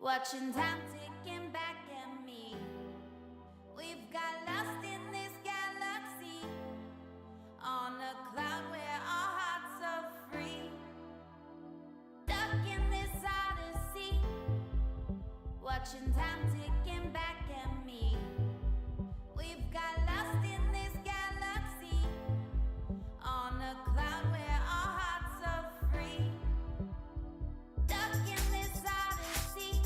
Watching time ticking back at me. We've got lost in this galaxy, on a cloud where our hearts are free. Stuck in this odyssey, watching time ticking back at me. We've got lost in this galaxy, on a cloud where our hearts are free. Stuck in this odyssey,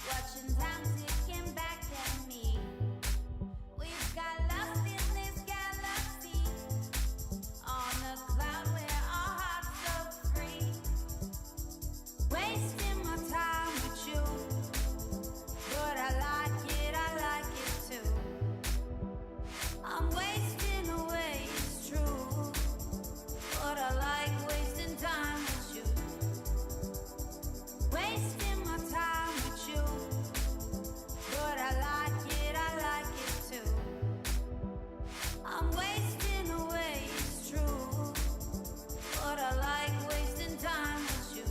watching time ticking back at me. We've got lost in this galaxy, on a cloud where our hearts are free. Wasting my time with you, but I like it too. I'm wasting away, it's true, but I like wasting time with you. Wasting my time with you, but I like it too. I'm wasting away, it's true, but I like wasting time with you.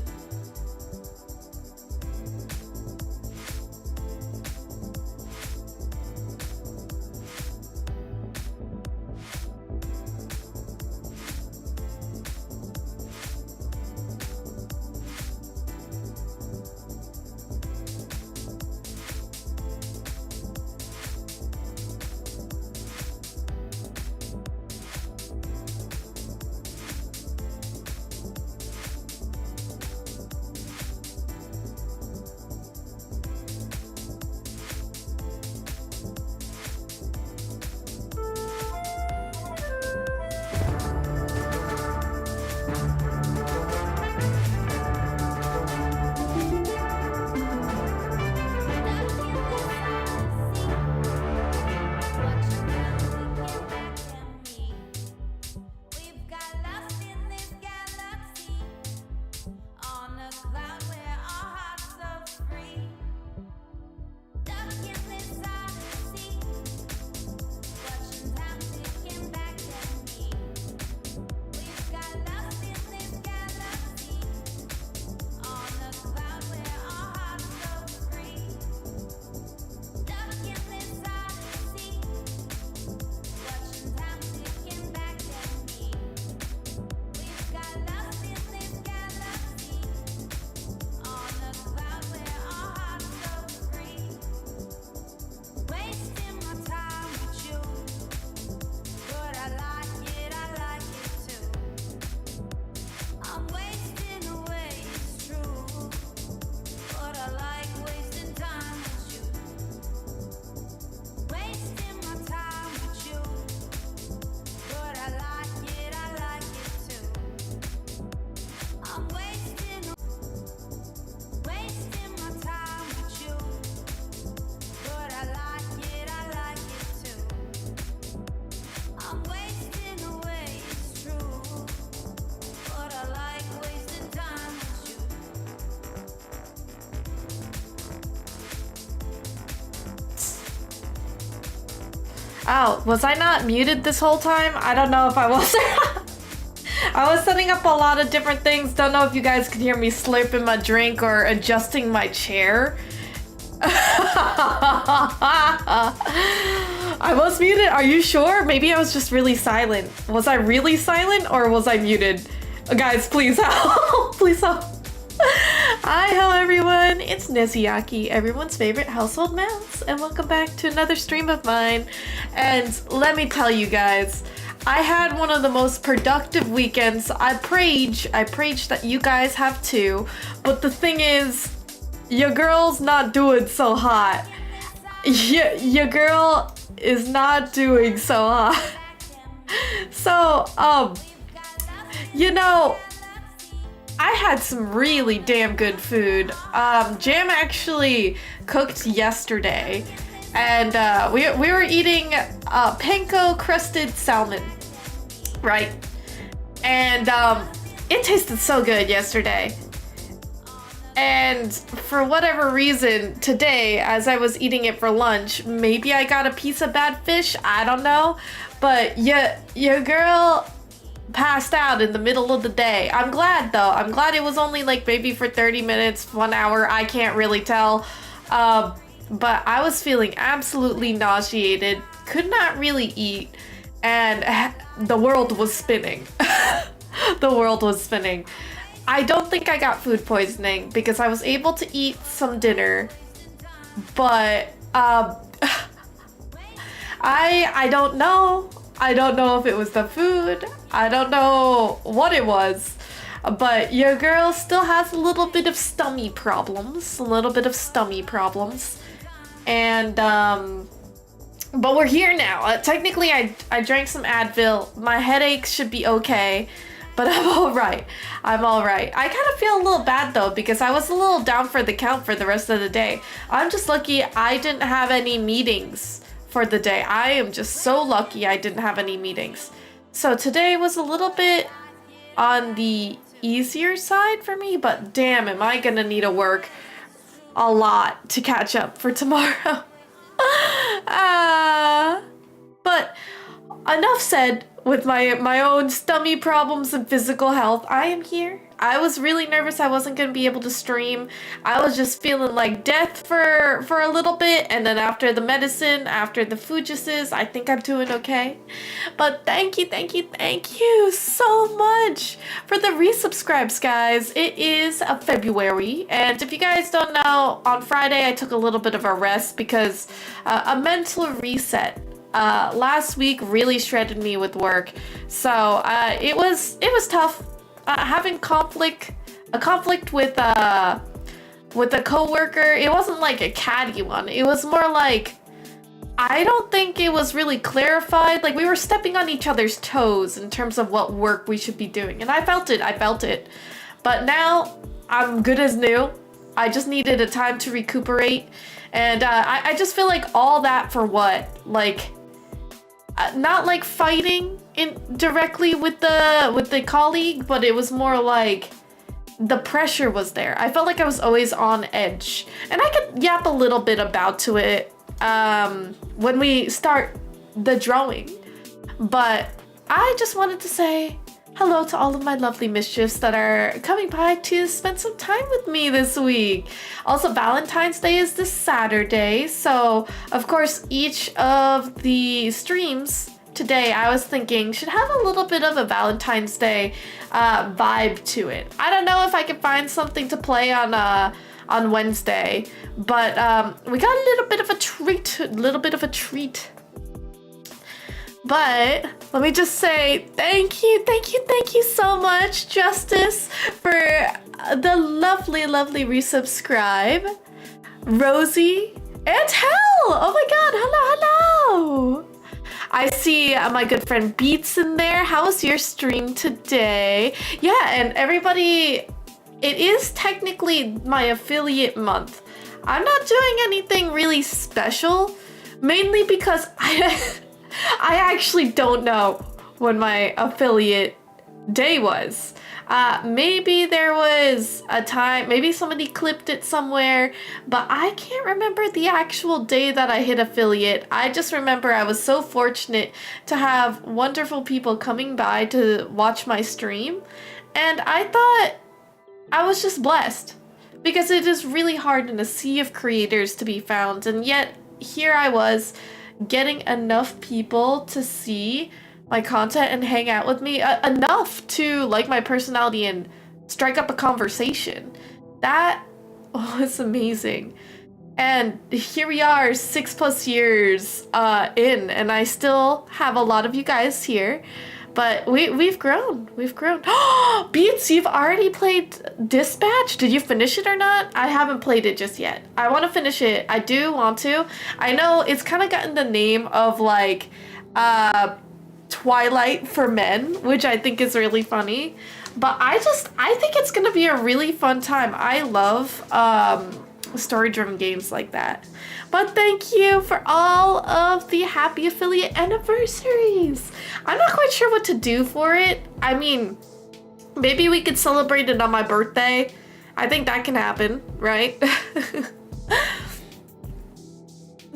Oh, was I not muted this whole time? I don't know if I was. I was setting up a lot of different things. Don't know if you guys could hear me slurping my drink or adjusting my chair. I was muted. Are you sure? Maybe I was just really silent. Was I really silent or was I muted? Guys, please help. Please help. Hi, hello everyone. It's Neziaki, everyone's favorite household mouse, and welcome back to another stream of mine. And let me tell you guys, I had one of the most productive weekends. I prayed that you guys have too. But the thing is, your girl's not doing so hot. Your girl is not doing so hot. So, you know, I had some really damn good food. Jam actually cooked yesterday, and we were eating panko crusted salmon, right? And it tasted so good yesterday. And for whatever reason, today, as I was eating it for lunch, maybe I got a piece of bad fish, I don't know. But your girl passed out in the middle of the day. I'm glad though. I'm glad it was only like maybe for 30 minutes, 1 hour. I can't really tell. But I was feeling absolutely nauseated, could not really eat, and the world was spinning. The world was spinning. I don't think I got food poisoning because I was able to eat some dinner, but I don't know. I don't know if it was the food. I don't know what it was. But your girl still has a little bit of stomach problems. And, but we're here now. Technically, I drank some Advil. My headache should be okay. But I'm all right. I kind of feel a little bad though, because I was a little down for the count for the rest of the day. I'm just lucky I didn't have any meetings for the day. I am just so lucky I didn't have any meetings. So today was a little bit on the easier side for me, but damn, am I gonna need to work a lot to catch up for tomorrow. But enough said with my own stomach problems and physical health. I am here. I was really nervous I wasn't going to be able to stream. I was just feeling like death for a little bit, and then after the medicine, after the food juices, I think I'm doing okay. But thank you so much for the resubscribes, guys. It is February, and if you guys don't know, on Friday I took a little bit of a rest because a mental reset. Last week really shredded me with work, so it was tough. Having a conflict with a coworker. It wasn't like a catty one. It was more like, I don't think it was really clarified. Like, we were stepping on each other's toes in terms of what work we should be doing, and I felt it. But now I'm good as new. I just needed a time to recuperate, and I just feel like all that for what? Like, not like fighting directly with the colleague, but it was more like the pressure was there. I felt like I was always on edge, and I could yap a little bit about to it when we start the drawing. But I just wanted to say hello to all of my lovely mischiefs that are coming by to spend some time with me this week. Also, Valentine's Day is this Saturday, so of course each of the streams today, I was thinking, should have a little bit of a Valentine's Day vibe to it. I don't know if I can find something to play on Wednesday, but we got a little bit of a treat. But let me just say thank you so much, Justice, for the lovely resubscribe. Rosie and Hell! Oh my god, hello! I see my good friend Beats in there. How was your stream today? Yeah, and everybody, it is technically my affiliate month. I'm not doing anything really special, mainly because I actually don't know when my affiliate day was. Maybe there was a time, maybe somebody clipped it somewhere, but I can't remember the actual day that I hit affiliate. I just remember I was so fortunate to have wonderful people coming by to watch my stream, and I thought I was just blessed, because it is really hard in a sea of creators to be found, and yet here I was getting enough people to see my content and hang out with me enough to like my personality and strike up a conversation. That was amazing. And here we are 6+ years in, and I still have a lot of you guys here, but we've grown. Beats, you've already played Dispatch? Did you finish it or not? I haven't played it just yet. I want to finish it. I do want to. I know it's kind of gotten the name of like Twilight for men, which I think is really funny, but I think it's gonna be a really fun time. I love story-driven games like that. But thank you for all of the happy affiliate anniversaries. I'm not quite sure what to do for it. I mean, maybe we could celebrate it on my birthday. I think that can happen, right?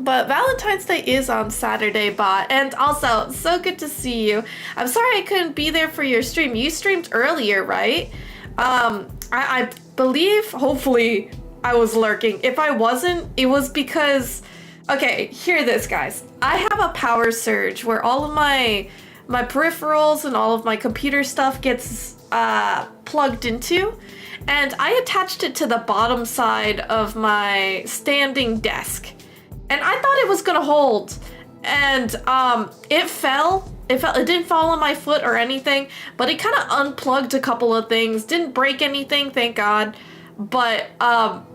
But Valentine's Day is on Saturday, bot. And also, so good to see you. I'm sorry I couldn't be there for your stream. You streamed earlier, right? I believe, hopefully, I was lurking. If I wasn't, it was because... Okay, hear this, guys. I have a power surge where all of my peripherals and all of my computer stuff gets plugged into. And I attached it to the bottom side of my standing desk. And I thought it was gonna hold. And it fell. It didn't fall on my foot or anything, but it kind of unplugged a couple of things. Didn't break anything, thank God. But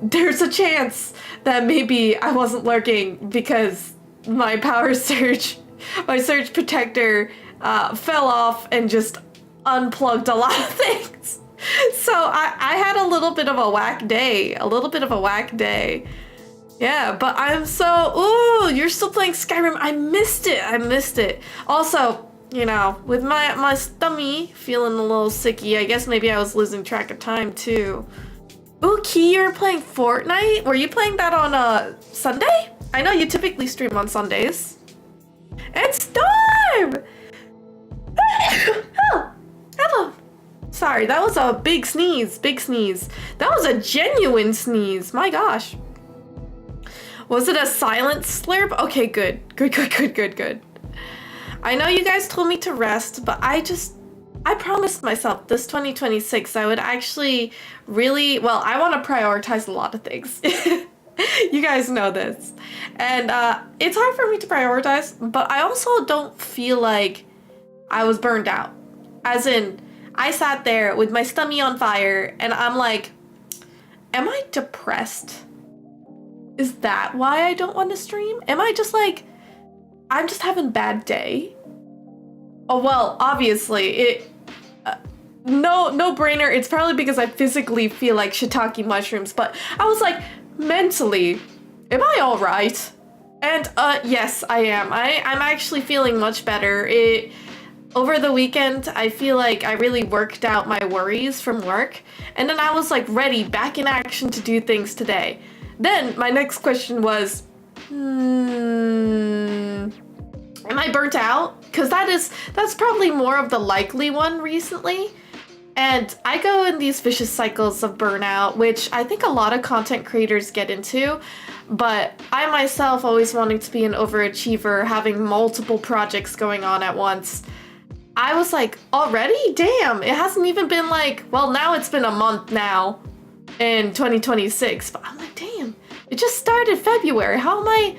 there's a chance that maybe I wasn't lurking because my power surge, my surge protector fell off and just unplugged a lot of things. So I had a little bit of a whack day. Yeah, but I'm so... Ooh, you're still playing Skyrim. I missed it. Also, you know, with my stomach feeling a little sicky, I guess maybe I was losing track of time too. Ooh, Key, you're playing Fortnite? Were you playing that on Sunday? I know you typically stream on Sundays. And Storm! Oh, hello. Sorry, that was a big sneeze. That was a genuine sneeze. My gosh. Was it a silent slurp? Okay, good. I know you guys told me to rest, but I promised myself this 2026 I would actually really, well, I want to prioritize a lot of things. You guys know this. And it's hard for me to prioritize, but I also don't feel like I was burned out. As in, I sat there with my stomach on fire and I'm like, am I depressed? Is that why I don't want to stream? Am I just like, I'm just having a bad day? Oh, well, obviously, no brainer. It's probably because I physically feel like shiitake mushrooms, but I was like, mentally, am I all right? And yes, I am. I'm actually feeling much better. Over the weekend, I feel like I really worked out my worries from work, and then I was like ready, back in action to do things today. Then my next question was, am I burnt out? Because that's probably more of the likely one recently. And I go in these vicious cycles of burnout, which I think a lot of content creators get into. But I myself, always wanting to be an overachiever, having multiple projects going on at once, I was like, already? Damn, it hasn't even been like, well, now it's been a month now in 2026. But I'm like, damn, it just started February. How am I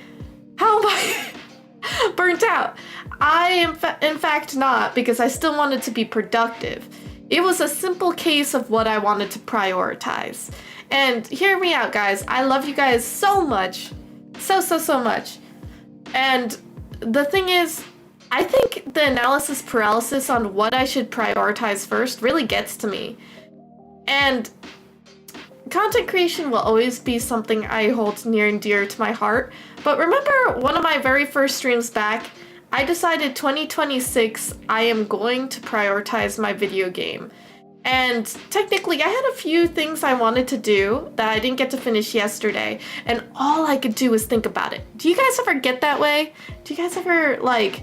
burnt out? I am in fact not, because I still wanted to be productive. It was a simple case of what I wanted to prioritize. And hear me out, guys. I love you guys so much. So much. And the thing is, I think the analysis paralysis on what I should prioritize first really gets to me. And content creation will always be something I hold near and dear to my heart. But remember one of my very first streams back, I decided 2026 I am going to prioritize my video game. And technically I had a few things I wanted to do that I didn't get to finish yesterday, and all I could do was think about it. Do you guys ever get that way? Do you guys ever like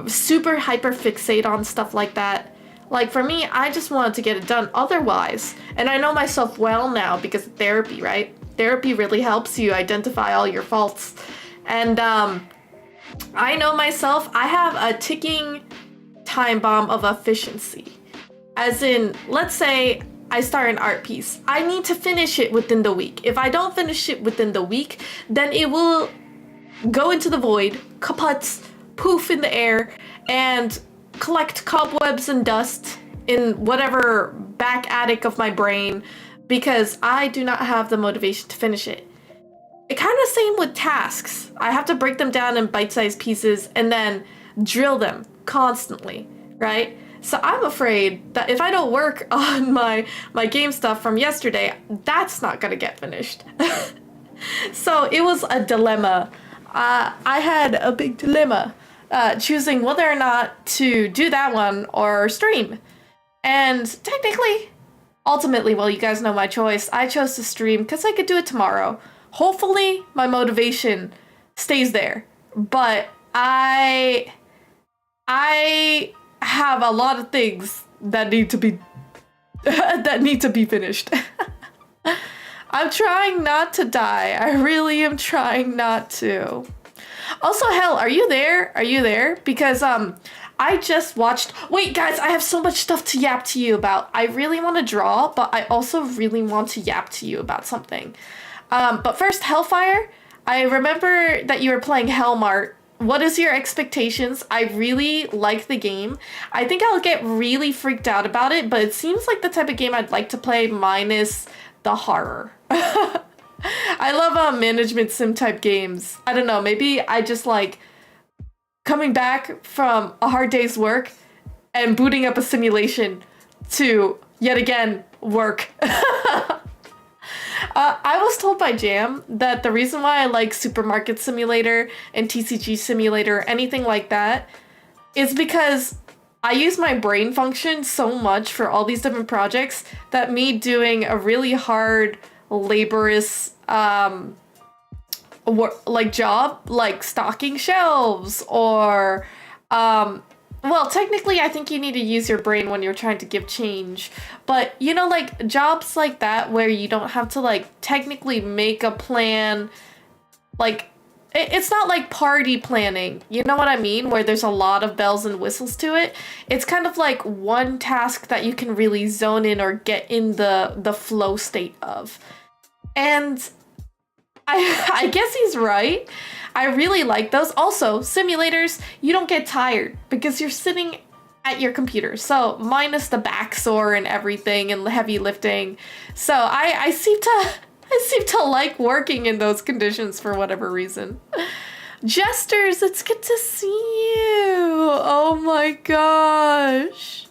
super hyper fixate on stuff like that? Like for me, I just wanted to get it done otherwise. And I know myself well now because of therapy, right? Therapy really helps you identify all your faults. And I know myself, I have a ticking time bomb of efficiency. As in, let's say I start an art piece. I need to finish it within the week. If I don't finish it within the week, then it will go into the void, kaput, poof in the air, and collect cobwebs and dust in whatever back attic of my brain, because I do not have the motivation to finish it. It kind of same with tasks. I have to break them down in bite-sized pieces and then drill them constantly, right? So I'm afraid that if I don't work on my game stuff from yesterday, that's not gonna get finished. So it was a dilemma. I had a big dilemma choosing whether or not to do that one or stream. And technically, ultimately, well, you guys know my choice. I chose to stream because I could do it tomorrow. Hopefully, my motivation stays there. But I have a lot of things that need to be that need to be finished. I'm trying not to die. I really am trying not to. Also, Hell, are you there? Are you there? Because I just watched. Wait, guys, I have so much stuff to yap to you about. I really want to draw, but I also really want to yap to you about something. But first, Hellfire. I remember that you were playing Hellmart. What is your expectations? I really like the game. I think I'll get really freaked out about it, but it seems like the type of game I'd like to play minus the horror. I love management sim type games. I don't know, maybe I just like coming back from a hard day's work and booting up a simulation to yet again work. I was told by Jam that the reason why I like Supermarket Simulator and TCG Simulator, anything like that, is because I use my brain function so much for all these different projects that me doing a really hard, laborious, like job, like stocking shelves or, well, technically, I think you need to use your brain when you're trying to give change. But, you know, like, jobs like that where you don't have to, like, technically make a plan. Like, it's not like party planning. You know what I mean? Where there's a lot of bells and whistles to it. It's kind of like one task that you can really zone in or get in the flow state of. And I guess he's right. I really like those. Also, simulators, you don't get tired because you're sitting at your computer. So minus the back sore and everything and heavy lifting. So I seem to like working in those conditions for whatever reason. Jesters, it's good to see you. Oh my gosh.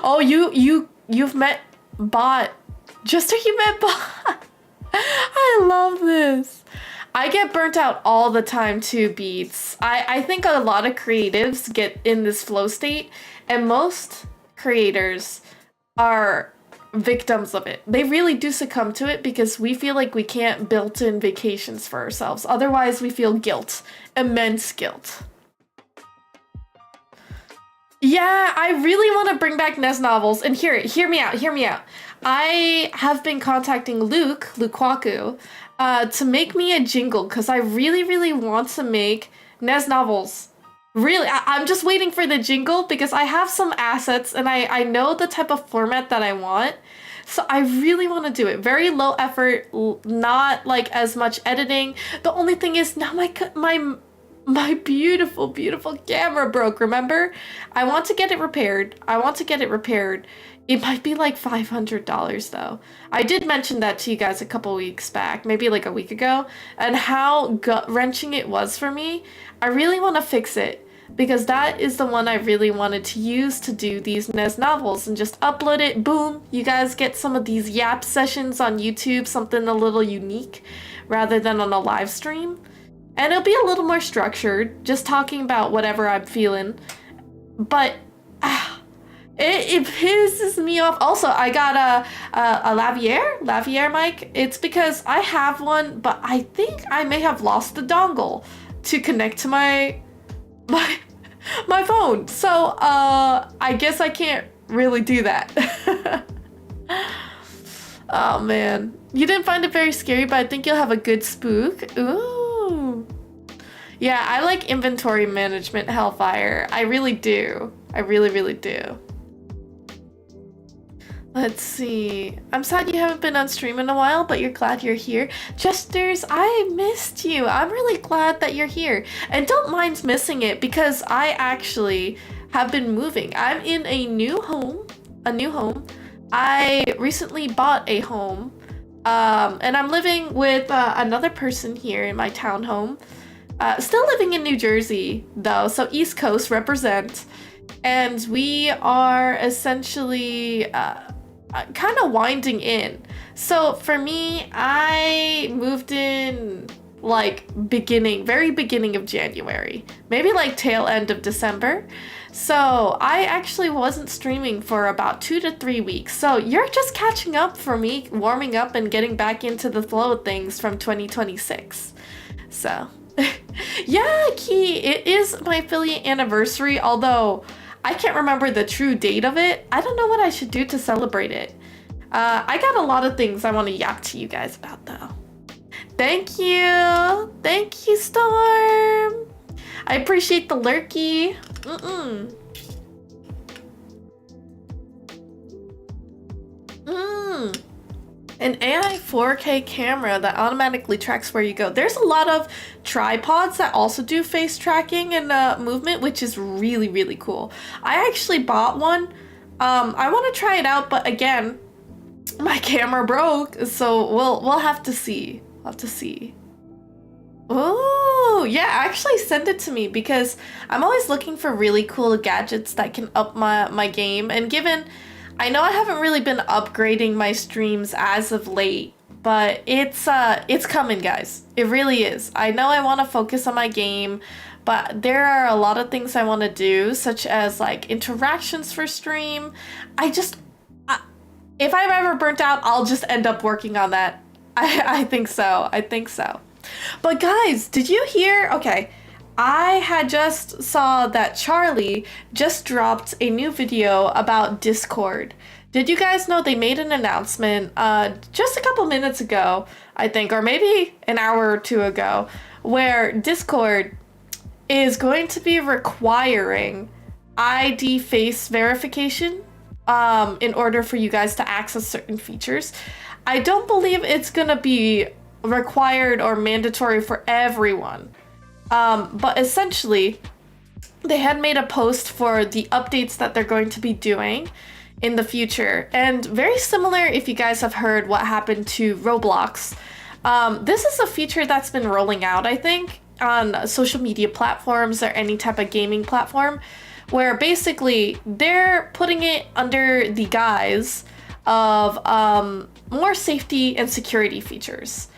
Oh, you've met Bot. Jester, you met Bot. I love this. I get burnt out all the time too, Beats. I think a lot of creatives get in this flow state, and most creators are victims of it. They really do succumb to it because we feel like we can't build in vacations for ourselves. Otherwise, we feel guilt, immense guilt. Yeah, I really want to bring back NES novels, and hear me out. I have been contacting Luke Kwaku, to make me a jingle because I really want to make NES novels. Really, I'm just waiting for the jingle because I have some assets and I know the type of format that I want. So I really want to do it. Very low effort, not like as much editing. The only thing is now my beautiful camera broke, remember? I want to get it repaired. It might be like $500 though. I did mention that to you guys a couple weeks back, maybe like a week ago, and how gut-wrenching it was for me. I really want to fix it because that is the one I really wanted to use to do these NES novels and just upload it. Boom, you guys get some of these yap sessions on YouTube, something a little unique rather than on a live stream. And it'll be a little more structured, just talking about whatever I'm feeling. But it pisses me off. Also, I got a lavalier mic. It's because I have one, but I think I may have lost the dongle to connect to my phone. So I guess I can't really do that. Oh man, you didn't find it very scary, but I think you'll have a good spook. Ooh. Yeah, I like inventory management, Hellfire. I really do. I really do. Let's see. I'm sad you haven't been on stream in a while, but you're glad you're here. Jesters, I missed you. I'm really glad that you're here. And don't mind missing it because I actually have been moving. I'm in a new home. I recently bought a home. And I'm living with another person here in my townhome. Still living in New Jersey, though, so East Coast represent. And we are essentially kind of winding in. So for me, I moved in like very beginning of January, maybe like tail end of December. So I actually wasn't streaming for about 2 to 3 weeks. So you're just catching up for me, warming up and getting back into the flow of things from 2026. So Yeah, Key, it is my affiliate anniversary, although I can't remember the true date of it. I don't know what I should do to celebrate it. I got a lot of things I want to yap to you guys about, though. Thank you! Thank you, Storm! I appreciate the lurky. An AI 4K camera that automatically tracks where you go. There's a lot of tripods that also do face tracking and movement, which is really, really cool. I actually bought one. I want to try it out, but again, my camera broke, so we'll have to see. We'll have to see. Oh, yeah, actually send it to me because I'm always looking for really cool gadgets that can up my game. And given I know I haven't really been upgrading my streams as of late, but it's coming, guys. It really is. I know I want to focus on my game, but there are a lot of things I want to do, such as like interactions for stream. If I'm ever burnt out, I'll just end up working on that. I think so. I think so. But guys, did you hear? Okay. I had just saw that Charlie just dropped a new video about Discord. Did you guys know they made an announcement just a couple minutes ago, I think, or maybe an hour or two ago, where Discord is going to be requiring ID face verification in order for you guys to access certain features. I don't believe it's going to be required or mandatory for everyone. But essentially, they had made a post for the updates that they're going to be doing in the future. And very similar, if you guys have heard what happened to Roblox. This is a feature that's been rolling out, I think, on social media platforms or any type of gaming platform, where basically they're putting it under the guise of more safety and security features.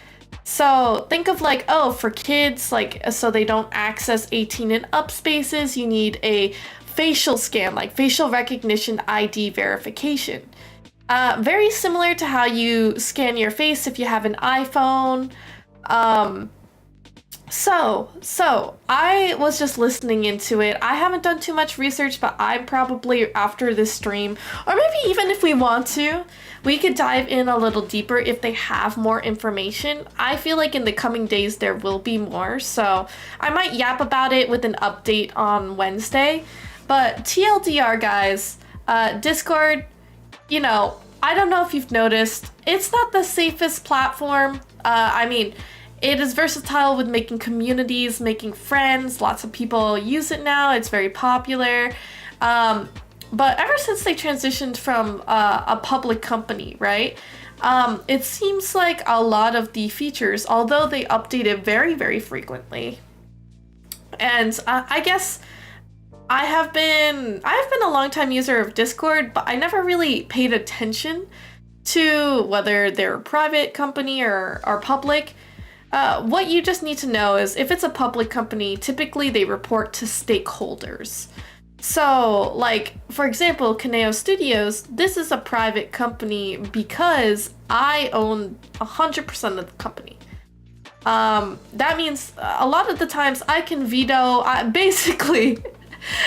So think of like, oh, for kids, like, so they don't access 18 and up spaces, you need a facial scan, like facial recognition ID verification. Very similar to how you scan your face if you have an iPhone. So I was just listening into it. I haven't done too much research, but I probably after this stream, or maybe even if we want to, we could dive in a little deeper if they have more information. I feel like in the coming days there will be more, so I might yap about it with an update on Wednesday. But TLDR, guys, Discord, you know, I don't know if you've noticed, it's not the safest platform. I mean, it is versatile with making communities, making friends. Lots of people use it now. It's very popular. But ever since they transitioned from a public company, right? It seems like a lot of the features, although they update it very, very frequently. And I guess I've been a longtime user of Discord, but I never really paid attention to whether they're a private company or public. What you just need to know is if it's a public company, typically they report to stakeholders. So, like, for example, Kaneo Studios, this is a private company because I own 100% of the company. That means a lot of the times I can veto, basically,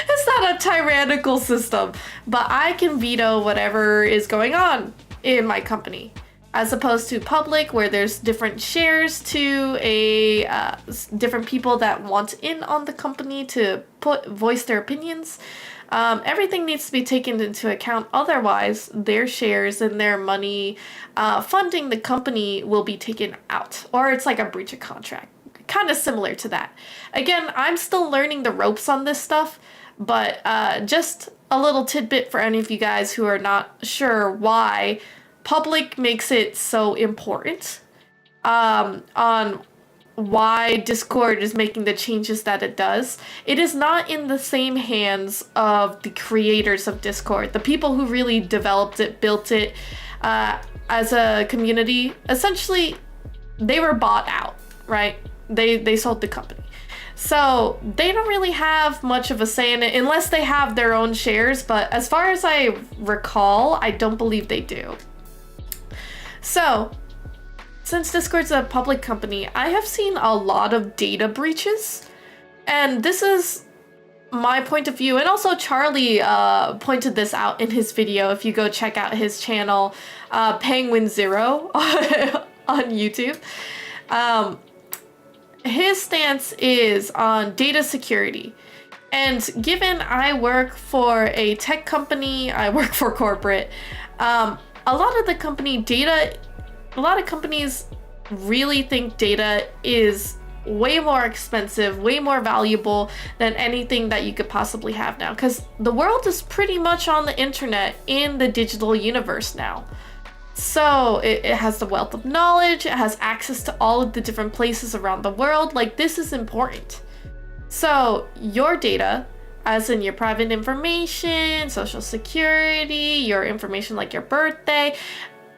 it's not a tyrannical system, but I can veto whatever is going on in my company. As opposed to public, where there's different shares to different people that want in on the company to voice their opinions. Everything needs to be taken into account. Otherwise, their shares and their money funding the company will be taken out, or it's like a breach of contract. Kind of similar to that. Again, I'm still learning the ropes on this stuff, but just a little tidbit for any of you guys who are not sure why public makes it so important on why Discord is making the changes that it does. It is not in the same hands of the creators of Discord, the people who really developed it, built it as a community. Essentially, they were bought out, right? They sold the company. So they don't really have much of a say in it unless they have their own shares. But as far as I recall, I don't believe they do. So since Discord's a public company, I have seen a lot of data breaches. And this is my point of view, and also Charlie pointed this out in his video. If you go check out his channel, Penguin Zero on YouTube. His stance is on data security. And given I work for a tech company, I work for corporate, a lot of companies really think data is way more expensive, way more valuable than anything that you could possibly have now. Because the world is pretty much on the internet in the digital universe now. So it has the wealth of knowledge, it has access to all of the different places around the world. Like, this is important. So your data, as in your private information, social security, your information like your birthday,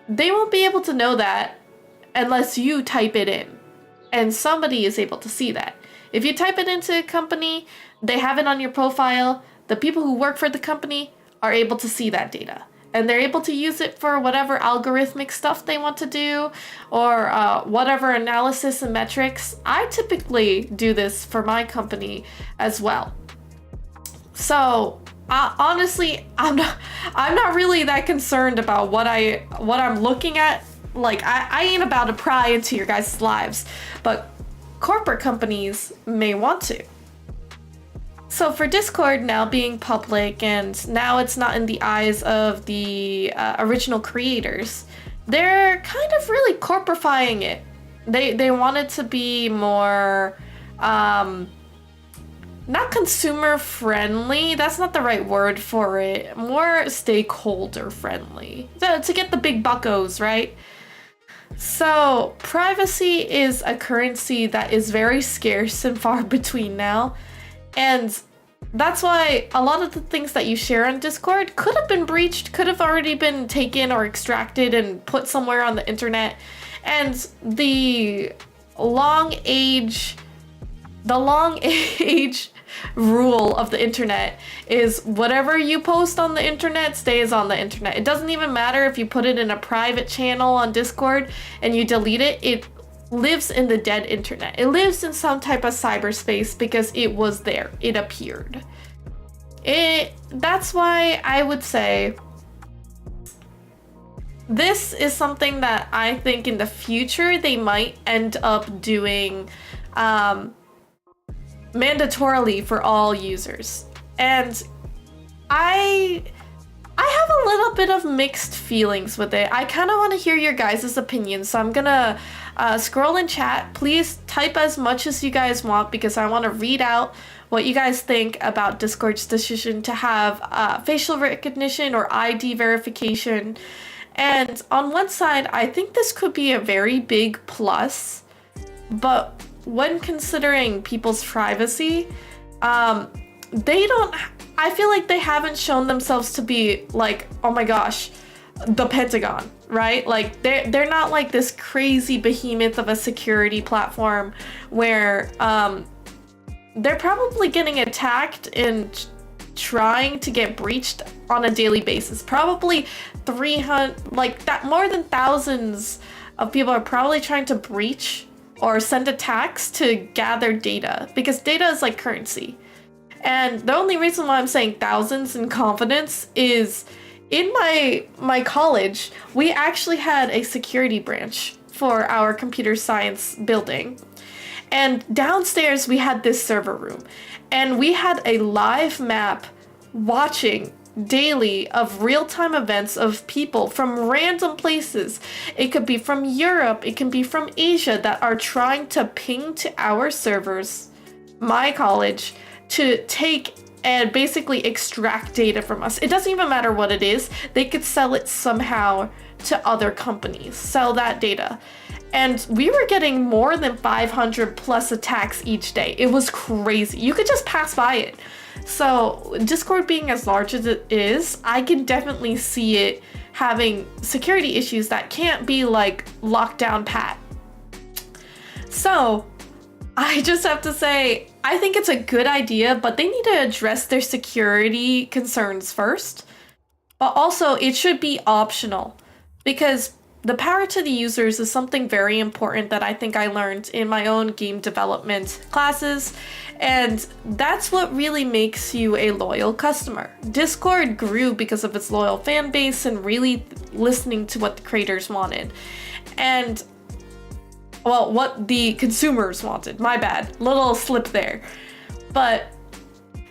they won't be able to know that unless you type it in. And somebody is able to see that. If you type it into a company, they have it on your profile. The people who work for the company are able to see that data. And they're able to use it for whatever algorithmic stuff they want to do, or whatever analysis and metrics. I typically do this for my company as well. So honestly, I'm not really that concerned about what I'm looking at. Like, I ain't about to pry into your guys' lives, but corporate companies may want to. So for Discord now being public, and now it's not in the eyes of the original creators, they're kind of really corporifying it. They want it to be more, not consumer friendly, that's not the right word for it, more stakeholder friendly, to get the big buckos, right? So privacy is a currency that is very scarce and far between now. And that's why a lot of the things that you share on Discord could have been breached, could have already been taken or extracted and put somewhere on the internet. And the long age rule of the internet is whatever you post on the internet stays on the internet. It doesn't even matter if you put it in a private channel on Discord and you delete it, it lives in the dead internet. It lives in some type of cyberspace because it was there. It appeared. That's why I would say this is something that I think in the future they might end up doing mandatorily for all users. And I have a little bit of mixed feelings with it. I kind of want to hear your guys' opinions, so I'm gonna scroll in chat. Please type as much as you guys want because I want to read out what you guys think about Discord's decision to have facial recognition or ID verification. And on one side, I think this could be a very big plus, but when considering people's privacy, I feel like they haven't shown themselves to be like, oh my gosh, the Pentagon, right? Like they're not like this crazy behemoth of a security platform where they're probably getting attacked and trying to get breached on a daily basis. Probably 300, like that, more than thousands of people are probably trying to breach or send attacks to gather data, because data is like currency. And the only reason why I'm saying thousands in confidence is in my college, we actually had a security branch for our computer science building. And downstairs we had this server room, and we had a live map watching daily of real-time events of people from random places. It could be from Europe, it can be from Asia, that are trying to ping to our servers, my college, to take and basically extract data from us. It doesn't even matter what it is. They could sell it somehow to other companies, sell that data. And we were getting more than 500 plus attacks each day. It was crazy. You could just pass by it. So Discord being as large as it is, I can definitely see it having security issues that can't be like locked down pat. So I just have to say, I think it's a good idea, but they need to address their security concerns first. But also it should be optional, because the power to the users is something very important that I think I learned in my own game development classes, and that's what really makes you a loyal customer. Discord grew because of its loyal fan base and really listening to what the creators wanted. And, well, what the consumers wanted. My bad. Little slip there. But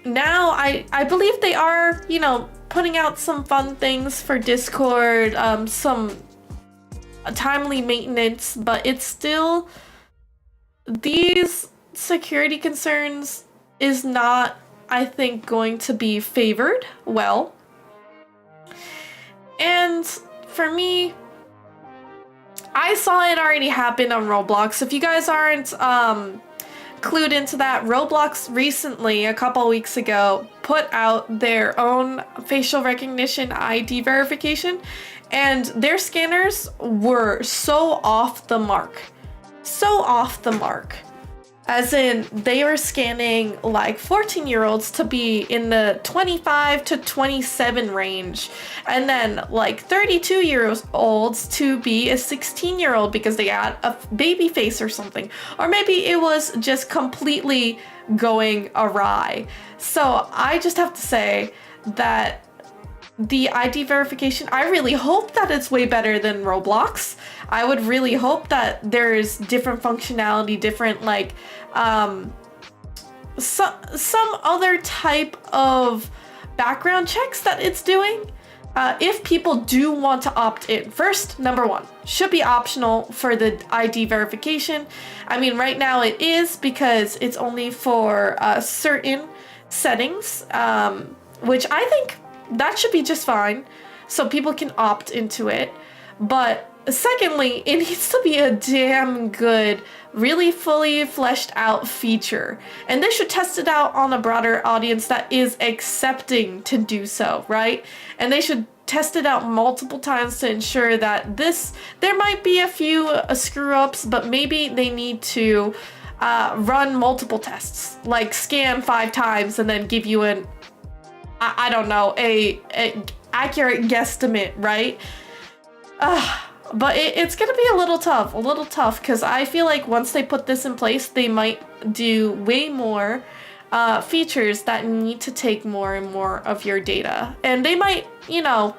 now I believe they are, you know, putting out some fun things for Discord, some timely maintenance, but it's still, these security concerns is not, I think, going to be favored well. And for me, I saw it already happen on Roblox. If you guys aren't clued into that, Roblox recently, a couple weeks ago, put out their own facial recognition ID verification, and their scanners were so off the mark. So off the mark. As in, they were scanning like 14-year-olds to be in the 25 to 27 range, and then like 32-year-olds to be a 16-year-old because they had a baby face or something. Or maybe it was just completely going awry. So I just have to say that the ID verification, I really hope that it's way better than Roblox. I would really hope that there's different functionality, different like some other type of background checks that it's doing. If people do want to opt in, first, number one, should be optional for the ID verification. I mean, right now it is because it's only for certain settings, which I think that should be just fine, so people can opt into it. But secondly, it needs to be a damn good, really fully fleshed out feature. And they should test it out on a broader audience that is accepting to do so, right? And they should test it out multiple times to ensure that there might be a few screw ups, but maybe they need to run multiple tests, like scan 5 times and then give you an, I don't know, a accurate guesstimate, right? But it's gonna be a little tough, because I feel like once they put this in place, they might do way more features that need to take more and more of your data. And they might, you know,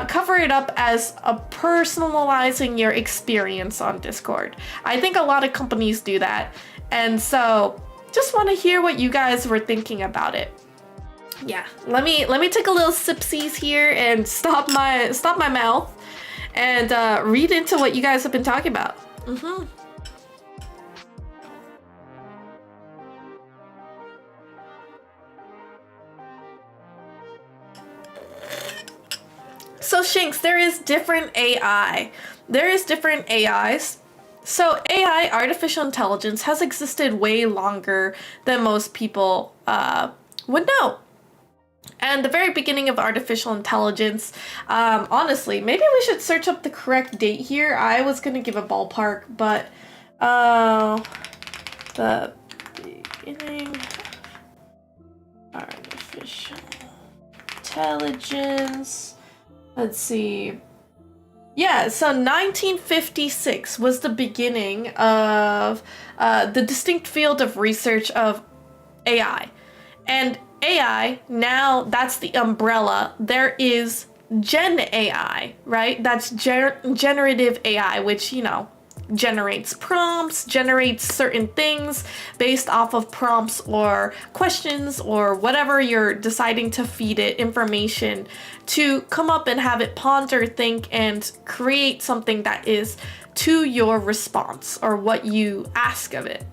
cover it up as a personalizing your experience on Discord. I think a lot of companies do that. And so just want to hear what you guys were thinking about it. Yeah, let me take a little sipsies here and stop my mouth and read into what you guys have been talking about. So Shinx, there is different AI. There is different AIs. So AI, artificial intelligence, has existed way longer than most people would know. And the very beginning of artificial intelligence, honestly, maybe we should search up the correct date here. I was gonna give a ballpark, but the beginning artificial intelligence, let's see. Yeah, so 1956 was the beginning of the distinct field of research of AI. And AI, now that's the umbrella. There is Gen AI, right? That's generative AI, which, you know, generates prompts, generates certain things based off of prompts or questions or whatever you're deciding to feed it information to come up and have it ponder, think, and create something that is to your response or what you ask of it.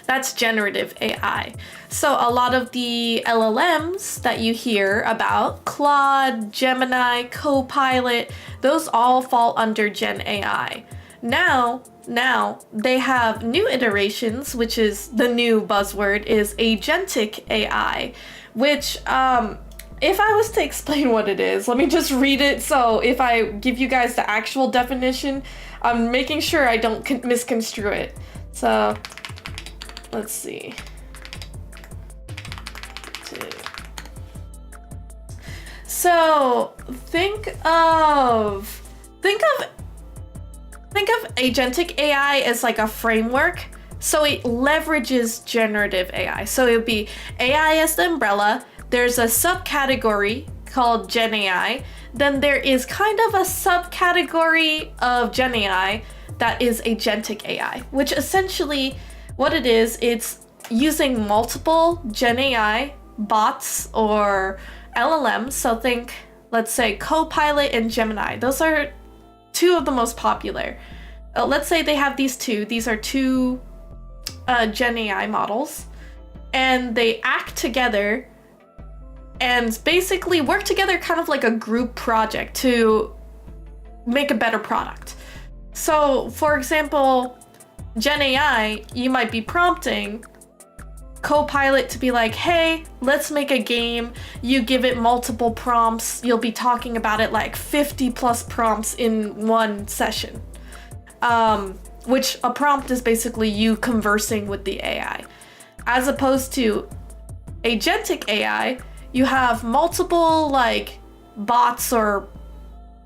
That's generative AI. So a lot of the LLMs that you hear about, Claude, Gemini, Copilot, those all fall under Gen AI. Now they have new iterations, which is the new buzzword, is agentic AI, which if I was to explain what it is, let me just read it. So if I give you guys the actual definition, I'm making sure I don't misconstrue it. So let's see. So think of Think of agentic AI as like a framework. So it leverages generative AI. So it would be AI as the umbrella. There's a subcategory called Gen AI. Then there is kind of a subcategory of Gen AI that is agentic AI, which essentially what it is, it's using multiple Gen AI bots or LLMs. So think, let's say, Copilot and Gemini. Those are two of the most popular. Let's say they have these two. These are two Gen AI models, and they act together and basically work together kind of like a group project to make a better product. So, for example, Gen AI, you might be prompting Copilot to be like, hey, let's make a game. You give it multiple prompts. You'll be talking about it like 50 plus prompts in one session. Which a prompt is basically you conversing with the AI. As opposed to agentic AI, you have multiple like bots or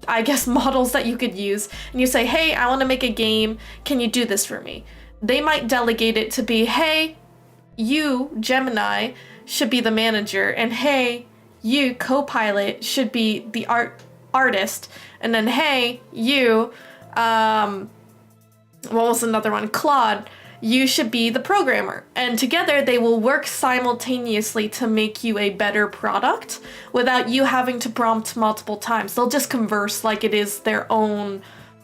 I guess models that you could use, and you say, hey, I want to make a game. Can you do this for me? They might delegate it to be, hey, you, Gemini, should be the manager, and hey, you, Copilot, should be the artist, and then hey, you, what was another one? Claude, you should be the programmer. And together they will work simultaneously to make you a better product without you having to prompt multiple times. They'll just converse like it is their own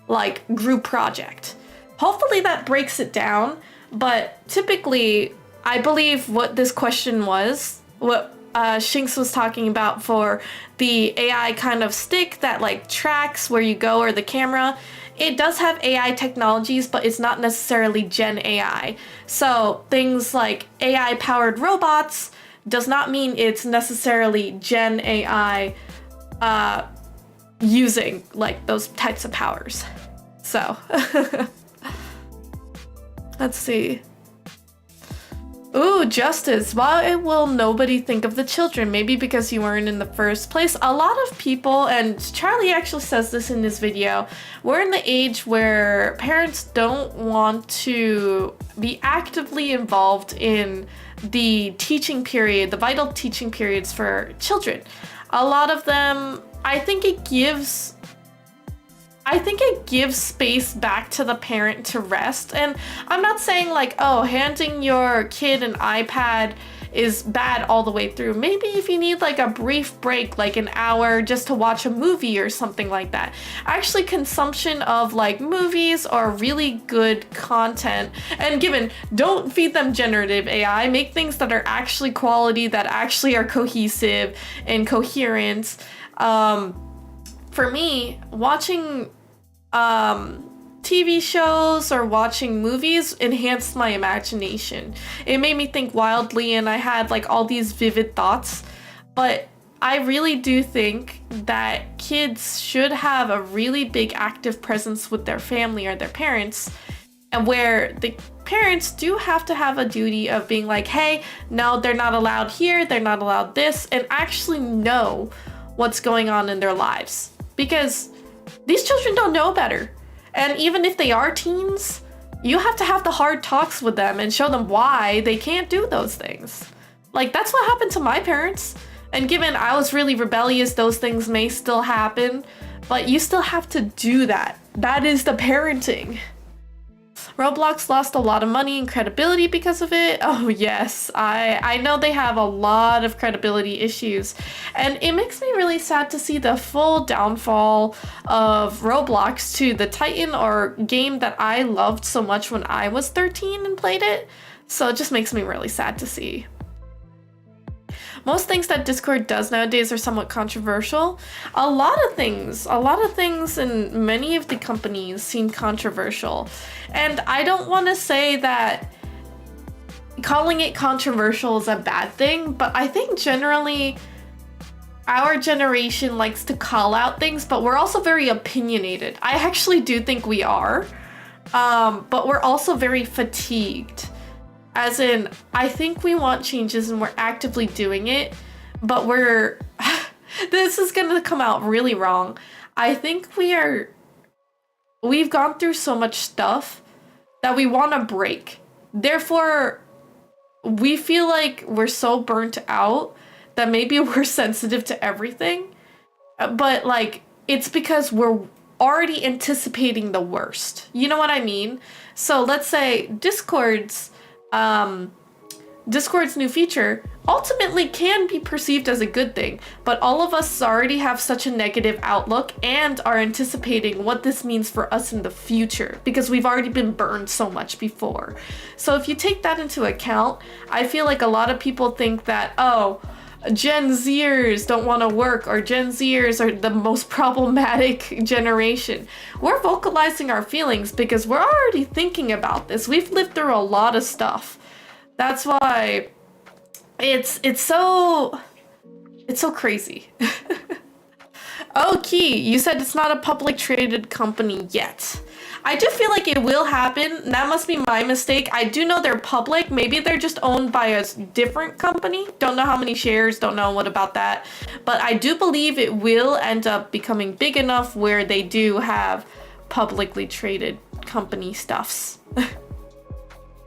like group project. Hopefully that breaks it down, but typically I believe what this question was, what Shinx was talking about for the AI kind of stick that like tracks where you go or the camera. It does have AI technologies, but it's not necessarily Gen AI. So things like AI powered robots does not mean it's necessarily Gen AI using like those types of powers. So let's see. Ooh, justice. Why will nobody think of the children? Maybe because you weren't in the first place. A lot of people, and Charlie actually says this in his video, we're in the age where parents don't want to be actively involved in the teaching period, the vital teaching periods for children. A lot of them, I think it gives space back to the parent to rest. And I'm not saying like, oh, handing your kid an iPad is bad all the way through. Maybe if you need like a brief break, like an hour just to watch a movie or something like that. Actually, consumption of like movies or really good content, and given, don't feed them generative AI, make things that are actually quality, that actually are cohesive and coherent. For me, watching TV shows or watching movies enhanced my imagination. It made me think wildly, and I had like all these vivid thoughts. But I really do think that kids should have a really big active presence with their family or their parents, and where the parents do have to have a duty of being like, hey, no, they're not allowed here, they're not allowed this, and actually know what's going on in their lives. Because these children don't know better. And even if they are teens, you have to have the hard talks with them and show them why they can't do those things. Like, that's what happened to my parents. And given I was really rebellious, those things may still happen, but you still have to do that. That is the parenting. Roblox lost a lot of money and credibility because of it. Oh yes, I know they have a lot of credibility issues, and it makes me really sad to see the full downfall of Roblox to the Titan or game that I loved so much when I was 13 and played it. So it just makes me really sad to see. Most things that Discord does nowadays are somewhat controversial. A lot of things in many of the companies seem controversial. And I don't want to say that calling it controversial is a bad thing, but I think generally our generation likes to call out things, but we're also very opinionated. I actually do think we are, but we're also very fatigued. As in, I think we want changes and we're actively doing it, but we're, this is gonna come out really wrong. I think we've gone through so much stuff that we want to break. Therefore, we feel like we're so burnt out that maybe we're sensitive to everything. But like, it's because we're already anticipating the worst. You know what I mean? So let's say Discord's new feature ultimately can be perceived as a good thing, but all of us already have such a negative outlook and are anticipating what this means for us in the future because we've already been burned so much before. So if you take that into account, I feel like a lot of people think that, oh, Gen Zers don't want to work, or Gen Zers are the most problematic generation. We're vocalizing our feelings because we're already thinking about this. We've lived through a lot of stuff. That's why it's so crazy. Oh, Key, you said it's not a public traded company yet. I do feel like it will happen. That must be my mistake. I do know they're public. Maybe they're just owned by a different company. Don't know how many shares, don't know what about that. But I do believe it will end up becoming big enough where they do have publicly traded company stuffs.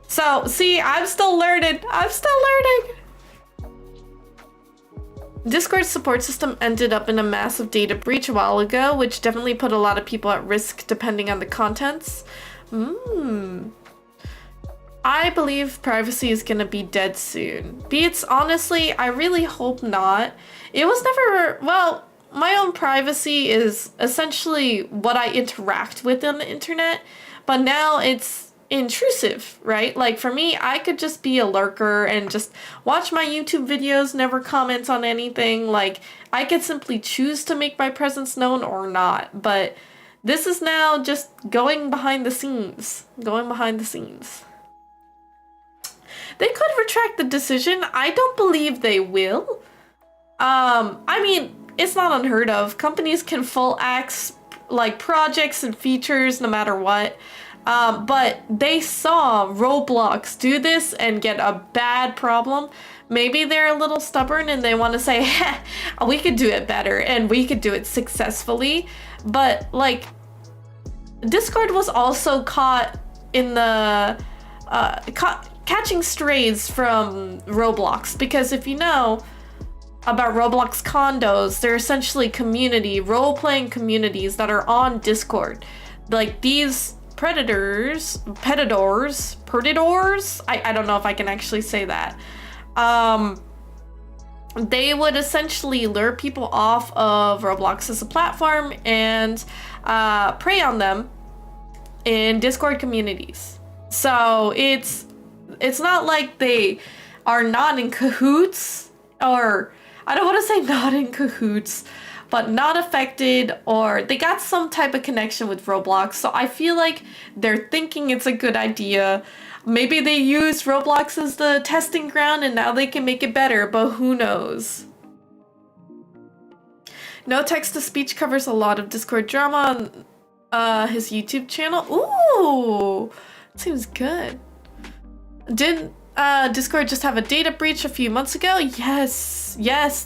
So, see, I'm still learning. Discord's support system ended up in a massive data breach a while ago, which definitely put a lot of people at risk depending on the contents. I believe privacy is gonna be dead soon. Beats, honestly, I really hope not. It was never, well, my own privacy is essentially what I interact with on the internet, but now it's intrusive, right? Like for me, I could just be a lurker and just watch my YouTube videos, never comment on anything. Like I could simply choose to make my presence known or not, but this is now just going behind the scenes. They could retract the decision. I don't believe they will. I mean, it's not unheard of. Companies can full axe like projects and features no matter what. But they saw Roblox do this and get a bad problem. Maybe they're a little stubborn and they want to say, we could do it better and we could do it successfully. But like, Discord was also caught in the catching strays from Roblox, because if you know about Roblox condos, they're essentially role-playing communities that are on Discord. Like these predators, I don't know if I can actually say that. They would essentially lure people off of Roblox as a platform and prey on them in Discord communities. So it's not like they are not in cahoots, or I don't want to say not in cahoots, but not affected, or they got some type of connection with Roblox. So I feel like they're thinking it's a good idea. Maybe they used Roblox as the testing ground and now they can make it better, but who knows? No Text-to-Speech covers a lot of Discord drama on his YouTube channel. Ooh, seems good. Didn't Discord just have a data breach a few months ago? Yes,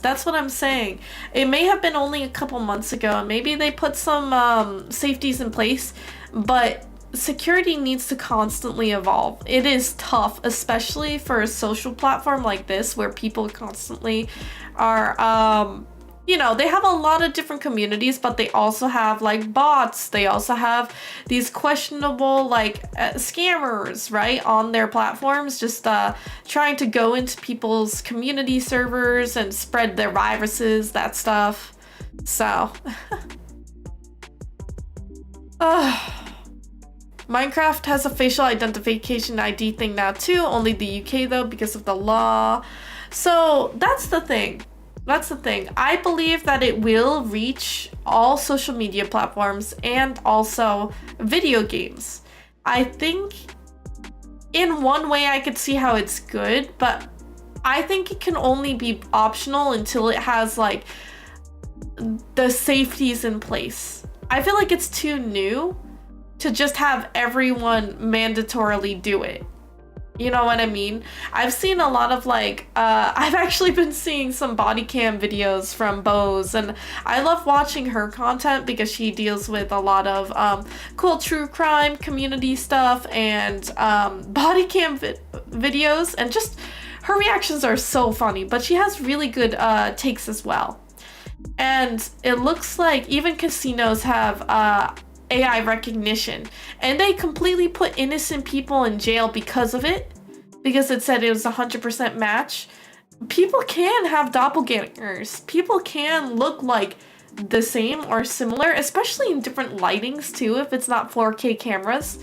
that's what I'm saying. It may have been only a couple months ago. Maybe they put some safeties in place, but security needs to constantly evolve. It is tough, especially for a social platform like this where people constantly are you know, they have a lot of different communities, but they also have like bots. They also have these questionable like scammers, right, on their platforms, just trying to go into people's community servers and spread their viruses, that stuff. So, Minecraft has a facial identification ID thing now too, only the UK though because of the law. So that's the thing. I believe that it will reach all social media platforms and also video games. I think in one way I could see how it's good, but I think it can only be optional until it has like the safeties in place. I feel like it's too new to just have everyone mandatorily do it. You know what I mean? I've seen a lot of like, I've actually been seeing some body cam videos from Bose, and I love watching her content because she deals with a lot of typical true crime community stuff and body cam videos, and just her reactions are so funny, but she has really good takes as well. And it looks like even casinos have AI recognition, and they completely put innocent people in jail because of it, because it said it was 100% match. People can have doppelgangers. People can look like the same or similar, especially in different lightings too, if it's not 4K cameras.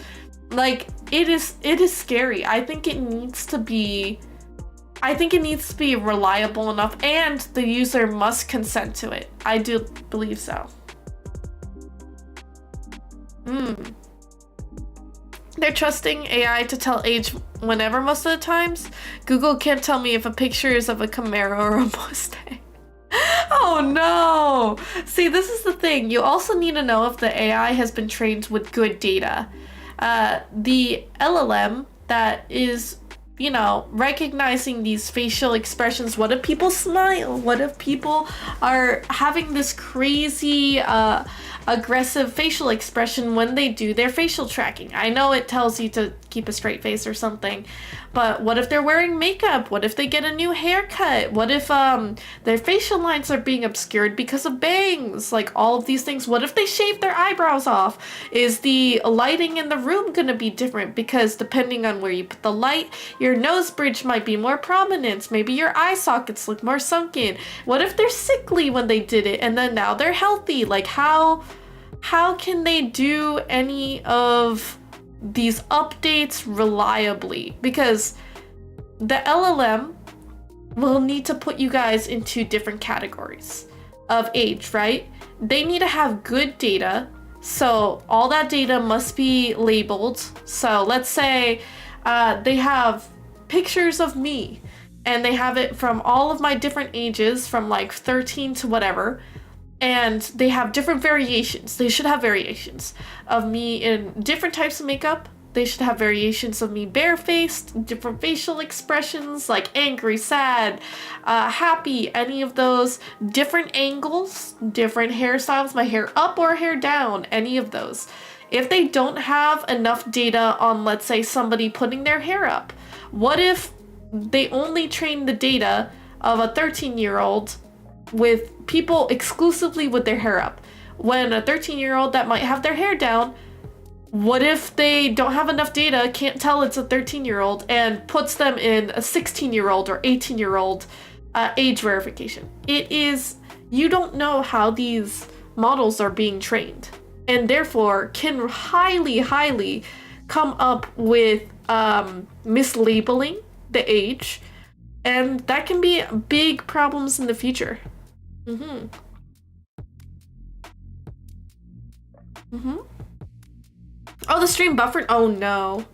Like, it is scary. I think it needs to be reliable enough, and the user must consent to it. I do believe so. They're trusting AI to tell age whenever most of the times. Google can't tell me if a picture is of a Camaro or a Mustang. Oh no! See, this is the thing. You also need to know if the AI has been trained with good data. The LLM that is, you know, recognizing these facial expressions. What if people smile? What if people are having this crazy aggressive facial expression when they do their facial tracking? I know it tells you to keep a straight face or something, but what if they're wearing makeup? What if they get a new haircut? What if their facial lines are being obscured because of bangs? Like, all of these things. What if they shave their eyebrows off? Is the lighting in the room gonna be different? Because depending on where you put the light, your nose bridge might be more prominent. Maybe your eye sockets look more sunken. What if they're sickly when they did it and then now they're healthy? Like, how can they do any of these updates reliably? Because the LLM will need to put you guys into different categories of age, right? They need to have good data, so all that data must be labeled. So let's say they have pictures of me, and they have it from all of my different ages, from like 13 to whatever, and they have different variations. They should have variations of me in different types of makeup. They should have variations of me barefaced, different facial expressions like angry, sad, happy, any of those, different angles, different hairstyles, my hair up or hair down, any of those. If they don't have enough data on, let's say, somebody putting their hair up, what if they only train the data of a 13-year-old with people exclusively with their hair up, when a 13-year-old that might have their hair down, what if they don't have enough data, can't tell it's a 13-year-old, and puts them in a 16-year-old or 18-year-old age verification? It is, you don't know how these models are being trained, and therefore can highly come up with mislabeling the age, and that can be big problems in the future. Oh, the stream buffered. Oh no.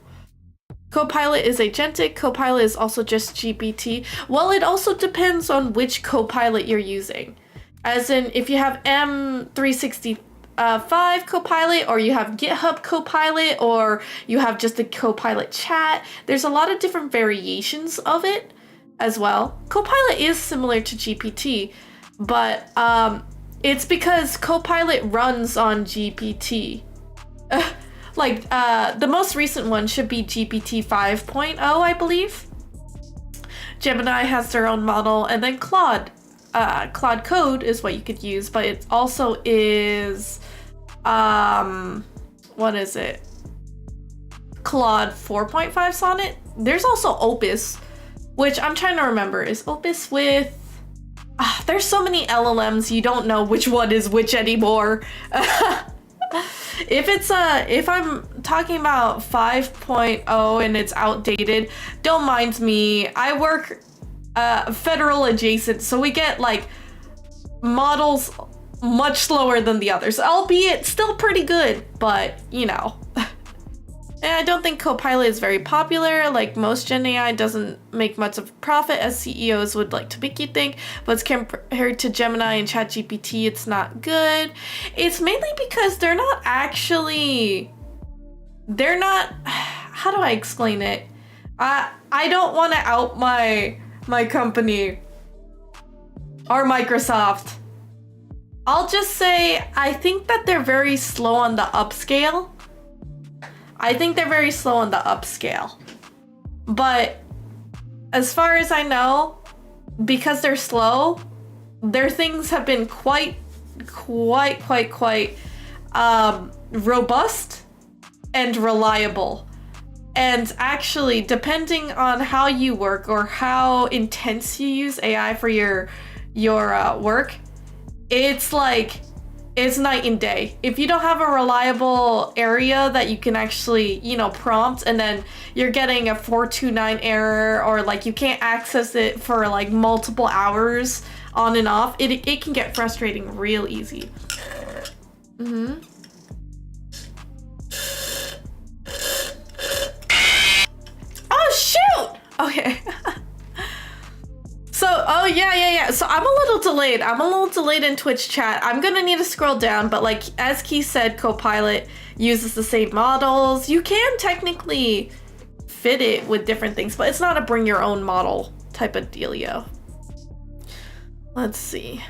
Copilot is agentic. Copilot is also just GPT. Well, it also depends on which Copilot you're using. As in, if you have M365 Copilot, or you have GitHub Copilot, or you have just a Copilot chat, there's a lot of different variations of it as well. Copilot is similar to GPT, but it's because Copilot runs on GPT. The most recent one should be GPT 5.0, I believe. Gemini has their own model, and then Claude Code is what you could use, but it also is, what is it? Claude 4.5 Sonnet. There's also Opus, which I'm trying to remember. Is Opus with... there's so many LLMs, you don't know which one is which anymore. If I'm talking about 5.0 and it's outdated, don't mind me. I work federal adjacent, so we get like models much slower than the others, albeit still pretty good, but you know. And I don't think Copilot is very popular. Like, most Gen AI doesn't make much of a profit, as CEOs would like to make you think, but compared to Gemini and ChatGPT, it's not good. It's mainly because they're not, how do I explain it? I don't want to out my company or Microsoft. I'll just say, I think that they're very slow on the upscale. I think they're very slow on the upscale. But as far as I know, because they're slow, their things have been quite robust and reliable. And actually, depending on how you work or how intense you use AI for your work, it's night and day. If you don't have a reliable area that you can actually, prompt, and then you're getting a 429 error, or like you can't access it for like multiple hours on and off, it can get frustrating real easy. Oh shoot! Okay. So, oh yeah. So I'm a little delayed in Twitch chat. I'm gonna need to scroll down, but like, as Key said, Copilot uses the same models. You can technically fit it with different things, but it's not a bring your own model type of dealio. Let's see.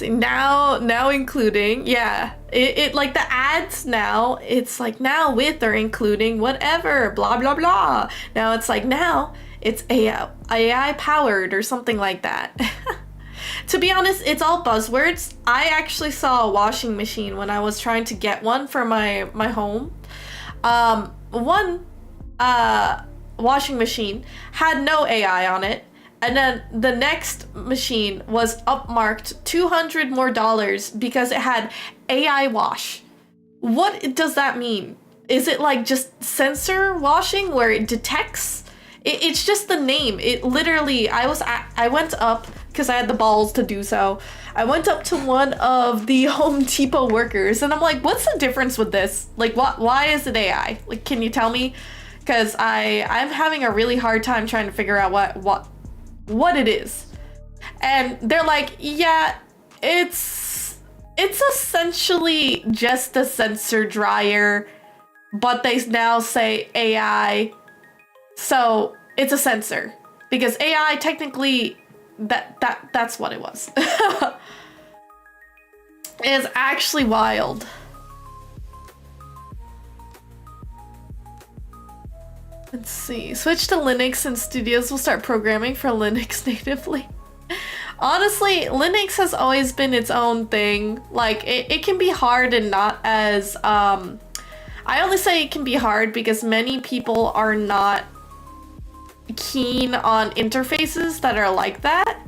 Now including, yeah. It like the ads now, it's like now with or including whatever, blah, blah, blah. Now it's like now it's AI powered or something like that. To be honest, it's all buzzwords. I actually saw a washing machine when I was trying to get one for my home. One washing machine had no AI on it. And then the next machine was upmarked $200 more because it had AI wash. What does that mean? Is it like just sensor washing where it detects? It's just the name. It literally, I went up because I had the balls to do so. I went up to one of the Home Depot workers and I'm like, what's the difference with this? Like, why is it AI? Like, can you tell me? Because I'm having a really hard time trying to figure out what it is. And they're like, yeah, it's essentially just a sensor dryer, but they now say AI, so it's a sensor, because AI technically that's what it was. It's actually wild. Let's see. Switch to Linux and studios will start programming for Linux natively. Honestly, Linux has always been its own thing. Like, it can be hard and not as... I only say it can be hard because many people are not keen on interfaces that are like that.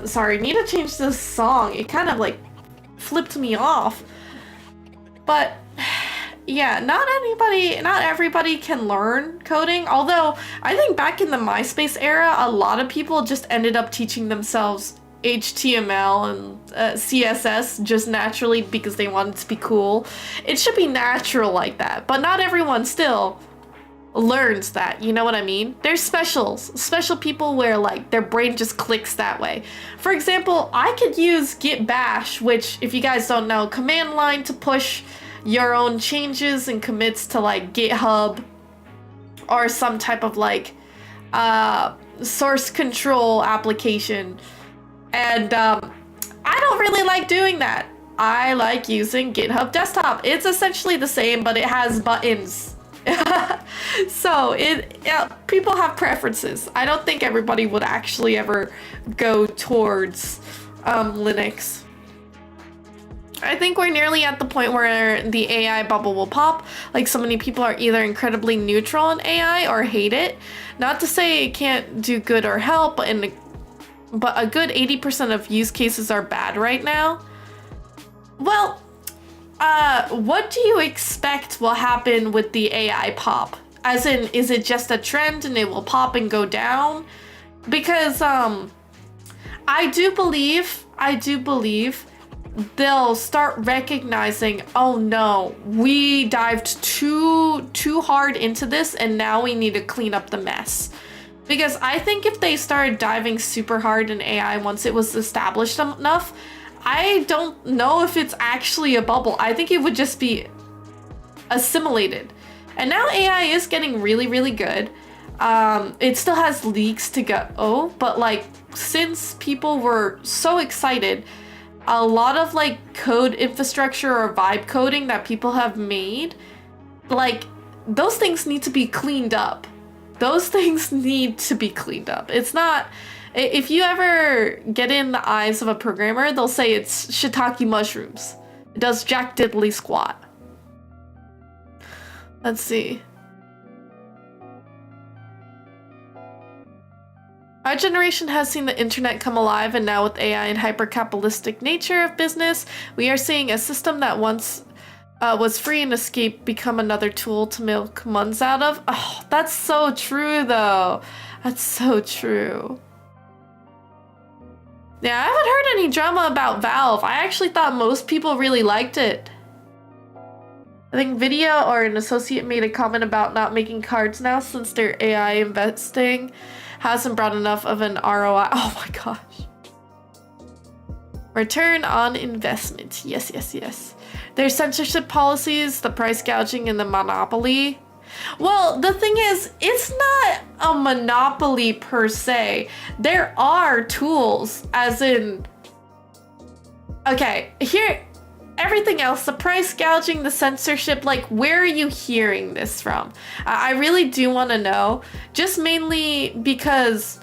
Sorry, need to change this song. It kind of, like, flipped me off. But... yeah, not everybody can learn coding, although I think back in the MySpace era, a lot of people just ended up teaching themselves HTML and CSS just naturally because they wanted to be cool. It should be natural like that, but not everyone still learns that, you know what I mean? There's special people where like their brain just clicks that way. For example, I could use git bash, which if you guys don't know, command line to push your own changes and commits to like GitHub or some type of like source control application. And I don't really like doing that. I like using GitHub Desktop. It's essentially the same, but it has buttons. So people have preferences. I don't think everybody would actually ever go towards Linux. I think we're nearly at the point where the AI bubble will pop. Like, so many people are either incredibly neutral on AI or hate it. Not to say it can't do good or help, but a good 80% of use cases are bad right now. Well, what do you expect will happen with the AI pop? As in, is it just a trend and it will pop and go down? Because I do believe they'll start recognizing, oh no, we dived too hard into this and now we need to clean up the mess. Because I think if they started diving super hard in AI once it was established enough, I don't know if it's actually a bubble. I think it would just be assimilated. And now AI is getting really, really good. It still has leaks to go, but like, since people were so excited, a lot of like code infrastructure or vibe coding that people have made, like those things need to be cleaned up. Those things need to be cleaned up. It's not, if you ever get in the eyes of a programmer, they'll say it's shiitake mushrooms. It does jack diddly squat. Let's see. Our generation has seen the internet come alive, and now with AI and hyper-capitalistic nature of business, we are seeing a system that once was free and escape become another tool to milk months out of. Oh, that's so true though. That's so true. Yeah, I haven't heard any drama about Valve. I actually thought most people really liked it. I think Video or an associate made a comment about not making cards now since their AI investing hasn't brought enough of an ROI. Oh my gosh. Return on investment. Yes, yes, yes. Their censorship policies, the price gouging, and the monopoly. Well, the thing is, it's not a monopoly per se. There are tools, as in... Okay, here... Everything else, the price gouging, the censorship, like, where are you hearing this from? I really do want to know. Just mainly because,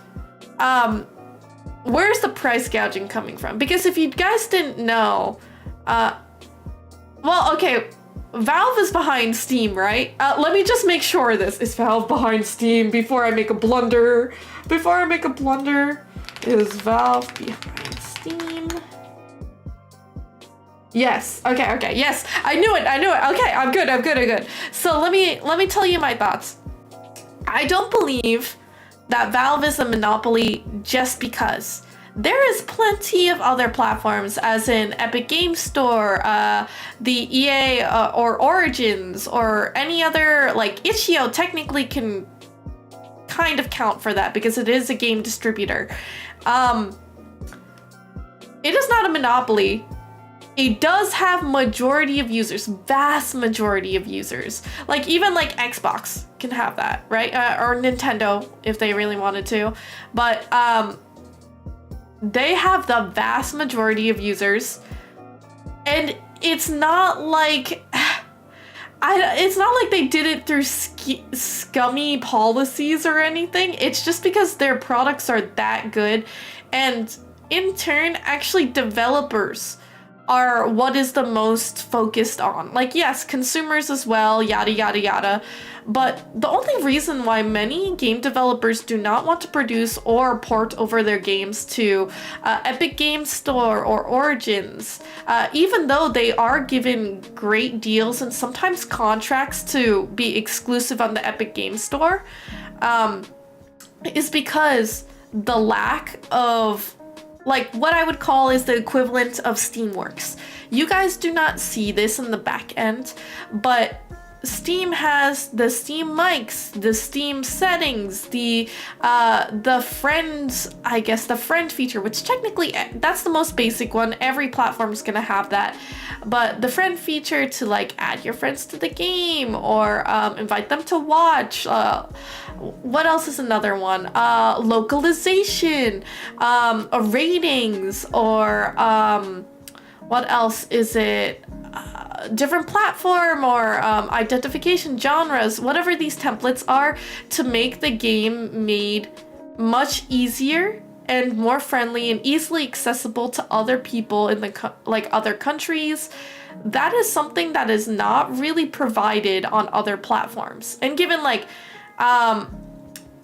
where's the price gouging coming from? Because if you guys didn't know, well, okay, Valve is behind Steam, right? Let me just make sure of this. Is Valve behind Steam before I make a blunder? Before I make a blunder, is Valve behind Steam? Yes. Okay. Yes. I knew it. Okay, I'm good. So let me tell you my thoughts. I don't believe that Valve is a monopoly just because. There is plenty of other platforms, as in Epic Game Store, the EA or Origins, or any other, like Itch.io technically can kind of count for that because it is a game distributor. It is not a monopoly. It does have majority of users, vast majority of users. Like even like Xbox can have that, right? Or Nintendo if they really wanted to. But they have the vast majority of users. And it's not like it's not like they did it through scummy policies or anything. It's just because their products are that good. And in turn, actually developers are what is the most focused on. Like, yes, consumers as well, yada, yada, yada. But the only reason why many game developers do not want to produce or port over their games to Epic Game Store or Origins, even though they are given great deals and sometimes contracts to be exclusive on the Epic Game Store, is because the lack of, like, what I would call is the equivalent of Steamworks. You guys do not see this in the back end, but Steam has the Steam mics, the Steam settings, the friends, I guess the friend feature, which technically that's the most basic one. Every platform is gonna have that. But the friend feature to like add your friends to the game or invite them to watch. What else is another one? Localization, ratings, or what else is it? Different platform or identification genres, whatever these templates are, to make the game made much easier and more friendly and easily accessible to other people in the like other countries. That is something that is not really provided on other platforms. And given like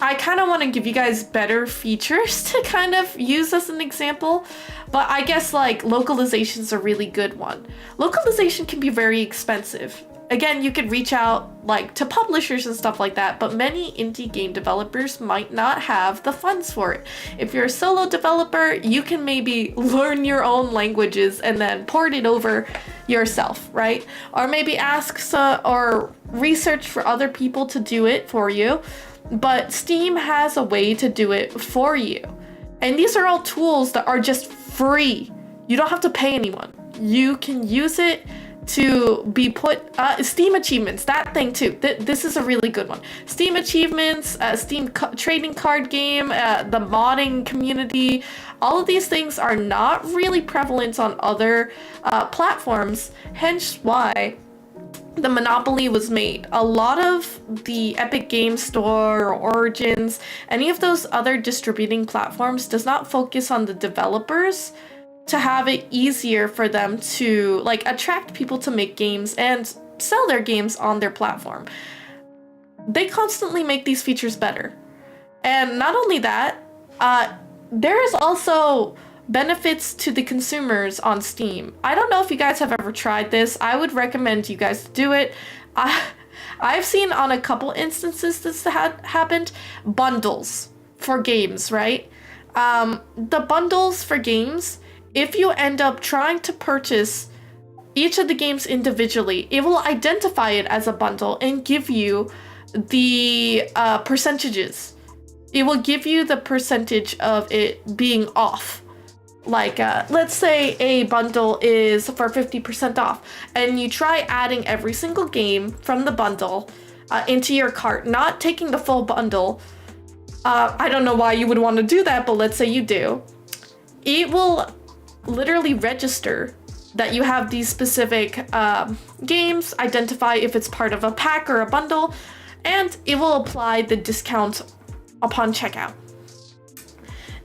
I kind of want to give you guys better features to kind of use as an example, but I guess like localization's a really good one. Localization can be very expensive. Again, you could reach out like to publishers and stuff like that, but many indie game developers might not have the funds for it. If you're a solo developer, you can maybe learn your own languages and then port it over yourself, right? Or maybe ask or research for other people to do it for you. But Steam has a way to do it for you. And these are all tools that are just free. You don't have to pay anyone. You can use it to be put, Steam achievements, that thing too. This is a really good one. Steam achievements, Steam trading card game, the modding community, all of these things are not really prevalent on other platforms, hence why the monopoly was made. A lot of the Epic Game Store or Origins, any of those other distributing platforms does not focus on the developers to have it easier for them to like attract people to make games and sell their games on their platform. They constantly make these features better. And not only that, there is also benefits to the consumers on Steam. I don't know if you guys have ever tried this. I would recommend you guys do it. I've seen on a couple instances this had happened. Bundles for games, right? The bundles for games, if you end up trying to purchase each of the games individually, it will identify it as a bundle and give you the percentages. It will give you the percentage of it being off. Like, let's say a bundle is for 50% off, and you try adding every single game from the bundle into your cart, not taking the full bundle. I don't know why you would want to do that, but let's say you do. It will literally register that you have these specific games, identify if it's part of a pack or a bundle, and it will apply the discount upon checkout.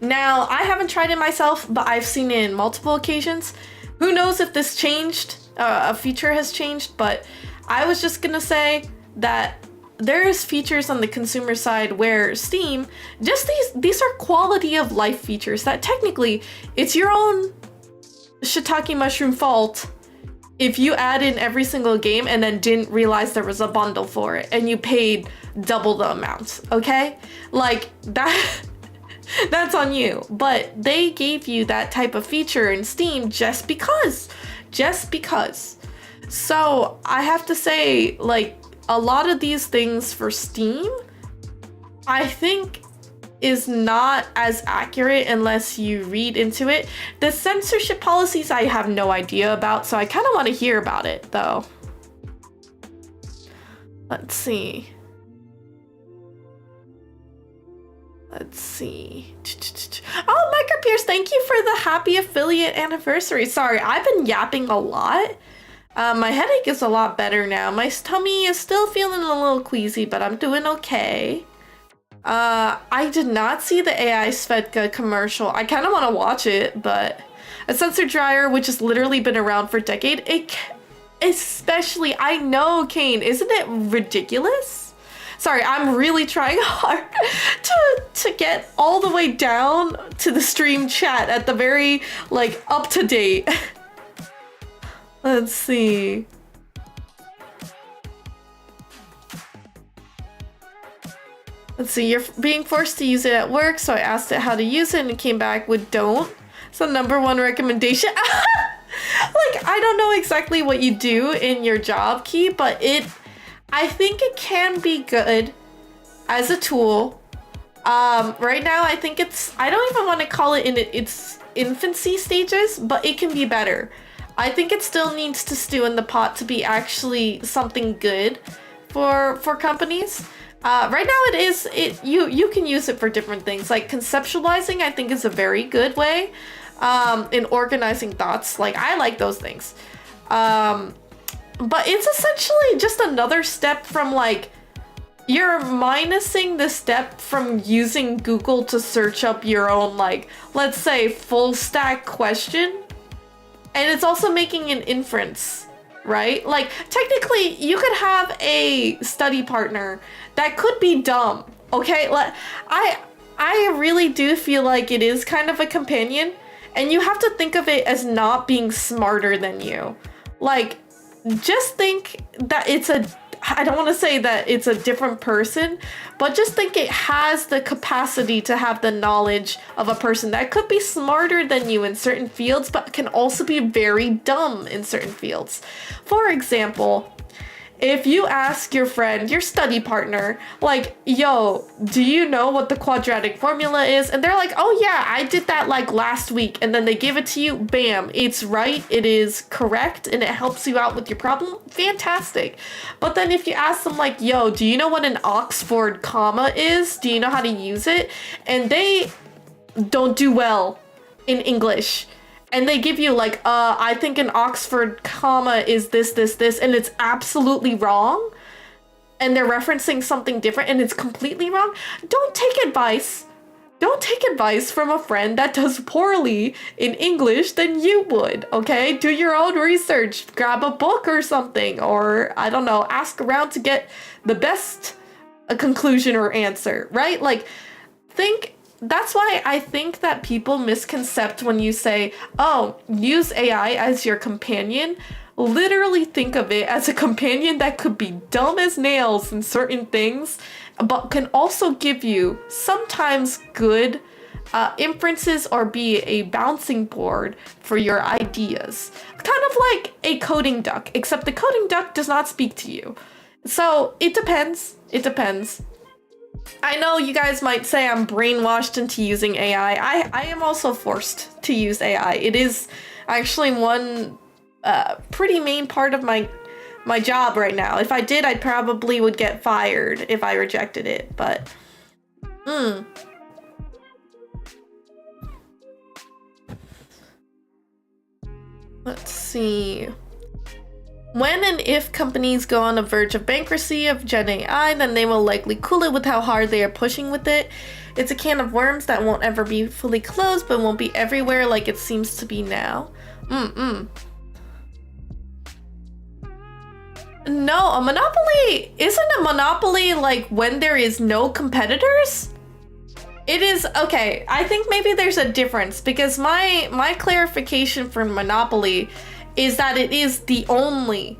Now, I haven't tried it myself, but I've seen it in multiple occasions. Who knows if this changed, a feature has changed, but I was just gonna say that there's features on the consumer side where Steam, just these are quality of life features that technically it's your own shiitake mushroom fault if you add in every single game and then didn't realize there was a bundle for it and you paid double the amount, okay? Like that, that's on you. But they gave you that type of feature in Steam just because. So I have to say, like, a lot of these things for Steam, I think is not as accurate unless you read into it. The censorship policies I have no idea about, so I kind of want to hear about it though. Let's see. Oh, Micro Pierce, thank you for the happy affiliate anniversary. Sorry, I've been yapping a lot. My headache is a lot better now. My tummy is still feeling a little queasy, but I'm doing okay. I did not see the AI Svedka commercial. I kind of want to watch it, but a sensor dryer, which has literally been around for a decade, especially, I know, Kane, isn't it ridiculous? Sorry, I'm really trying hard to get all the way down to the stream chat at the very, like, up to date. Let's see. Let's see, you're being forced to use it at work, so I asked it how to use it and it came back with don't. It's the #1 recommendation. Like, I don't know exactly what you do in your job, Key, but I think it can be good as a tool. Right now, I think I don't even want to call it in its infancy stages, but it can be better. I think it still needs to stew in the pot to be actually something good for companies. Right now you can use it for different things. Like conceptualizing, I think, is a very good way in organizing thoughts. Like, I like those things. But it's essentially just another step from, like, you're minusing the step from using Google to search up your own, like, let's say full stack question. And it's also making an inference, right? Like, technically, you could have a study partner that could be dumb, okay? I really do feel like it is kind of a companion, and you have to think of it as not being smarter than you. Like, just think that I don't want to say that it's a different person, but just think it has the capacity to have the knowledge of a person that could be smarter than you in certain fields, but can also be very dumb in certain fields. For example, if you ask your friend, your study partner, like, yo, do you know what the quadratic formula is? And they're like, oh yeah, I did that like last week. And then they give it to you, bam, it's right, it is correct, and it helps you out with your problem. Fantastic. But then if you ask them like, yo, do you know what an Oxford comma is? Do you know how to use it? And they don't do well in English. And they give you like, I think an Oxford comma is this, and it's absolutely wrong. And they're referencing something different and it's completely wrong. Don't take advice. Don't take advice from a friend that does poorly in English than you would, okay? Do your own research. Grab a book or something. Or, I don't know, ask around to get the best conclusion or answer, right? Like, that's why I think that people misconcept when you say, oh, use AI as your companion. Literally think of it as a companion that could be dumb as nails in certain things, but can also give you sometimes good inferences or be a bouncing board for your ideas. Kind of like a coding duck, except the coding duck does not speak to you. So it depends. It depends. I know you guys might say I'm brainwashed into using AI. I am also forced to use AI. It is actually one pretty main part of my job right now. If I did, I probably would get fired if I rejected it, but let's see. When and if companies go on the verge of bankruptcy of Gen AI, then they will likely cool it with how hard they are pushing with it. It's a can of worms that won't ever be fully closed, but won't be everywhere like it seems to be now. No, a monopoly isn't a monopoly like when there is no competitors? It is, okay, I think maybe there's a difference because my clarification for monopoly is that it is the only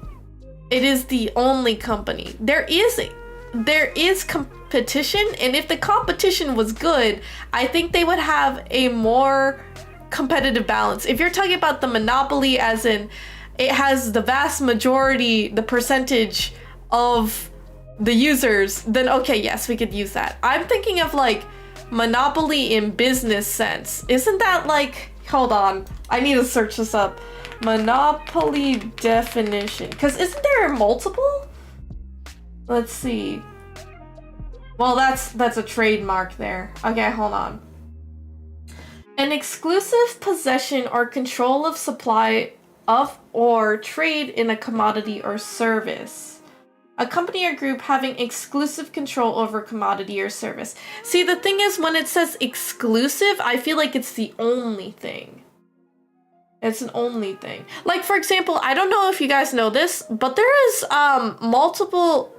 company. There is competition, and if the competition was good, I think they would have a more competitive balance. If you're talking about the monopoly as in it has the vast majority, the percentage of the users, then okay, yes, we could use that. I'm thinking of like monopoly in business sense. Isn't that like, hold on, I need to search this up. Monopoly definition, because isn't there multiple? Let's see. Well, that's a trademark there. Okay, hold on. An exclusive possession or control of supply of or trade in a commodity or service. A company or group having exclusive control over commodity or service. See, the thing is, when it says exclusive, I feel like it's the only thing. It's an only thing. Like, for example, I don't know if you guys know this, but there's multiple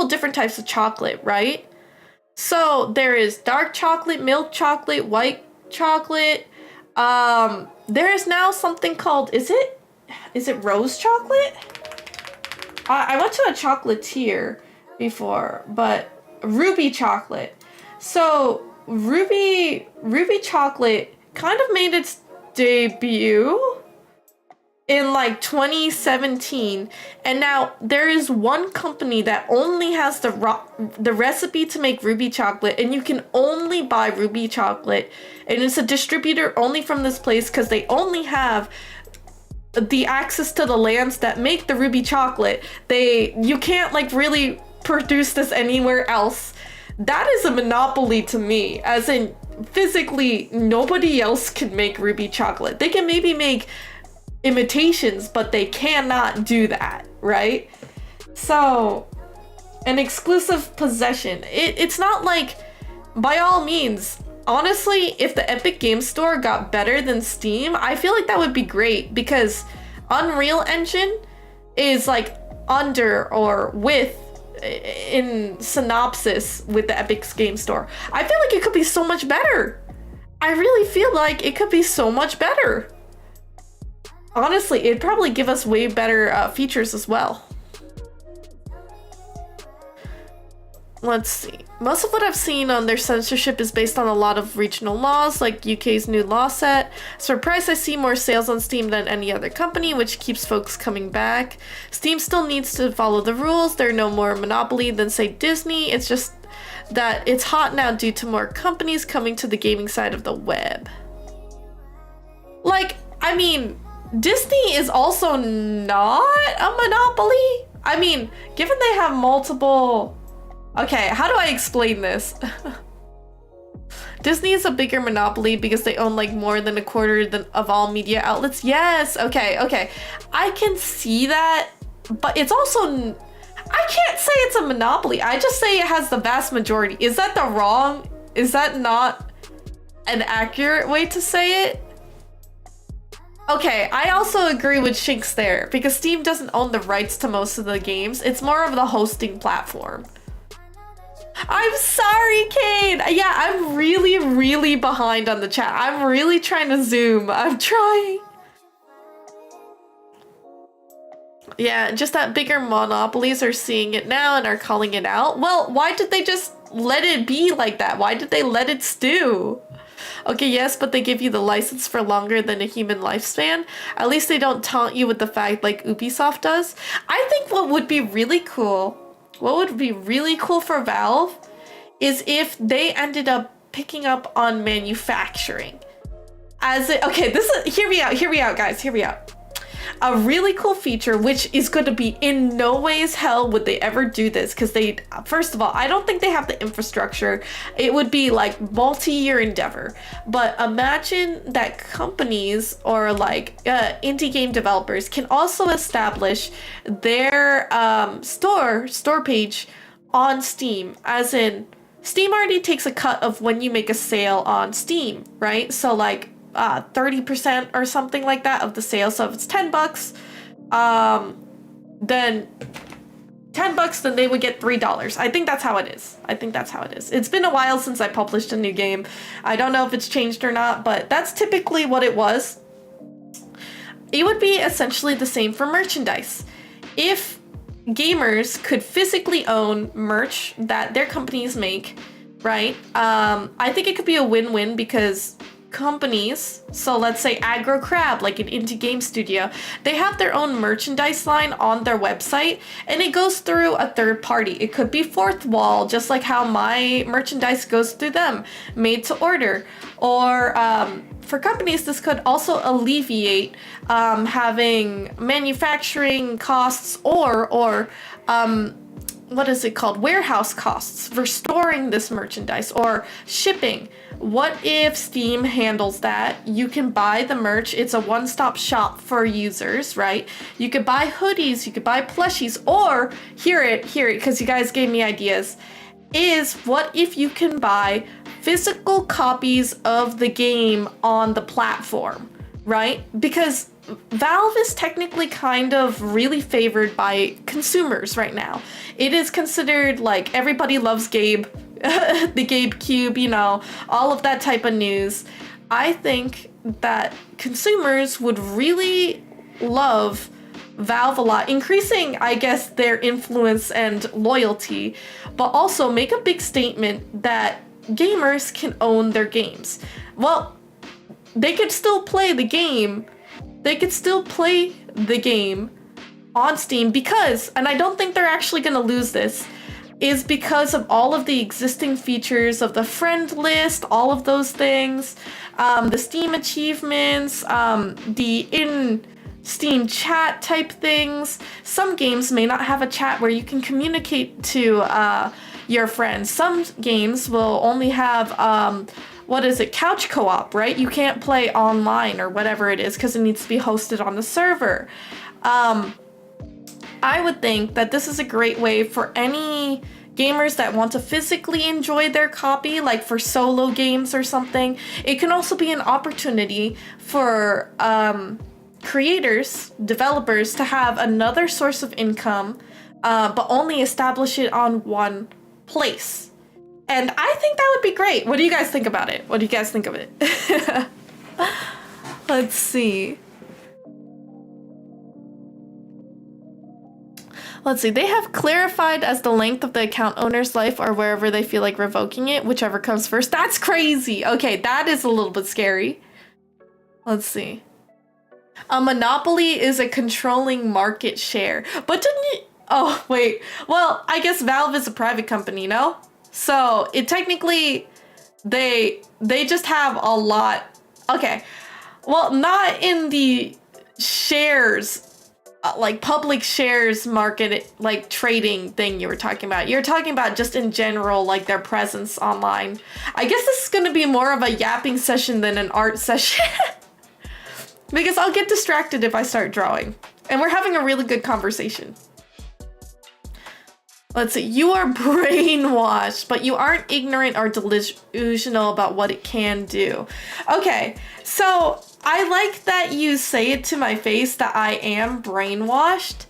different types of chocolate, right? So there is dark chocolate, milk chocolate, white chocolate. There is now something called, is it rose chocolate? I went to a chocolatier before, but ruby chocolate. So ruby chocolate kind of made its debut in like 2017, and now there is one company that only has the recipe to make ruby chocolate, and you can only buy ruby chocolate, and it's a distributor only from this place because they only have the access to the lands that make the ruby chocolate. You can't like really produce this anywhere else. That is a monopoly to me, as in physically nobody else can make ruby chocolate. They can maybe make imitations, but they cannot do that, right? So an exclusive possession, it's not like, by all means, honestly, if the Epic Game Store got better than Steam, I feel like that would be great, because Unreal Engine is like under or with in synopsis with the Epic Game Store. I feel like it could be so much better. I really feel like it could be so much better. Honestly, it'd probably give us way better features as well. let's see. Most of what I've seen on their censorship is based on a lot of regional laws, like UK's new law set. Surprised I see more sales on Steam than any other company, which keeps folks coming back. Steam still needs to follow the rules. They're no more monopoly than, say, Disney. It's just that it's hot now due to more companies coming to the gaming side of the web. Like, I mean, Disney is also not a monopoly. I mean, given they have multiple... Okay, how do I explain this? Disney is a bigger monopoly because they own like more than a quarter of all media outlets. Yes, okay. I can see that, but it's also... I can't say it's a monopoly. I just say it has the vast majority. Is that the wrong? Is that not an accurate way to say it? Okay, I also agree with Shinx there because Steam doesn't own the rights to most of the games. It's more of the hosting platform. I'm sorry, Kane. Yeah, I'm really behind on the chat. I'm really trying to zoom. I'm trying. Yeah, just that bigger monopolies are seeing it now and are calling it out. Well, why did they just let it be like that? Why did they let it stew? Okay, yes, but they give you the license for longer than a human lifespan. At least they don't taunt you with the fact like Ubisoft does. I think what would be really cool for Valve is if they ended up picking up on manufacturing. Hear me out, guys, hear me out. A really cool feature, which is going to be in no ways hell would they ever do this, because first of all, I don't think they have the infrastructure. It would be like multi-year endeavor. But imagine that companies or like indie game developers can also establish their store page on Steam, as in Steam already takes a cut of when you make a sale on Steam, right? So like 30% or something like that of the sale. So if it's $10, then $10, then they would get $3. I think that's how it is. It's been a while since I published a new game. I don't know if it's changed or not, but that's typically what it was. It would be essentially the same for merchandise. If gamers could physically own merch that their companies make, right? I think it could be a win-win because companies, so let's say Aggro Crab, like an indie game studio, they have their own merchandise line on their website and it goes through a third party. It could be Fourth Wall, just like how my merchandise goes through them, made to order. Or for companies, this could also alleviate having manufacturing costs or what is it called? Warehouse costs for storing this merchandise or shipping. What if Steam handles that? You can buy the merch. It's a one-stop shop for users, right? You could buy hoodies, you could buy plushies, or hear it, because you guys gave me ideas, is what if you can buy physical copies of the game on the platform, right? Because Valve is technically kind of really favored by consumers right now. It is considered like everybody loves Gabe, the Gabe Cube, you know, all of that type of news. I think that consumers would really love Valve a lot, increasing, I guess, their influence and loyalty, but also make a big statement that gamers can own their games. Well, they could still play the game. They could still play the game on Steam because, and I don't think they're actually going to lose this, is because of all of the existing features of the friend list, all of those things, the Steam achievements, the in-Steam chat type things. Some games may not have a chat where you can communicate to your friends. Some games will only have couch co-op, right? You can't play online or whatever it is because it needs to be hosted on the server. I would think that this is a great way for any gamers that want to physically enjoy their copy, like for solo games or something. It can also be an opportunity for creators, developers to have another source of income, but only establish it on one place. And I think that would be great. What do you guys think about it? What do you guys think of it? Let's see. Let's see. They have clarified as the length of the account owner's life or wherever they feel like revoking it, whichever comes first. That's crazy. Okay, that is a little bit scary. Let's see. A monopoly is a controlling market share. But didn't you... Oh, wait. Well, I guess Valve is a private company, no? So, it technically... They just have a lot... Okay. Well, not in the shares... like public shares market, like trading thing you were talking about. You're talking about just in general, like their presence online. I guess this is going to be more of a yapping session than an art session. Because I'll get distracted if I start drawing. And we're having a really good conversation. Let's see. You are brainwashed, but you aren't ignorant or delusional about what it can do. Okay, so I like that you say it to my face that I am brainwashed.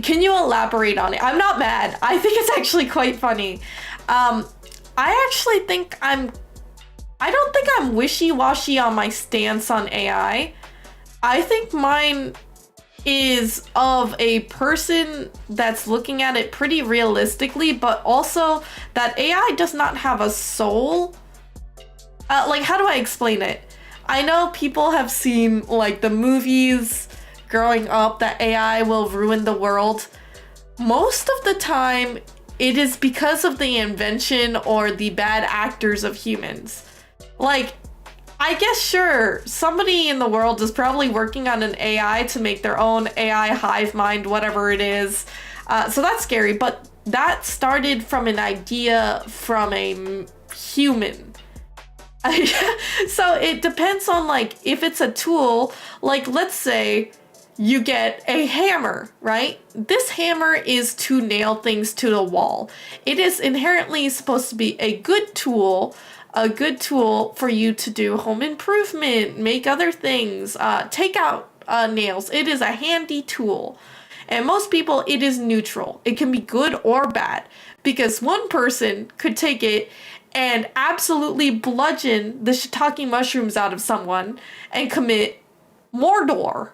Can you elaborate on it? I'm not mad. I think it's actually quite funny. I actually think I don't think I'm wishy-washy on my stance on AI. I think mine is of a person that's looking at it pretty realistically, but also that AI does not have a soul. Like, how do I explain it? I know people have seen, like, the movies growing up that AI will ruin the world. Most of the time, it is because of the invention or the bad actors of humans. Like, I guess, sure, somebody in the world is probably working on an AI to make their own AI hive mind, whatever it is. So that's scary, but that started from an idea from a human. So it depends on, like, if it's a tool, like, let's say you get a hammer, right? This hammer is to nail things to the wall. It is inherently supposed to be a good tool for you to do home improvement, make other things, take out nails. It is a handy tool. And most people, it is neutral. It can be good or bad because one person could take it and absolutely bludgeon the shiitake mushrooms out of someone and commit murder,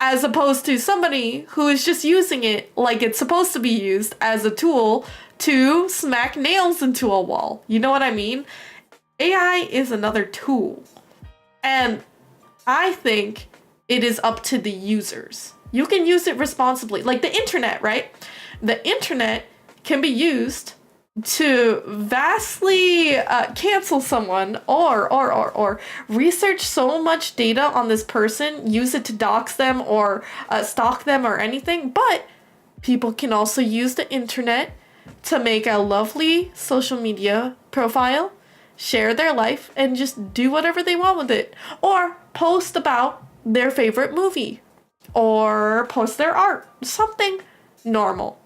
as opposed to somebody who is just using it like it's supposed to be used as a tool to smack nails into a wall. You know what I mean? AI is another tool. And I think it is up to the users. You can use it responsibly. Like the internet, right? The internet can be used to vastly cancel someone or research so much data on this person, use it to dox them or stalk them or anything. But people can also use the internet to make a lovely social media profile, share their life, and just do whatever they want with it. Or post about their favorite movie. Or post their art. Something normal.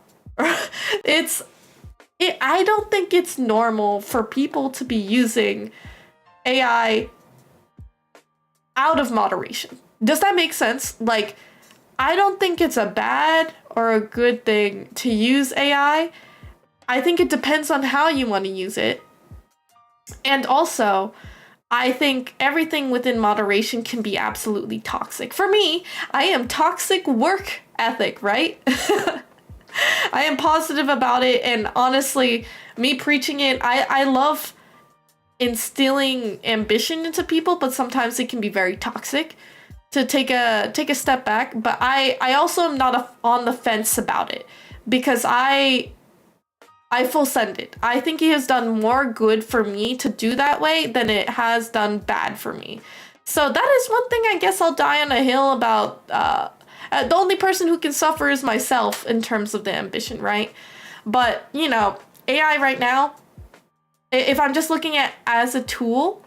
I don't think it's normal for people to be using AI out of moderation. Does that make sense? Like, I don't think it's a bad or a good thing to use AI. I think it depends on how you want to use it. And also, I think everything within moderation can be absolutely toxic. For me, I am toxic work ethic, right? I am positive about it, and honestly, me preaching it, I love instilling ambition into people, but sometimes it can be very toxic to take a step back. But I also am not on the fence about it because I full send it. I think it has done more good for me to do that way than it has done bad for me. So that is one thing I guess I'll die on a hill about. The only person who can suffer is myself in terms of the ambition, right? But, you know, AI right now, if I'm just looking at as a tool,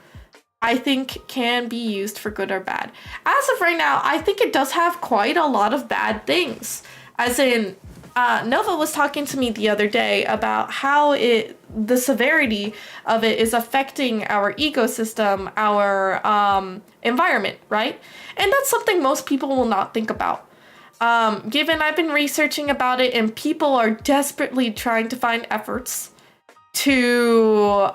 I think can be used for good or bad. As of right now, I think it does have quite a lot of bad things. As in, Nova was talking to me the other day about how the severity of it is affecting our ecosystem, our environment, right? And that's something most people will not think about. Given I've been researching about it and people are desperately trying to find efforts to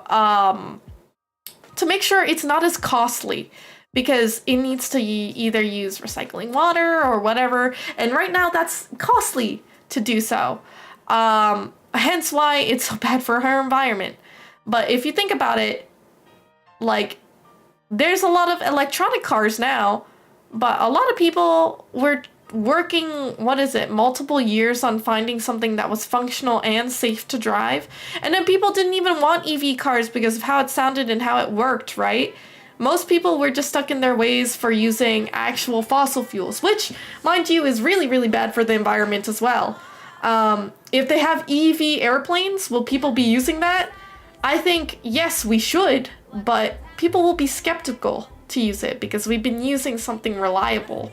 make sure it's not as costly because it needs to either use recycling water or whatever. And right now that's costly to do so. Hence why it's so bad for our environment. But if you think about it, like, there's a lot of electronic cars now, but a lot of people were working, multiple years on finding something that was functional and safe to drive. And then people didn't even want EV cars because of how it sounded and how it worked, right? Most people were just stuck in their ways for using actual fossil fuels, which, mind you, is really, really bad for the environment as well. If they have EV airplanes, will people be using that? I think, yes, we should, but people will be skeptical to use it because we've been using something reliable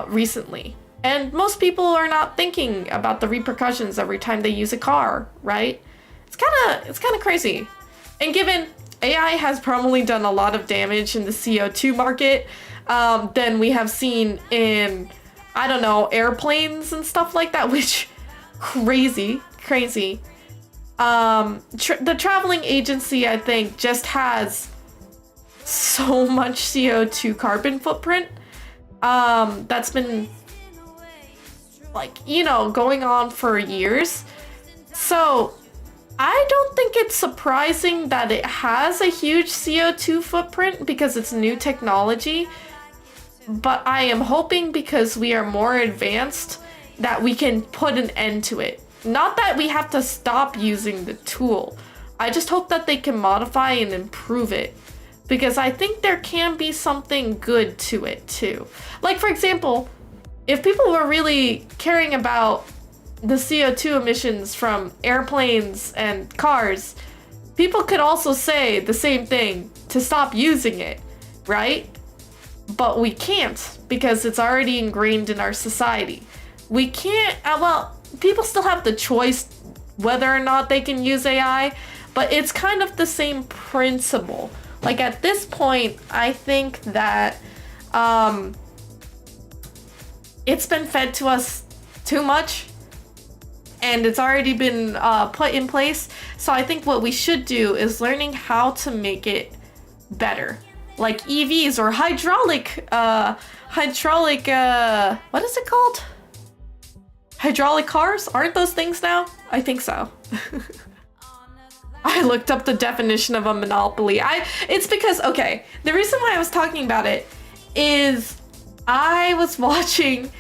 recently. And most people are not thinking about the repercussions every time they use a car, right? It's kind of crazy. And given AI has probably done a lot of damage in the CO2 market than we have seen in, I don't know, airplanes and stuff like that, which crazy. The traveling agency, I think, just has so much CO2 carbon footprint that's been, like, you know, going on for years. So I don't think it's surprising that it has a huge CO2 footprint because it's new technology. But I am hoping, because we are more advanced, that we can put an end to it. Not that we have to stop using the tool. I just hope that they can modify and improve it, because I think there can be something good to it too. Like, for example, if people were really caring about the CO2 emissions from airplanes and cars, people could also say the same thing to stop using it, right? But we can't, because it's already ingrained in our society. We can't, people still have the choice whether or not they can use AI, but it's kind of the same principle. Like, at this point, I think that it's been fed to us too much, and it's already been put in place. So I think what we should do is learning how to make it better. Like EVs or hydraulic, what is it called? Hydraulic cars? Aren't those things now? I think so. I looked up the definition of a monopoly. It's because, okay, the reason why I was talking about it is I was watching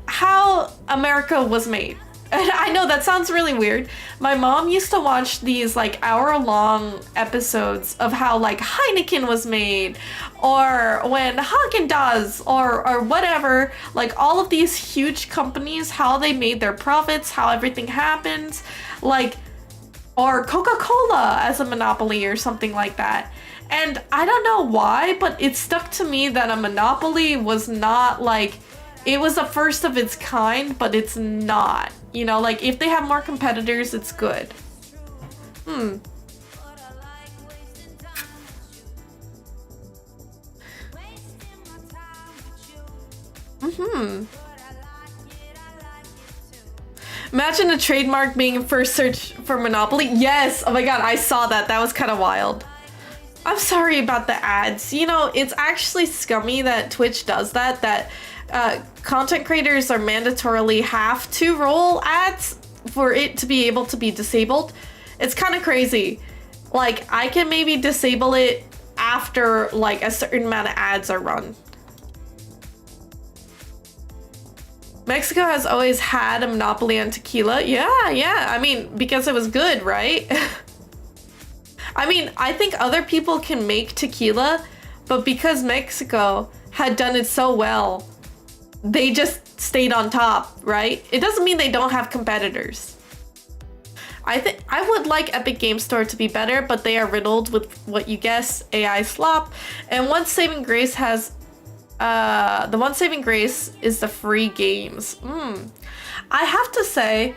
how America was made. And I know that sounds really weird. My mom used to watch these like hour-long episodes of how like Heineken was made, or when Haagen-Dazs or whatever, like all of these huge companies, how they made their profits, how everything happens, like, or Coca-Cola as a monopoly or something like that. And I don't know why, but it stuck to me that a monopoly was not like, it was the first of its kind, but it's not. You know, like, if they have more competitors, it's good. Imagine a trademark being first search for Monopoly. Yes! Oh my god, I saw that. That was kind of wild. I'm sorry about the ads. You know, it's actually scummy that Twitch does that content creators are mandatorily have to roll ads for it to be able to be disabled. It's kind of crazy. Like, I can maybe disable it after like a certain amount of ads are run. Mexico has always had a monopoly on tequila. Yeah. I mean, because it was good, right? I mean, I think other people can make tequila, but because Mexico had done it so well, they just stayed on top, right? It doesn't mean they don't have competitors. I think I would like Epic Game Store to be better, but they are riddled with what you guess, AI slop. And one saving grace has, the one saving grace is the free games. I have to say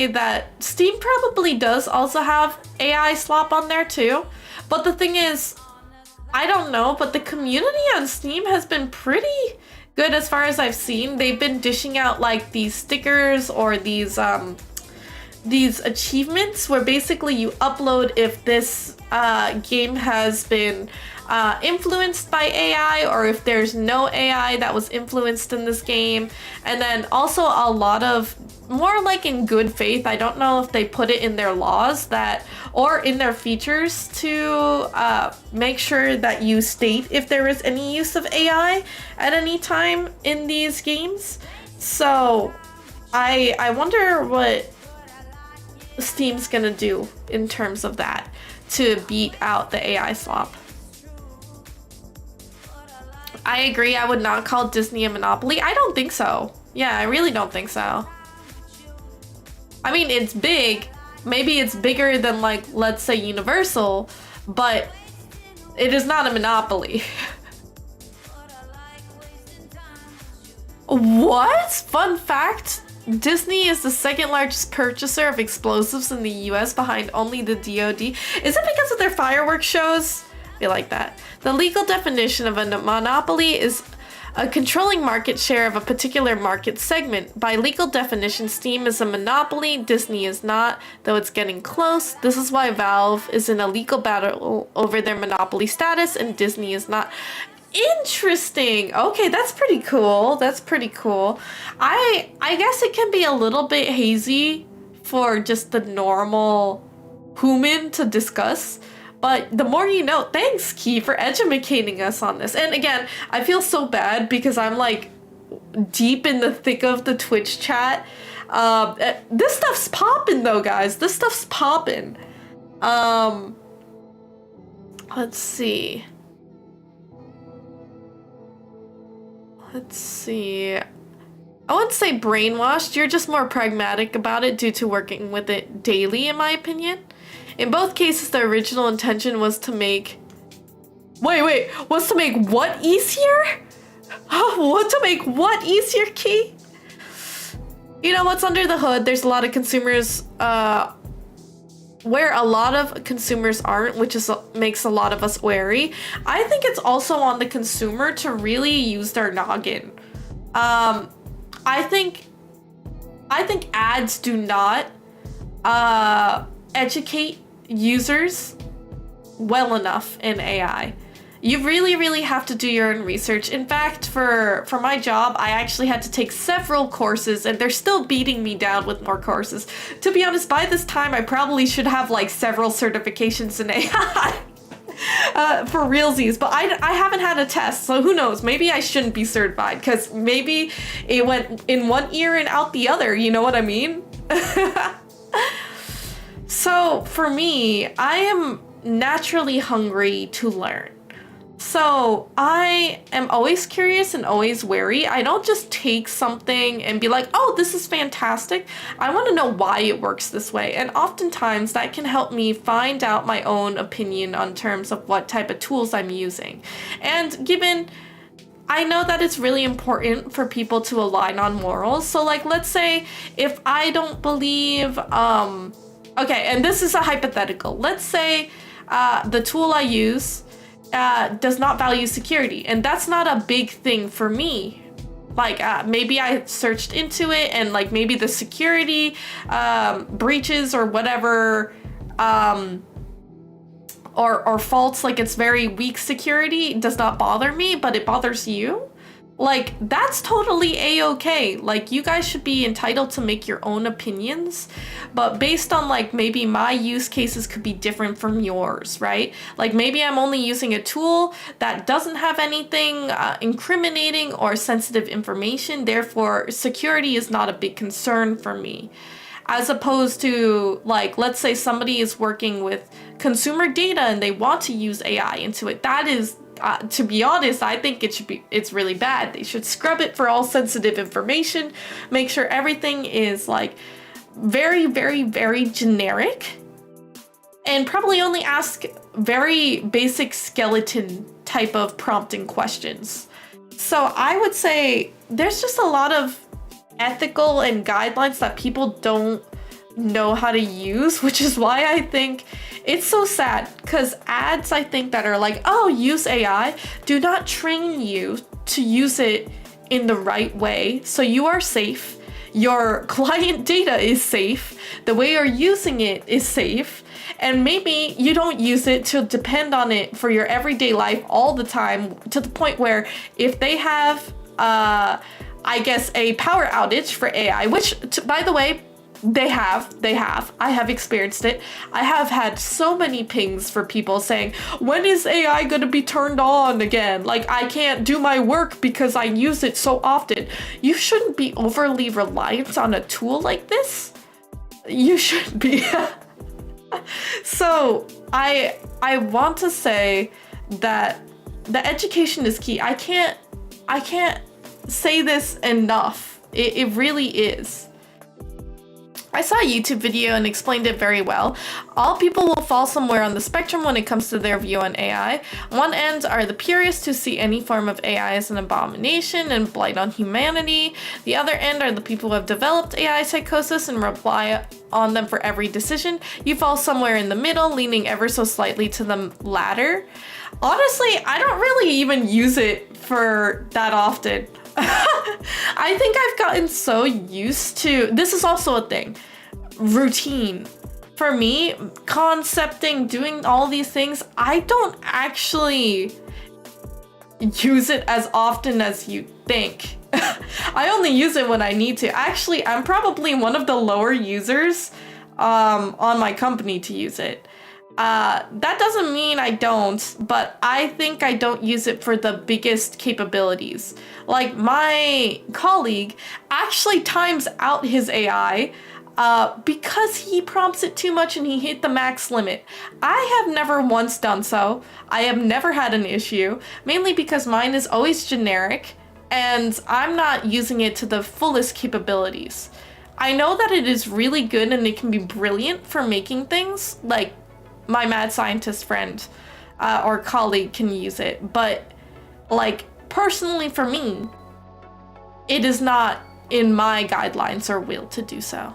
that Steam probably does also have AI slop on there too. But the thing is, I don't know, but the community on Steam has been pretty good as far as I've seen. They've been dishing out like these stickers or these achievements where basically you upload if this game has been influenced by AI, or if there's no AI that was influenced in this game. And then also a lot of more like in good faith, I don't know if they put it in their laws that or in their features to make sure that you state if there is any use of AI at any time in these games. So I wonder what Steam's gonna do in terms of that to beat out the AI slop. I agree, I would not call Disney a monopoly. I don't think so. Yeah, I really don't think so. I mean, it's big. Maybe it's bigger than, like, let's say Universal, but it is not a monopoly. What? Fun fact, Disney is the second largest purchaser of explosives in the US behind only the DoD. Is it because of their fireworks shows? I feel like that. The legal definition of a monopoly is a controlling market share of a particular market segment. By legal definition, Steam is a monopoly, Disney is not, though it's getting close. This is why Valve is in a legal battle over their monopoly status and Disney is not. Interesting. Okay, that's pretty cool. That's pretty cool. I guess it can be a little bit hazy for just the normal human to discuss. But the more you know, thanks, Key, for educating us on this. And again, I feel so bad because I'm like deep in the thick of the Twitch chat. This stuff's popping though, guys. This stuff's popping. Let's see. Let's see. I wouldn't say brainwashed. You're just more pragmatic about it due to working with it daily, in my opinion. In both cases, the original intention was to make... Was to make what easier? What to make what easier, Key? You know what's under the hood? There's a lot of consumers, where a lot of consumers aren't, which is makes a lot of us wary. I think it's also on the consumer to really use their noggin. I think ads do not educate users well enough in AI. You really have to do your own research. In fact, for my job, I actually had to take several courses and they're still beating me down with more courses. To be honest, by this time, I probably should have like several certifications in AI for realsies, but I haven't had a test, so who knows? Maybe I shouldn't be certified because maybe it went in one ear and out the other, you know what I mean? So for me, I am naturally hungry to learn. So I am always curious and always wary. I don't just take something and be like, oh, this is fantastic. I want to know why it works this way. And oftentimes that can help me find out my own opinion on terms of what type of tools I'm using. And given I know that it's really important for people to align on morals. So like, let's say if I don't believe, okay, and this is a hypothetical. Let's say the tool I use does not value security, and that's not a big thing for me. Like maybe I searched into it and like maybe the security breaches or whatever or faults, like it's very weak security, does not bother me, but it bothers you. Like, that's totally a-okay. Like, you guys should be entitled to make your own opinions, but based on, like, maybe my use cases could be different from yours, right? Like, maybe I'm only using a tool that doesn't have anything incriminating or sensitive information, therefore, security is not a big concern for me. As opposed to, like, let's say somebody is working with consumer data and they want to use AI into it. That is... to be honest, I think it's really bad. They should scrub it for all sensitive information, make sure everything is like very generic, and probably only ask very basic skeleton type of prompting questions. So I would say there's just a lot of ethical and guidelines that people don't know how to use, which is why I think it's so sad, because ads, I think, that are like, oh, use AI, do not train you to use it in the right way so you are safe, your client data is safe, the way you're using it is safe, And maybe you don't use it to depend on it for your everyday life all the time, to the point where if they have, I guess, a power outage for AI, which, by the way, they have. I have experienced it. I have had so many pings for people saying, when is AI going to be turned on again? Like, I can't do my work because I use it so often. You shouldn't be overly reliant on a tool like this. You should be. So I want to say that the education is key. I can't say this enough. It really is. I saw a YouTube video and explained it very well. All people will fall somewhere on the spectrum when it comes to their view on AI. One end are the purists who see any form of AI as an abomination and blight on humanity. The other end are the people who have developed AI psychosis and rely on them for every decision. You fall somewhere in the middle, leaning ever so slightly to the latter. Honestly, I don't really even use it for that often. I think I've gotten so used to, this is also a thing, routine. For me, concepting, doing all these things, I don't actually use it as often as you think. I only use it when I need to. Actually, I'm probably one of the lower users on my company to use it. That doesn't mean I don't, but I think I don't use it for the biggest capabilities. Like, my colleague actually times out his AI because he prompts it too much and he hit the max limit. I have never once done so. I have never had an issue, mainly because mine is always generic and I'm not using it to the fullest capabilities. I know that it is really good and it can be brilliant for making things, like my mad scientist friend or colleague can use it, but like personally for me, it is not in my guidelines or will to do so.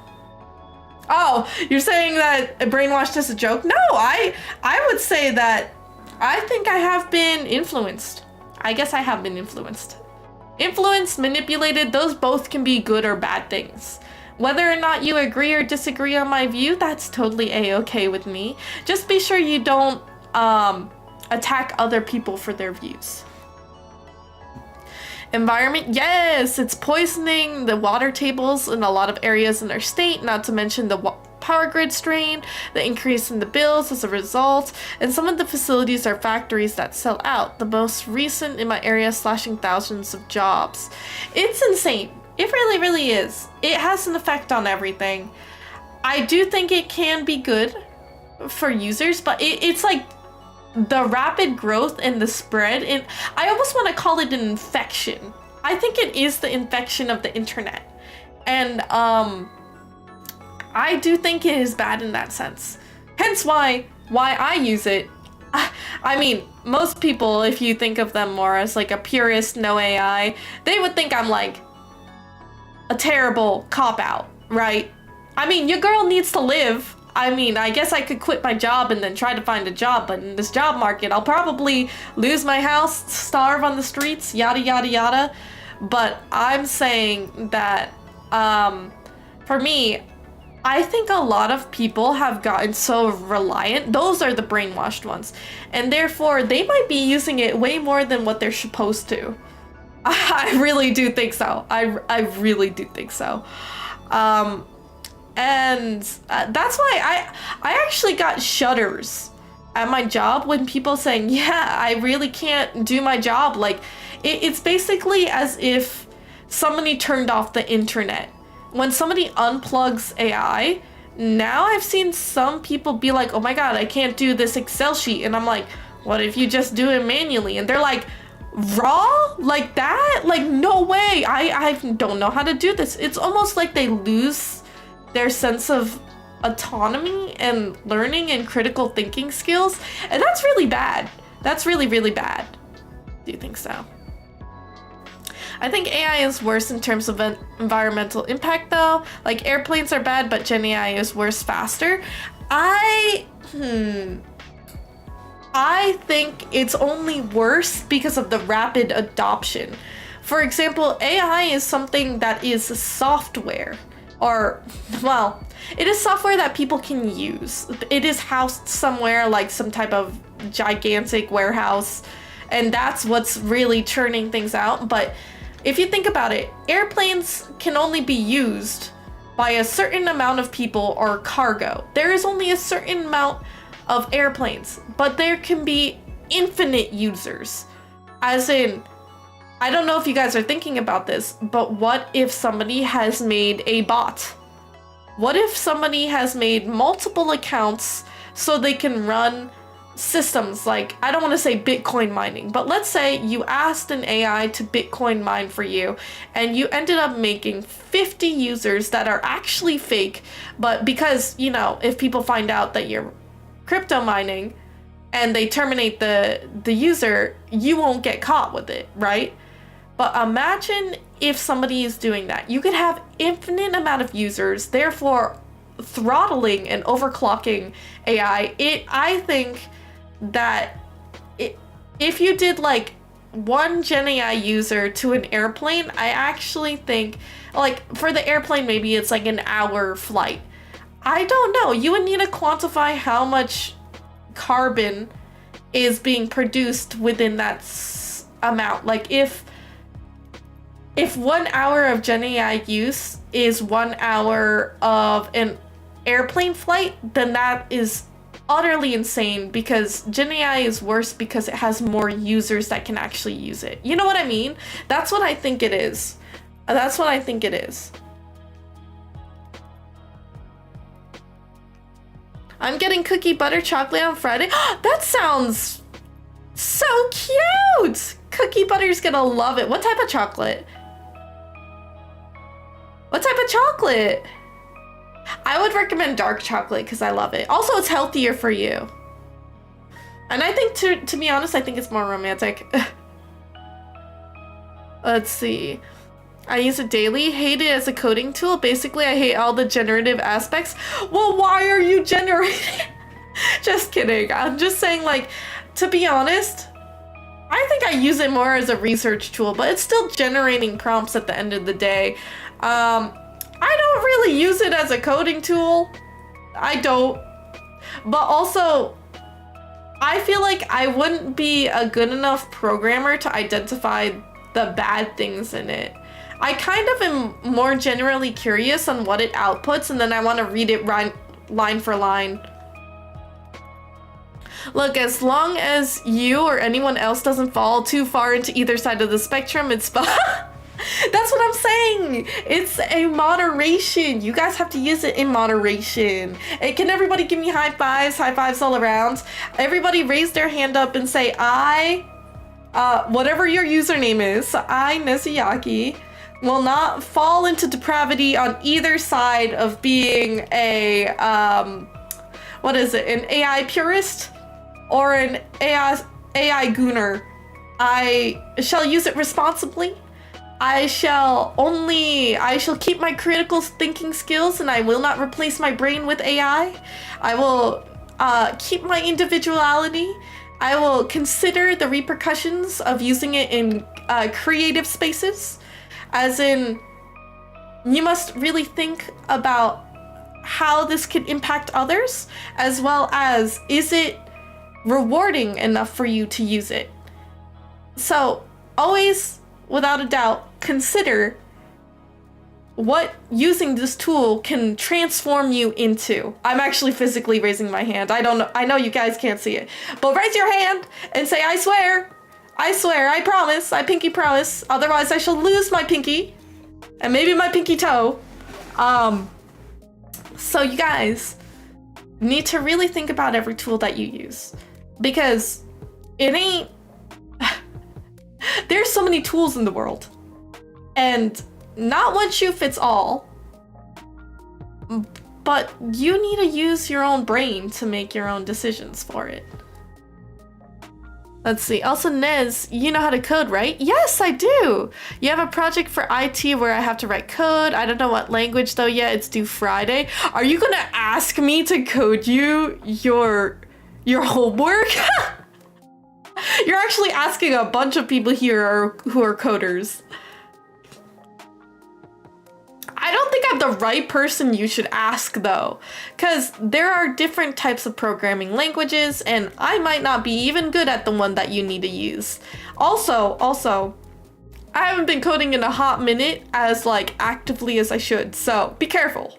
Oh, you're saying that brainwashed is a joke? No, I would say that I think I have been influenced. I guess I have been influenced. Influenced, manipulated, those both can be good or bad things. Whether or not you agree or disagree on my view, that's totally a-okay with me. Just be sure you don't attack other people for their views. Environment, yes, it's poisoning the water tables in a lot of areas in our state, not to mention the power grid strain, the increase in the bills as a result, and some of the facilities are factories that sell out. The most recent in my area slashing thousands of jobs. It's insane. It really, really is. It has an effect on everything. I do think it can be good for users, but it's like the rapid growth and the spread. And I almost want to call it an infection. I think it is the infection of the internet. And I do think it is bad in that sense. Hence why I use it. I mean, most people, if you think of them more as like a purist, no AI, they would think I'm like a terrible cop-out, right? I mean, your girl needs to live. I mean, I guess I could quit my job and then try to find a job, but in this job market, I'll probably lose my house, starve on the streets, yada, yada, yada. But I'm saying that, for me, I think a lot of people have gotten so reliant. Those are the brainwashed ones. And therefore, they might be using it way more than what they're supposed to. I really do think so. I really do think so. And that's why I actually got shudders at my job when people saying, yeah, I really can't do my job. Like, it's basically as if somebody turned off the internet. When somebody unplugs AI, now I've seen some people be like, oh my God, I can't do this Excel sheet. And I'm like, what if you just do it manually? And they're like, raw? Like that? Like, no way. I don't know how to do this. It's almost like they lose their sense of autonomy and learning and critical thinking skills. And that's really bad. That's really, really bad. Do you think so? I think AI is worse in terms of an environmental impact though. Like airplanes are bad, but Gen AI is worse faster. I think it's only worse because of the rapid adoption. For example, AI is something that is software. or, well, it is software that people can use. It is housed somewhere like some type of gigantic warehouse, and that's what's really churning things out. But if you think about it, airplanes can only be used by a certain amount of people or cargo. There is only a certain amount of airplanes, but there can be infinite users. As in, I don't know if you guys are thinking about this, but what if somebody has made a bot? What if somebody has made multiple accounts so they can run systems like, I don't want to say Bitcoin mining, but let's say you asked an AI to Bitcoin mine for you and you ended up making 50 users that are actually fake, but because, you know, if people find out that you're crypto mining and they terminate the user, you won't get caught with it, right? But imagine if somebody is doing that. You could have infinite amount of users, therefore throttling and overclocking AI. I think that if you did like one Gen AI user to an airplane, I actually think, like, for the airplane, maybe it's like an hour flight. I don't know. You would need to quantify how much carbon is being produced within that amount. Like, if 1 hour of Gen AI use is 1 hour of an airplane flight, then that is utterly insane, because Gen AI is worse because it has more users that can actually use it. You know what I mean? That's what I think it is. That's what I think it is. I'm getting cookie butter chocolate on Friday. That sounds so cute! Cookie butter's gonna love it. What type of chocolate? What type of chocolate? I would recommend dark chocolate because I love it. Also, it's healthier for you. And I think, to be honest, I think it's more romantic. Let's see. I use it daily. Hate it as a coding tool. Basically, I hate all the generative aspects. Well, why are you generating? Just kidding. I'm just saying, like, to be honest, I think I use it more as a research tool, but it's still generating prompts at the end of the day. I don't really use it as a coding tool. I don't. But also, I feel like I wouldn't be a good enough programmer to identify the bad things in it. I kind of am more generally curious on what it outputs, and then I want to read it line for line. Look, as long as you or anyone else doesn't fall too far into either side of the spectrum, it's fine. That's what I'm saying. It's a moderation. You guys have to use it in moderation. Hey, can everybody give me high fives? High fives all around. Everybody raise their hand up and say, whatever your username is, I, Nezuyaki, will not fall into depravity on either side of being a, what is it, an AI purist or an AI gooner. I shall use it responsibly. I shall keep my critical thinking skills, and I will not replace my brain with AI. I will keep my individuality. I will consider the repercussions of using it in creative spaces. As in, you must really think about how this could impact others, as well as, is it rewarding enough for you to use it? So, always, without a doubt, consider what using this tool can transform you into. I'm actually physically raising my hand. I know you guys can't see it, but raise your hand and say, I swear, I promise, I pinky promise, otherwise I shall lose my pinky and maybe my pinky toe. So you guys need to really think about every tool that you use, because it ain't, there's so many tools in the world, and not one shoe fits all, but you need to use your own brain to make your own decisions for it. Let's see. Also, Nez, you know how to code, right? Yes, I do. You have a project for IT where I have to write code. I don't know what language though yet. It's due Friday. Are you gonna ask me to code you your homework? You're actually asking a bunch of people here who are coders. I don't think I'm the right person you should ask though, because there are different types of programming languages and I might not be even good at the one that you need to use. Also, I haven't been coding in a hot minute as like actively as I should, so be careful.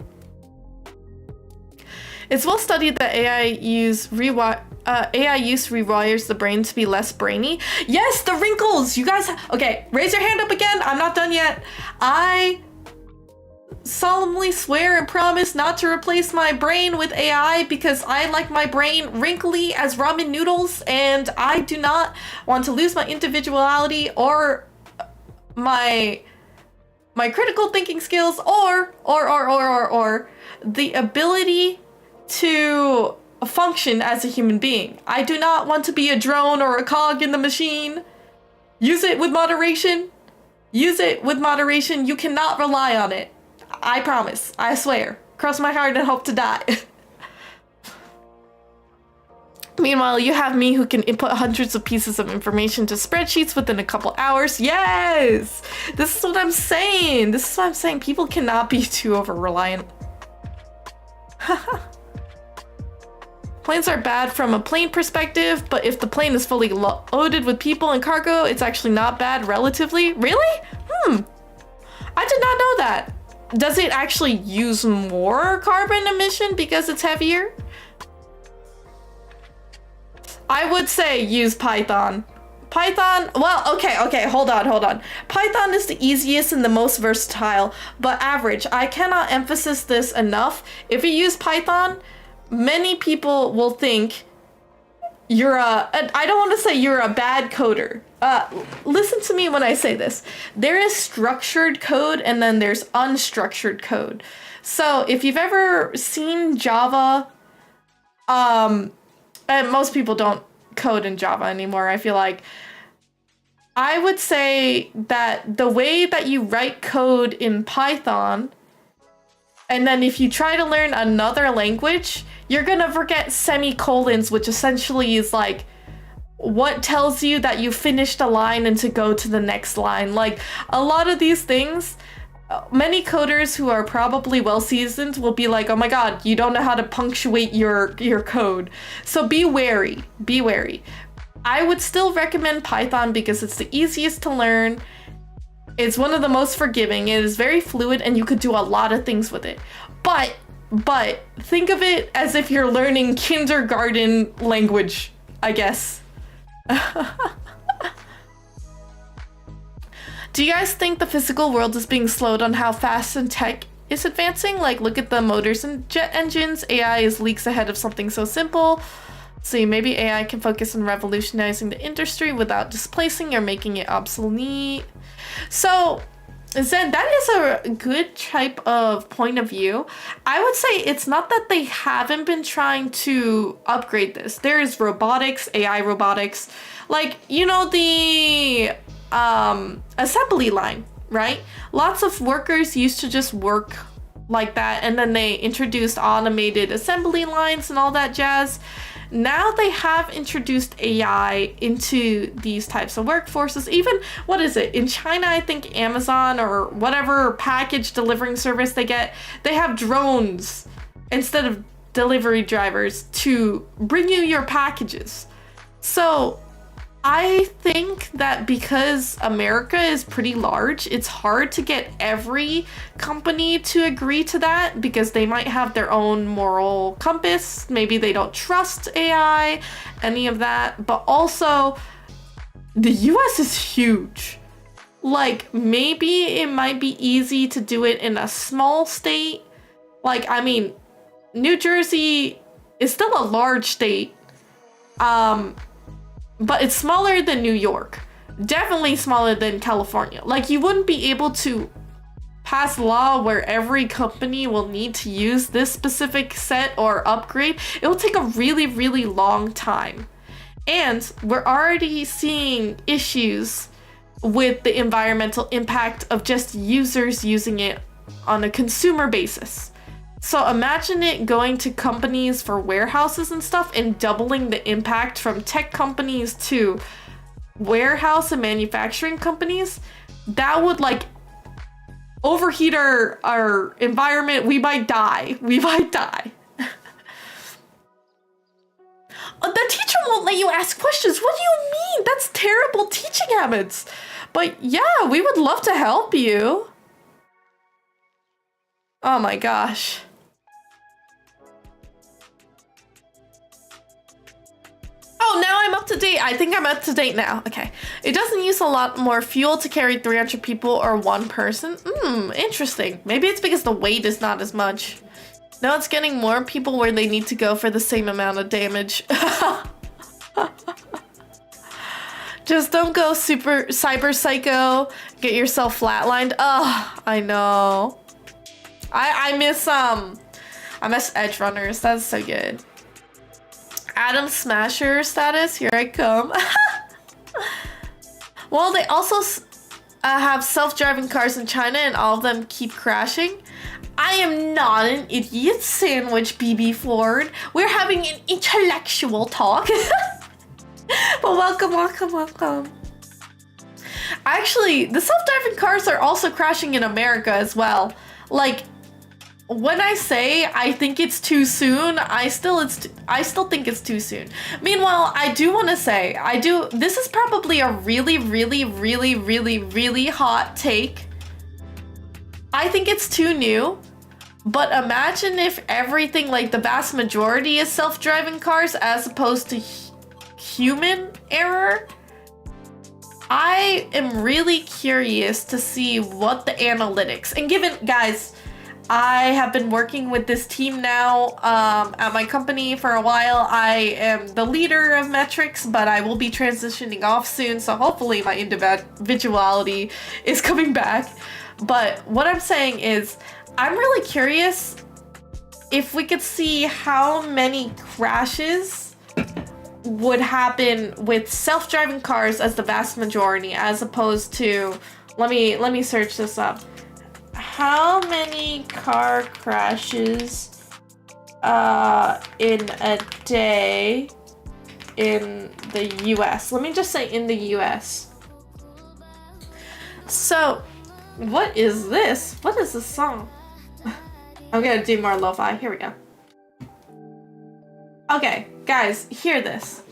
It's well studied that AI use rewires the brain to be less brainy. Yes, the wrinkles! You guys, okay, raise your hand up again. I'm not done yet. I solemnly swear and promise not to replace my brain with AI because I like my brain wrinkly as ramen noodles and I do not want to lose my individuality or my critical thinking skills or the ability to function as a human being. I do not want to be a drone or a cog in the machine. Use it with moderation. Use it with moderation. You cannot rely on it. I promise. I swear. Cross my heart and hope to die. Meanwhile, you have me who can input hundreds of pieces of information to spreadsheets within a couple hours. Yes! This is what I'm saying. This is what I'm saying. People cannot be too over-reliant. Planes are bad from a plane perspective, but if the plane is fully loaded with people and cargo, it's actually not bad relatively. Really? I did not know that. Does it actually use more carbon emission because it's heavier? I would say use Python. Python, well, okay, hold on. Python is the easiest and the most versatile, but average. I cannot emphasize this enough. If you use Python, many people will think you're I don't want to say you're a bad coder. Listen to me when I say this. There is structured code and then there's unstructured code. So if you've ever seen Java, and most people don't code in Java anymore, I feel like. I would say that the way that you write code in Python, and then if you try to learn another language, you're gonna forget semicolons, which essentially is like what tells you that you finished a line and to go to the next line. Like a lot of these things, many coders who are probably well seasoned will be like, oh my god, you don't know how to punctuate your code. So be wary, be wary. I would still recommend Python because it's the easiest to learn. It's one of the most forgiving. It is very fluid and you could do a lot of things with it. But think of it as if you're learning kindergarten language, I guess. Do you guys think the physical world is being slowed on how fast and tech is advancing? Like, look at the motors and jet engines. AI is leagues ahead of something so simple. See, maybe AI can focus on revolutionizing the industry without displacing or making it obsolete. So, Zen, that is a good type of point of view. I would say it's not that they haven't been trying to upgrade this. There is robotics, AI robotics, like, you know, the assembly line, right? Lots of workers used to just work like that, and then they introduced automated assembly lines and all that jazz. Now they have introduced AI into these types of workforces. Even, what is it? In China, I think Amazon or whatever package delivering service they get, they have drones instead of delivery drivers to bring you your packages. So I think that because America is pretty large, it's hard to get every company to agree to that because they might have their own moral compass. Maybe they don't trust AI, any of that. But also, the US is huge. Like, maybe it might be easy to do it in a small state. Like, I mean, New Jersey is still a large state. But it's smaller than New York. Definitely smaller than California. Like, you wouldn't be able to pass law where every company will need to use this specific set or upgrade. It will take a really, really long time. And we're already seeing issues with the environmental impact of just users using it on a consumer basis. So imagine it going to companies for warehouses and stuff and doubling the impact from tech companies to warehouse and manufacturing companies. That would like overheat our environment. We might die. We might die. The teacher won't let you ask questions. What do you mean? That's terrible teaching habits. But yeah, we would love to help you. Oh my gosh. Oh, now I'm up to date. I think I'm up to date now. Okay. It doesn't use a lot more fuel to carry 300 people or one person. Interesting. Maybe it's because the weight is not as much. Now it's getting more people where they need to go for the same amount of damage. Just don't go super cyber psycho. Get yourself flatlined. Oh, I know. I miss Edge Runners. That's so good. Atom Smasher status. Here I come. Well, they also have self-driving cars in China, and all of them keep crashing. I am not an idiot, Sandwich BB Ford. We're having an intellectual talk. But welcome. Actually, the self-driving cars are also crashing in America as well. Like, when I say I think it's too soon, I still think it's too soon. Meanwhile, I do want to say, this is probably a really hot take. I think it's too new, but imagine if everything, like the vast majority, is self-driving cars as opposed to human error. I am really curious to see what the analytics, and given, guys, I have been working with this team now at my company for a while. I am the leader of metrics, but I will be transitioning off soon, so hopefully my individuality is coming back. But what I'm saying is, I'm really curious if we could see how many crashes would happen with self-driving cars as the vast majority, as opposed to, let me search this up. How many car crashes in a day in the US? Let me just say in the US. So, what is this? What is this song? I'm gonna do more lo-fi. Here we go. Okay, guys, hear this.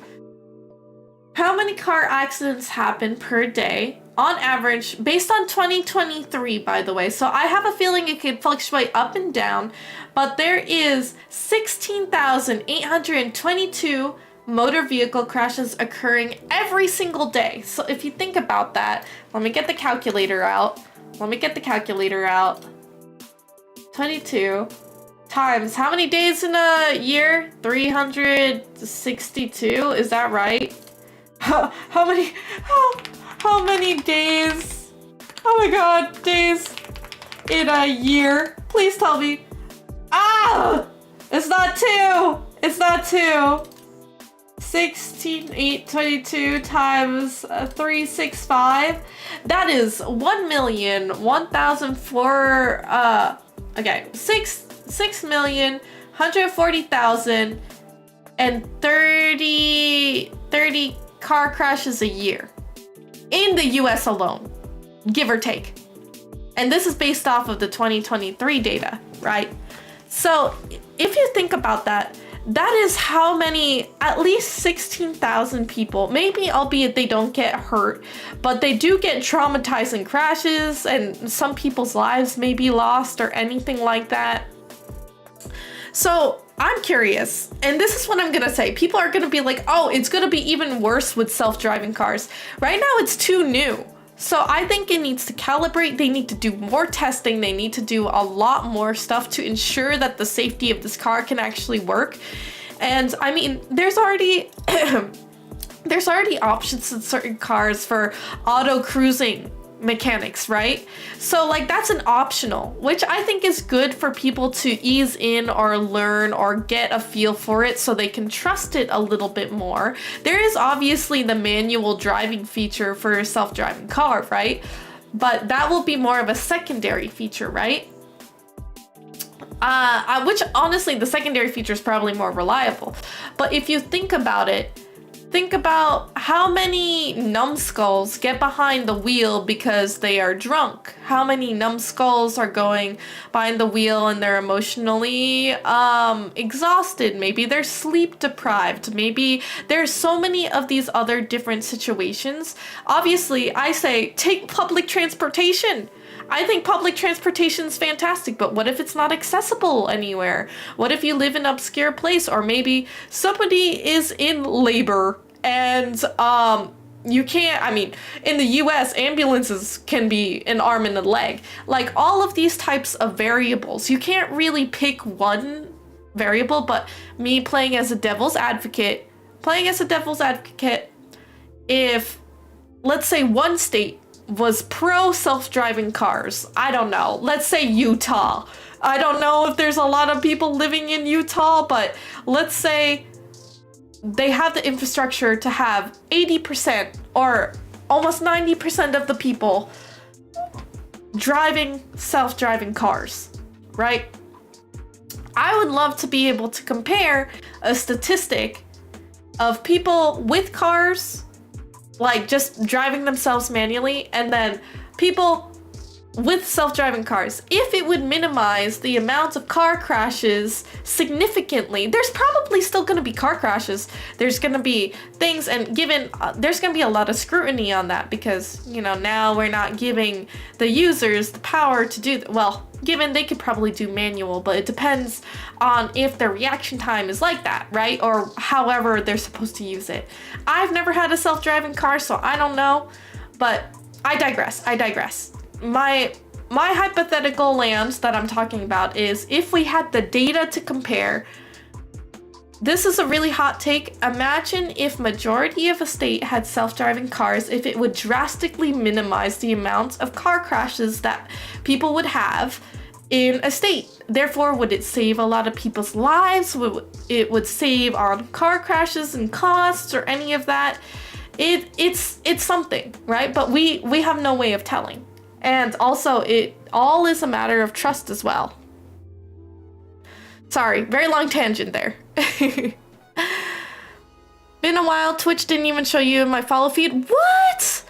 How many car accidents happen per day on average, based on 2023, by the way? So I have a feeling it could fluctuate up and down, but there is 16,822 motor vehicle crashes occurring every single day. So if you think about that, let me get the calculator out. 22 times how many days in a year? 362, is that right? How many days? Oh my god, days in a year. Please tell me. Ah! It's not two! 16,822 times 365. That is 1,001,004. Okay, 6,040,030 car crashes a year in the US alone, give or take. And this is based off of the 2023 data, right? So if you think about that, that is how many, at least 16,000 people, maybe albeit they don't get hurt, but they do get traumatized in crashes, and some people's lives may be lost or anything like that. So I'm curious, and this is what I'm gonna say. People are gonna be like, oh, it's gonna be even worse with self-driving cars. Right now it's too new. So I think it needs to calibrate. They need to do more testing. They need to do a lot more stuff to ensure that the safety of this car can actually work. And I mean, there's already options in certain cars for auto cruising mechanics, right? So like that's an optional, which I think is good for people to ease in or learn or get a feel for it so they can trust it a little bit more. There is obviously the manual driving feature for a self-driving car, right? But that will be more of a secondary feature, right? Which honestly, the secondary feature is probably more reliable. But if you think about it, Think about how many numbskulls get behind the wheel because they are drunk. How many numbskulls are going behind the wheel and they're emotionally exhausted. Maybe they're sleep deprived. Maybe there's so many of these other different situations. Obviously, I say take public transportation. I think public transportation is fantastic, but what if it's not accessible anywhere? What if you live in an obscure place, or maybe somebody is in labor and you can't, I mean, in the US, ambulances can be an arm and a leg. Like all of these types of variables, you can't really pick one variable, but me playing as a devil's advocate, if let's say one state was pro self-driving cars. I don't know. Let's say Utah. I don't know if there's a lot of people living in Utah, but let's say they have the infrastructure to have 80% or almost 90% of the people driving self-driving cars, right? I would love to be able to compare a statistic of people with cars, like just driving themselves manually, and then people with self-driving cars. If it would minimize the amount of car crashes significantly, there's probably still going to be car crashes. There's going to be things, and given there's going to be a lot of scrutiny on that because, you know, now we're not giving the users the power to do well, given they could probably do manual, but it depends on if their reaction time is like that, right? Or however they're supposed to use it. I've never had a self-driving car, so I don't know, but I digress. My hypothetical land that I'm talking about is if we had the data to compare. This is a really hot take. Imagine if majority of a state had self-driving cars, if it would drastically minimize the amount of car crashes that people would have in a state. Therefore, would it save a lot of people's lives? It would save on car crashes and costs or any of that? It's something, right? But we have no way of telling. And also, it all is a matter of trust as well. Sorry, very long tangent there. Been a while, Twitch didn't even show you in my follow feed. What?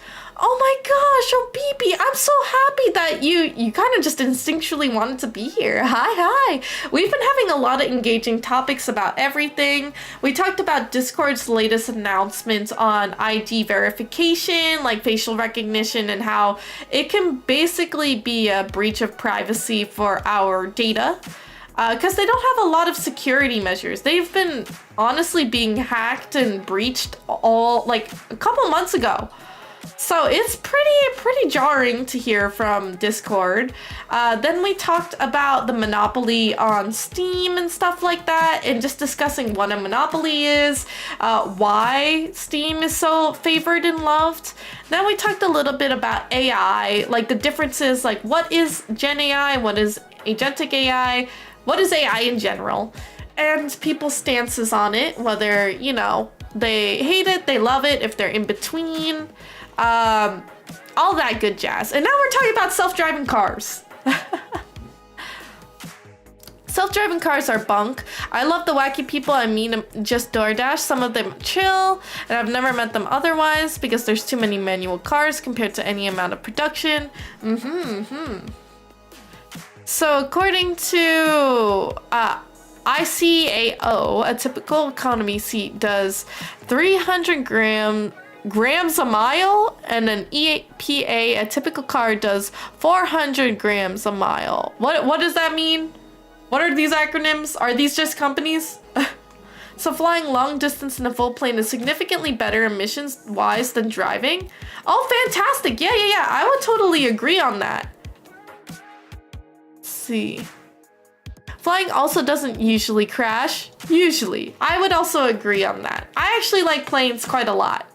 Oh my gosh, oh BB, I'm so happy that you kind of just instinctually wanted to be here. Hi. We've been having a lot of engaging topics about everything. We talked about Discord's latest announcement on ID verification, like facial recognition, and how it can basically be a breach of privacy for our data. Because they don't have a lot of security measures. They've been honestly being hacked and breached all like a couple months ago. So it's pretty jarring to hear from Discord. Then we talked about the monopoly on Steam and stuff like that, and just discussing what a monopoly is, why Steam is so favored and loved. Then we talked a little bit about AI, like the differences, like what is Gen AI, what is agentic AI, what is AI in general, and people's stances on it, whether, you know, they hate it, they love it, if they're in between. All that good jazz. And now we're talking about self-driving cars. Self-driving cars are bunk. I love the wacky people I meet just DoorDash. Some of them chill, and I've never met them otherwise because there's too many manual cars compared to any amount of production. So according to ICAO, a typical economy seat does 300 grams a mile, and an EPA, a typical car, does 400 grams a mile. What does that mean? What are these acronyms? Are these just companies? So flying long distance in a full plane is significantly better emissions wise than driving. Oh, fantastic. Yeah. I would totally agree on that. Let's see. Flying also doesn't usually crash. Usually. I would also agree on that. I actually like planes quite a lot.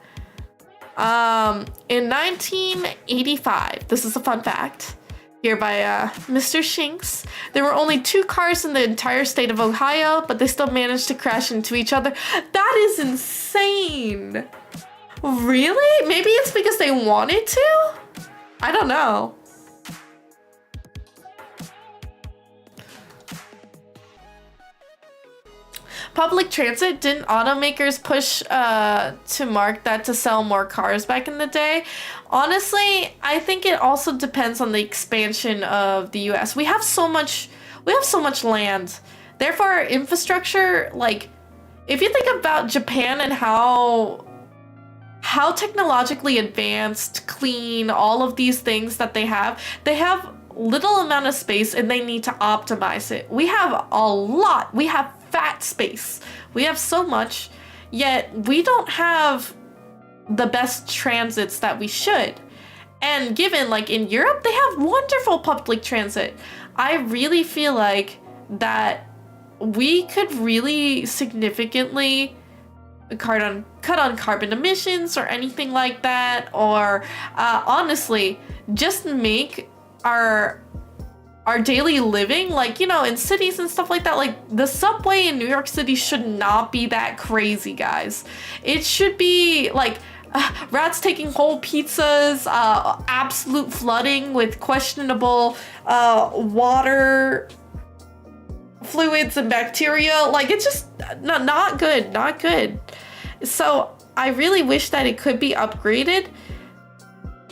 In 1985, this is a fun fact, here by Mr. Shinks, there were only 2 cars in the entire state of Ohio, but they still managed to crash into each other. That is insane. Really? Maybe it's because they wanted to? I don't know. public transit, didn't automakers push to mark that to sell more cars back in the day? Honestly, I think it also depends on the expansion of the US. We have so much land. Therefore, our infrastructure, like, if you think about Japan and how technologically advanced, clean, all of these things that they have little amount of space and they need to optimize it. We have a lot. We have fat space. We have so much, yet we don't have the best transits that we should. And given, like, in Europe, they have wonderful public transit. I really feel like that we could really significantly cut on carbon emissions or anything like that, or honestly, just make our daily living, like, you know, in cities and stuff like that, like the subway in New York City should not be that crazy, guys. It should be like rats taking whole pizzas, absolute flooding with questionable water fluids and bacteria. Like, it's just not good. So I really wish that it could be upgraded.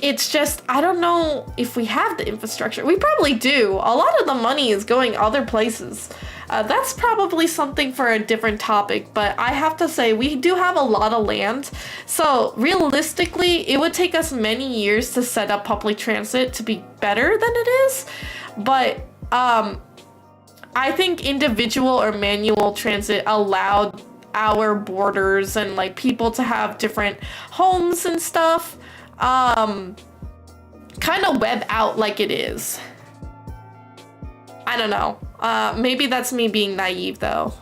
It's just, I don't know if we have the infrastructure. We probably do. A lot of the money is going other places. That's probably something for a different topic, but I have to say we do have a lot of land. So realistically, it would take us many years to set up public transit to be better than it is. But I think individual or manual transit allowed our borders and like people to have different homes and stuff kind of web out like it is. I don't know. Maybe that's me being naive though.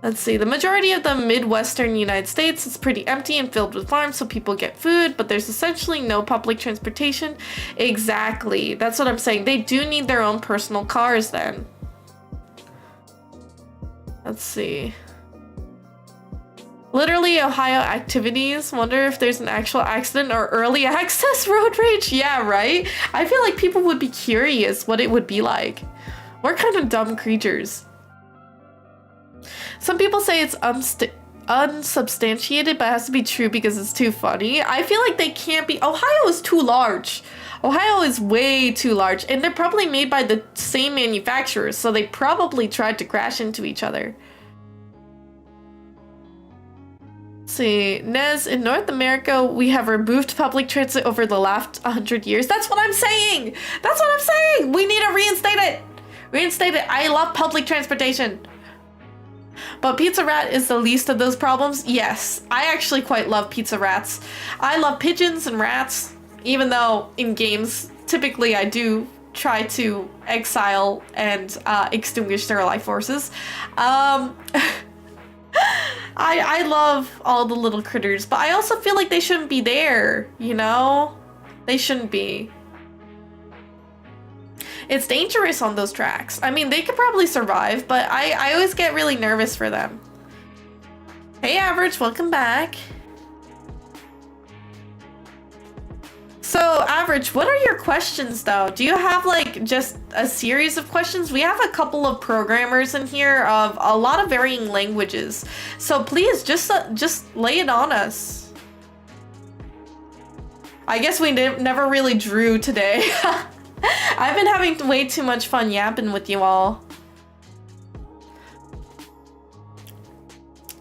Let's see. The majority of the Midwestern United States is pretty empty and filled with farms, so people get food, but there's essentially no public transportation. Exactly. That's what I'm saying. They do need their own personal cars then. Let's see. Literally Ohio activities. Wonder if there's an actual accident or early access road rage. Yeah, right? I feel like people would be curious what it would be like. We're kind of dumb creatures. Some people say it's unsubstantiated, but it has to be true because it's too funny. I feel like they can't be. Ohio is too large. Ohio is way too large, and they're probably made by the same manufacturers, so they probably tried to crash into each other. Let's see, Nez, in North America, we have removed public transit over the last 100 years. That's what I'm saying. That's what I'm saying. We need to reinstate it. Reinstate it. I love public transportation. But Pizza Rat is the least of those problems? Yes, I actually quite love Pizza Rats. I love pigeons and rats, even though in games, typically I do try to exile and extinguish their life forces. I love all the little critters, but I also feel like they shouldn't be there, you know? They shouldn't be. It's dangerous on those tracks. I mean, they could probably survive, but I always get really nervous for them. Hey, Average, welcome back. So, Average, what are your questions, though? Do you have, like, just a series of questions? We have a couple of programmers in here of a lot of varying languages. So, please, just lay it on us. I guess we never really drew today. I've been having way too much fun yapping with you all.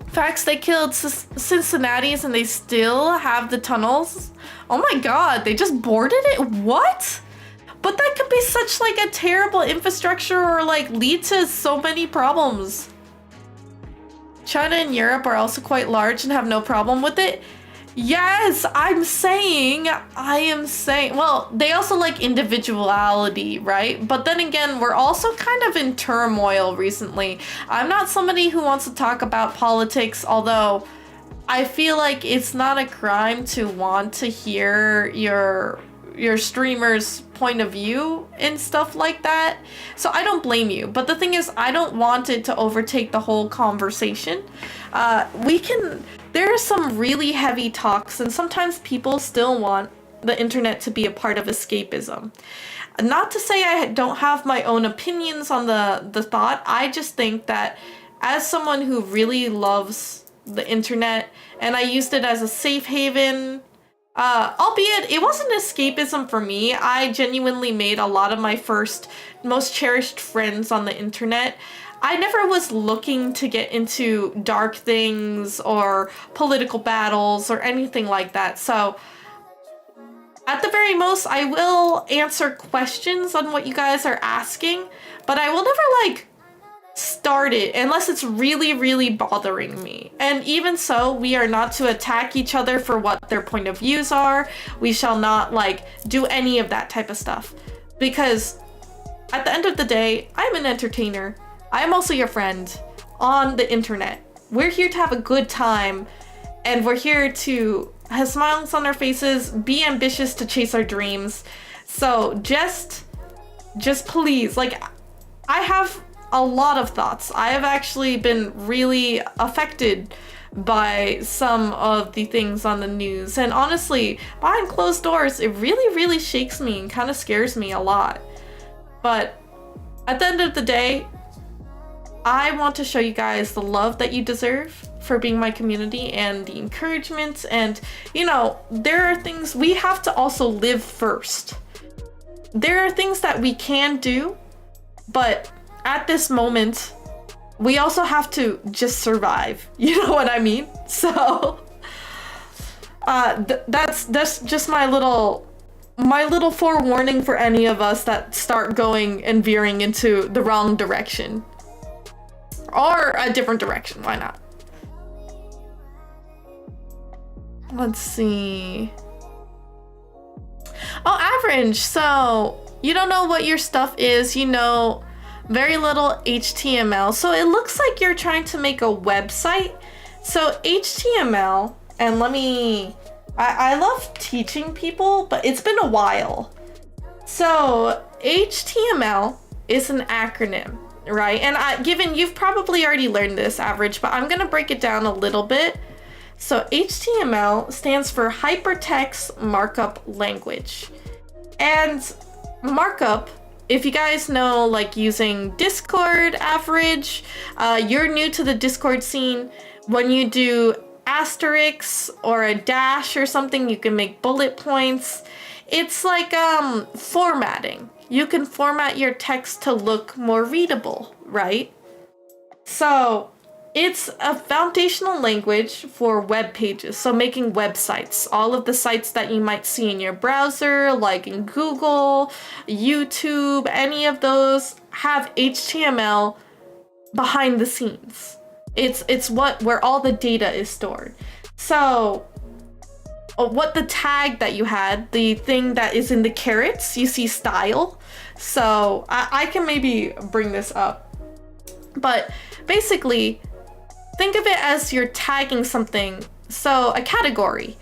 Facts, they killed Cincinnati's and they still have the tunnels. Oh my god, they just boarded it? What? But that could be such like a terrible infrastructure or like lead to so many problems. China and Europe are also quite large and have no problem with it. Yes, I am saying, well, they also like individuality, right? But then again, we're also kind of in turmoil recently. I'm not somebody who wants to talk about politics, although I feel like it's not a crime to want to hear your streamer's point of view and stuff like that. So I don't blame you. But the thing is, I don't want it to overtake the whole conversation. There are some really heavy talks, and sometimes people still want the internet to be a part of escapism. Not to say I don't have my own opinions on the thought. I just think that as someone who really loves the internet, and I used it as a safe haven, albeit it wasn't escapism for me. I genuinely made a lot of my first, most cherished friends on the internet. I never was looking to get into dark things or political battles or anything like that. So at the very most, I will answer questions on what you guys are asking, but I will never like start it unless it's really, really bothering me. And even so, we are not to attack each other for what their point of views are. We shall not like do any of that type of stuff, because at the end of the day, I'm an entertainer. I'm also your friend on the internet. We're here to have a good time, and we're here to have smiles on our faces, be ambitious to chase our dreams. So just please, like, I have a lot of thoughts. I have actually been really affected by some of the things on the news, and honestly, behind closed doors, it really, really shakes me and kind of scares me a lot. But at the end of the day, I want to show you guys the love that you deserve for being my community and the encouragement. And, you know, there are things we have to also live first. There are things that we can do, but at this moment, we also have to just survive. You know what I mean? So, that's just my little forewarning for any of us that start going and veering into the wrong direction. Or a different direction, why not? Let's see. Oh, average. So, you don't know what your stuff is. You know very little HTML. So it looks like you're trying to make a website. So HTML, and I love teaching people, but it's been a while. So HTML is an acronym, right? And given you've probably already learned this, average, but I'm gonna break it down a little bit. So HTML stands for Hypertext Markup Language. And markup, if you guys know, like using Discord, average, you're new to the Discord scene. When you do asterisks or a dash or something, you can make bullet points. It's like formatting. You can format your text to look more readable, right? So it's a foundational language for web pages. So making websites, all of the sites that you might see in your browser, like in Google, YouTube, any of those have HTML behind the scenes. It's where all the data is stored. So what the tag that you had, the thing that is in the carrots, you see style. So I can maybe bring this up. But basically, think of it as you're tagging something. So a category.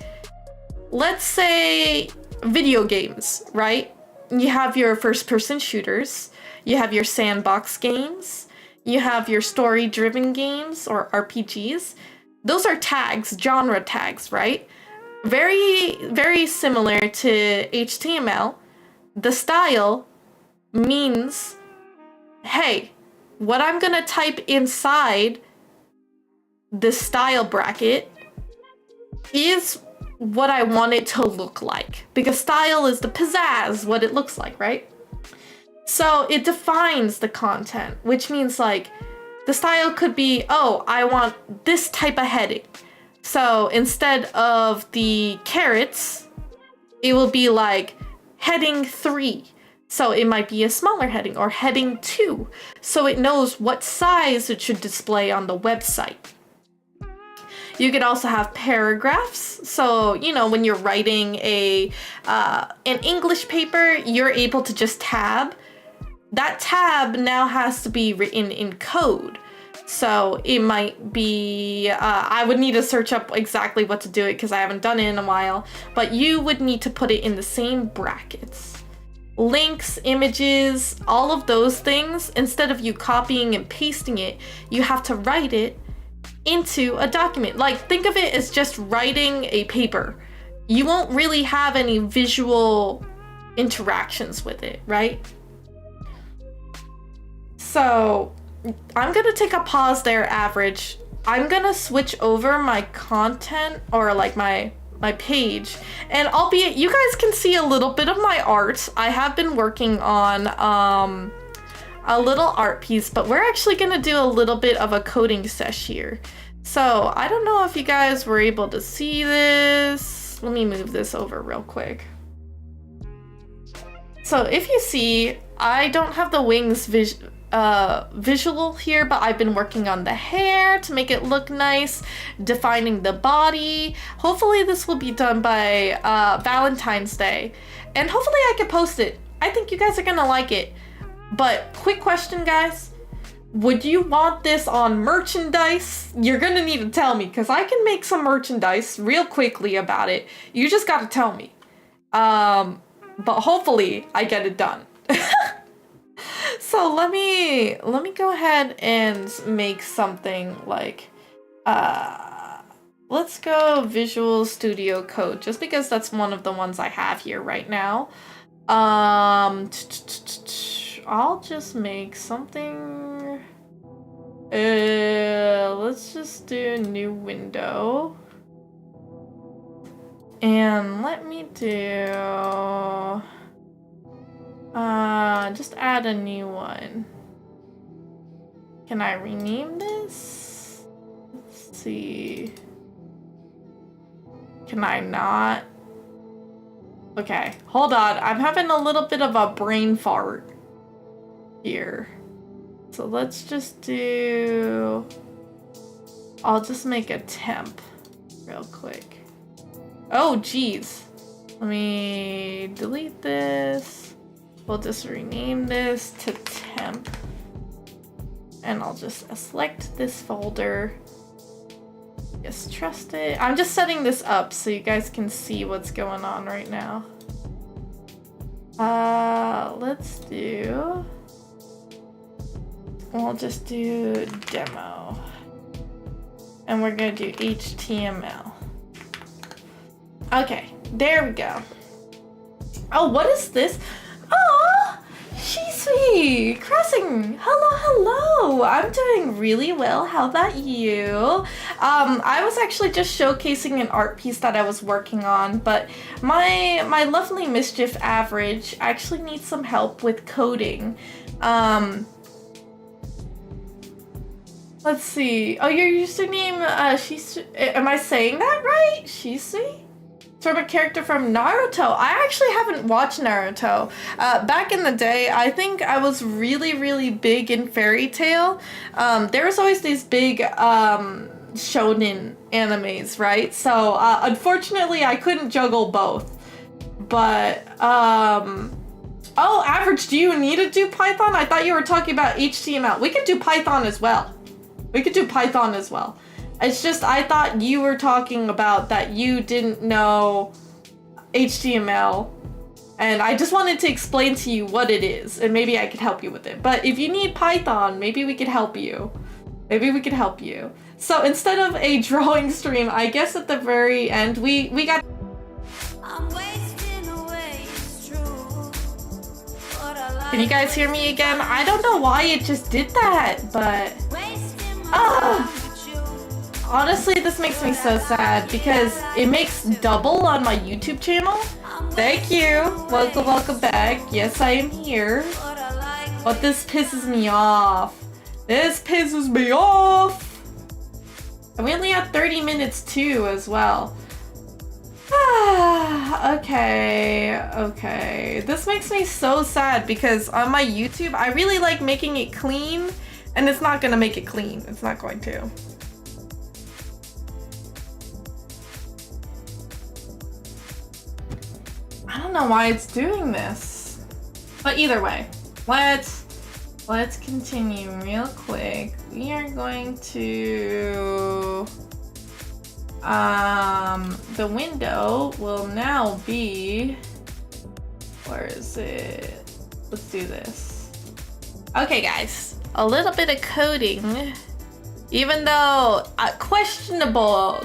Let's say video games, right? You have your first-person shooters. You have your sandbox games. You have your story-driven games or RPGs. Those are tags, genre tags, right? Very, very similar to HTML. The style means, hey, what I'm gonna type inside the style bracket is what I want it to look like. Because style is the pizzazz, what it looks like, right? So it defines the content, which means like the style could be, oh, I want this type of heading. So instead of the carrots, it will be like heading 3. So it might be a smaller heading, or heading 2. So it knows what size it should display on the website. You could also have paragraphs. So, you know, when you're writing an English paper, you're able to just tab. That tab now has to be written in code. So it might be, I would need to search up exactly what to do it because I haven't done it in a while, but you would need to put it in the same brackets. Links, images, all of those things, instead of you copying and pasting it, you have to write it into a document. Like, think of it as just writing a paper. You won't really have any visual interactions with it, right? So I'm gonna take a pause there, average. I'm gonna switch over my content, or like my page, and albeit you guys can see a little bit of my art. I have been working on a little art piece, but we're actually gonna do a little bit of a coding sesh here. So I don't know if you guys were able to see this. Let me move this over real quick. So if you see, I don't have the wings visual here, but I've been working on the hair to make it look nice, defining the body. Hopefully this will be done by Valentine's Day, and hopefully I can post it. I think you guys are gonna like it. But quick question, guys. Would you want this on merchandise? You're gonna need to tell me, because I can make some merchandise real quickly about it. You just gotta tell me. But hopefully I get it done. So let me go ahead and make something like, let's go Visual Studio Code, just because that's one of the ones I have here right now. I'll just make something, let's just do a new window. And let me do, just add a new one. Can I rename this? Let's see. Can I not? Okay, hold on. I'm having a little bit of a brain fart here. So let's just do, I'll just make a temp real quick. Oh, geez. Let me delete this. We'll just rename this to temp. And I'll just select this folder. Just trust it. I'm just setting this up so you guys can see what's going on right now. Let's do, we'll just do demo. And we're gonna do HTML. Okay, there we go. Oh, what is this? Oh, Shisui Crossing. Hello. I'm doing really well. How about you? I was actually just showcasing an art piece that I was working on, but my lovely Mischief Average actually needs some help with coding. Let's see. Oh, your username, Shisui. Am I saying that right? Shisui? From a character from Naruto. I actually haven't watched Naruto. Back in the day, I think I was really big in Fairy Tail. There was always these big shonen animes, right? So unfortunately, I couldn't juggle both. But oh, Average, do you need to do Python? I thought you were talking about HTML. We could do Python as well. It's just, I thought you were talking about that you didn't know HTML, and I just wanted to explain to you what it is, and maybe I could help you with it. But if you need Python, maybe we could help you. So instead of a drawing stream, I guess at the very end, we got... I'm wasting away, it's true. Can you guys hear me again? I don't know why it just did that, but... Honestly, this makes me so sad because it makes double on my YouTube channel. Thank you. Welcome back. Yes, I am here. But this pisses me off. And we only have 30 minutes too as well. Okay. This makes me so sad because on my YouTube, I really like making it clean, and it's not gonna make it clean. It's not going to. I don't know why it's doing this. But either way, let's continue real quick. We are going to the window will now be, where is it? Let's do this. Okay guys, a little bit of coding. Even though questionable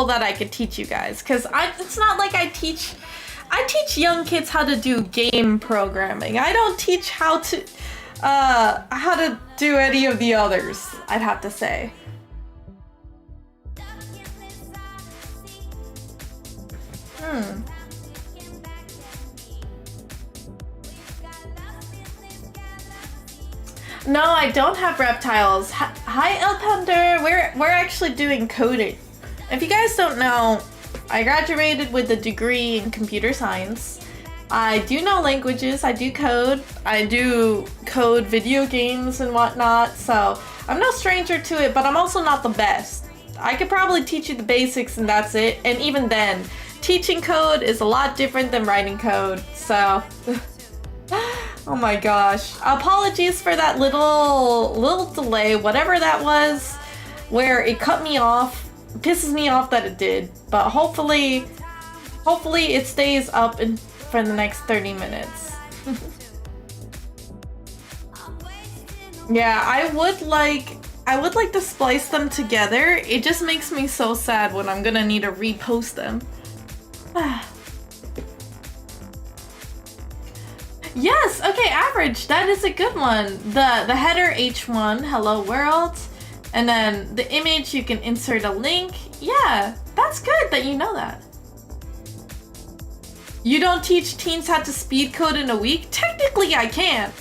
that I could teach you guys, because it's not like I teach young kids how to do game programming. I don't teach how to how to do any of the others, I'd have to say. No, I don't have reptiles. Hi, Elpender. We're actually doing coding. If you guys don't know, I graduated with a degree in computer science. I do know languages. I do code. I do code video games and whatnot. So I'm no stranger to it, but I'm also not the best. I could probably teach you the basics and that's it. And even then, teaching code is a lot different than writing code. So. Oh my gosh. Apologies for that little delay, whatever that was, where it cut me off. It pisses me off that it did, but hopefully it stays up for the next 30 minutes. Yeah, I would like to splice them together. It just makes me so sad when I'm gonna need to repost them. Yes, okay, average. That is a good one. The header H1, hello world. And then the image, you can insert a link. Yeah, that's good that you know that. You don't teach teens how to speed code in a week? Technically, I can.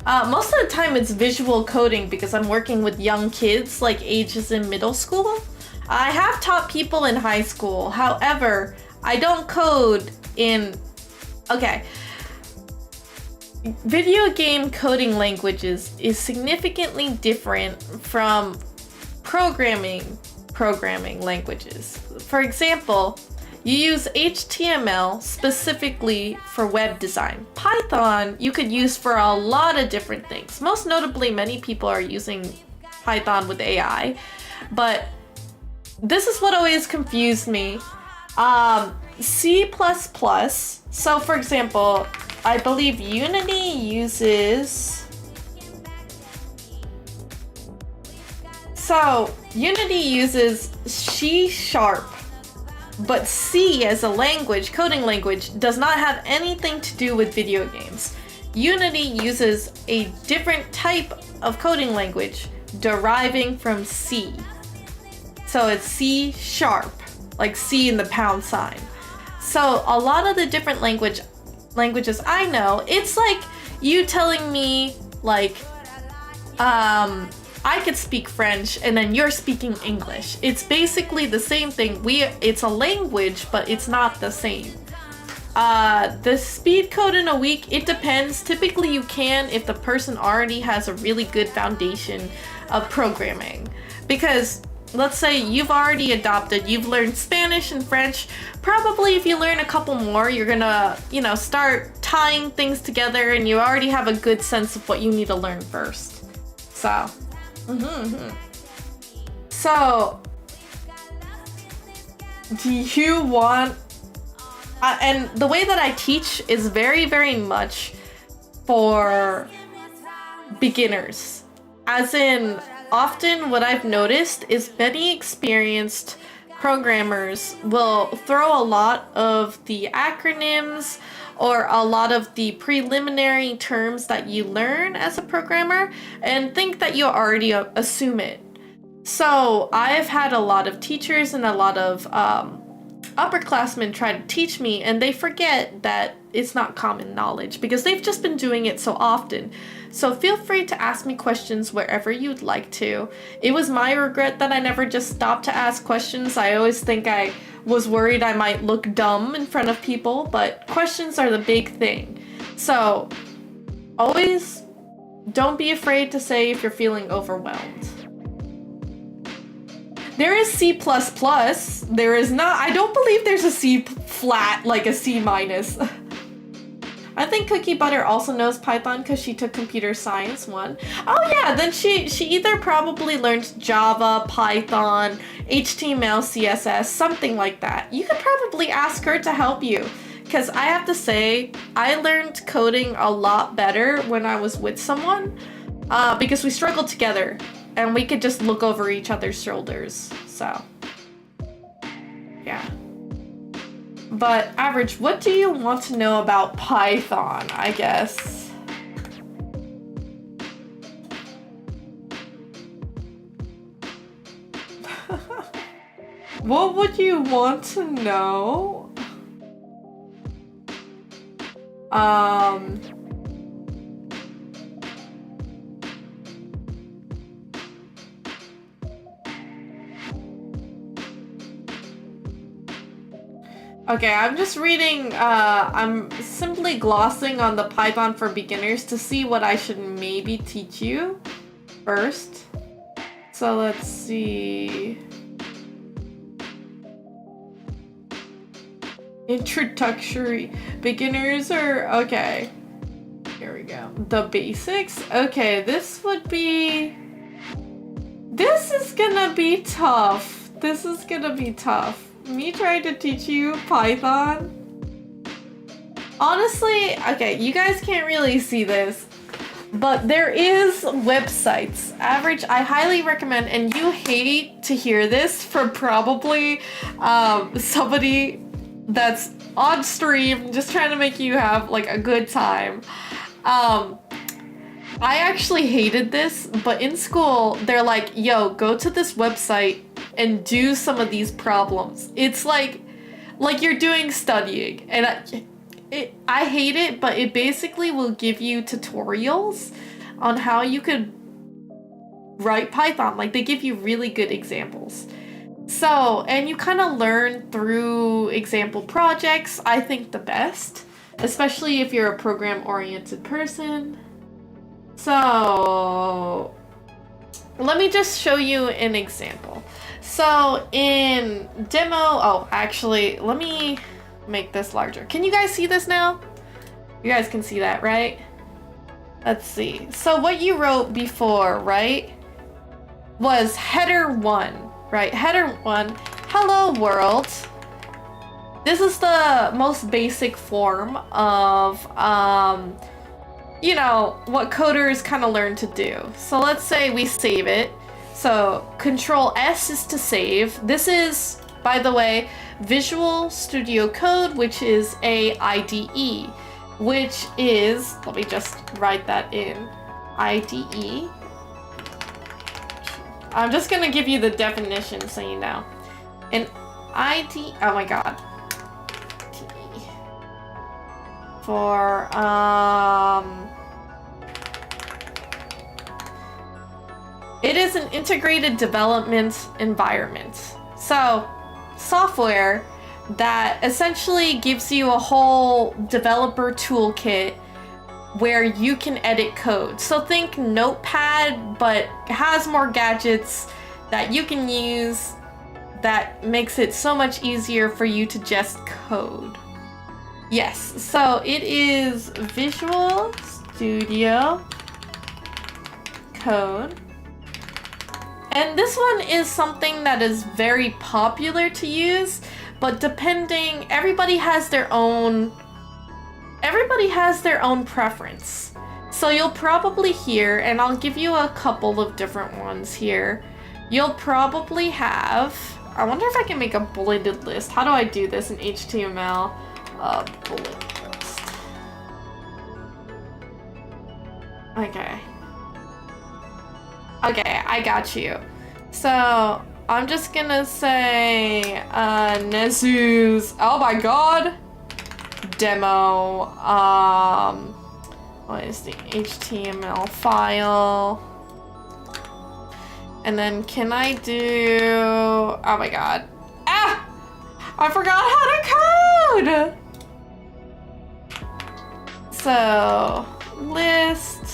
Most of the time it's visual coding because I'm working with young kids, like ages in middle school. I have taught people in high school. However, I don't code in... Okay. Video game coding languages is significantly different from programming languages. For example, you use HTML specifically for web design. Python you could use for a lot of different things. Most notably, many people are using Python with AI, but this is what always confused me. C++. So for example, I believe Unity uses... So, Unity uses C#, but C as a language, coding language, does not have anything to do with video games. Unity uses a different type of coding language deriving from C. So it's C#, like C in the pound sign. So a lot of the different languages I know, it's like you telling me like I could speak French and then you're speaking English. It's basically the same thing. It's a language, but it's not the same. The speed code in a week, it depends. Typically you can if the person already has a really good foundation of programming. Because let's say you've learned Spanish and French. Probably if you learn a couple more, you're gonna, start tying things together and you already have a good sense of what you need to learn first. So, So, do you want, and the way that I teach is very, very much for beginners. As in, often what I've noticed is many experienced programmers will throw a lot of the acronyms or a lot of the preliminary terms that you learn as a programmer and think that you already assume it. So I've had a lot of teachers and a lot of upperclassmen try to teach me, and they forget that it's not common knowledge because they've just been doing it so often. So feel free to ask me questions wherever you'd like to. It was my regret that I never just stopped to ask questions. I always think I was worried I might look dumb in front of people, but questions are the big thing. So always don't be afraid to say if you're feeling overwhelmed. There is C++. There is not, I don't believe there's a C flat, like a C minus. I think Cookie Butter also knows Python because she took computer science 1. Oh yeah, then she either probably learned Java, Python, HTML, CSS, something like that. You could probably ask her to help you. Because I have to say, I learned coding a lot better when I was with someone. Because we struggled together. And we could just look over each other's shoulders. So, yeah. But Average, what do you want to know about Python, I guess? What would you want to know? Okay, I'm just reading, I'm simply glossing on the Python for beginners to see what I should maybe teach you first. So let's see. Introductory beginners or okay. Here we go. The basics. Okay, this is gonna be tough. This is gonna be tough. Me trying to teach you Python. Honestly, okay, you guys can't really see this, but there is websites. I highly recommend, and you hate to hear this from probably somebody that's on stream just trying to make you have like a good time. I actually hated this, but in school they're like, yo, go to this website and do some of these problems. It's like you're doing studying, and I hate it, but it basically will give you tutorials on how you could write Python. Like they give you really good examples. So, and you kind of learn through example projects, I think the best, especially if you're a program-oriented person. So, let me just show you an example. So, in demo, oh, actually, let me make this larger. Can you guys see this now? You guys can see that, right? Let's see. So, what you wrote before, right, was header 1. Right, header 1, hello world. This is the most basic form of, you know, what coders kind of learn to do. So let's say we save it. So Control S is to save. This is, by the way, Visual Studio Code, which is a IDE, which is, let me just write that in, IDE. I'm just gonna give you the definition so you know. An ID, oh my god. For, it is an integrated development environment. So, software that essentially gives you a whole developer toolkit where you can edit code. So think Notepad, but has more gadgets that you can use that makes it so much easier for you to just code. Yes, so it is Visual Studio Code. And this one is something that is very popular to use, but everybody has their own preference. So you'll probably hear, and I'll give you a couple of different ones here. You'll probably have, I wonder if I can make a bulleted list. How do I do this in HTML? Bullet list. Okay. Okay, I got you. So I'm just gonna say Nezu's, oh my god, demo, what is the HTML file? And then can I do, oh my god, I forgot how to code! So, list,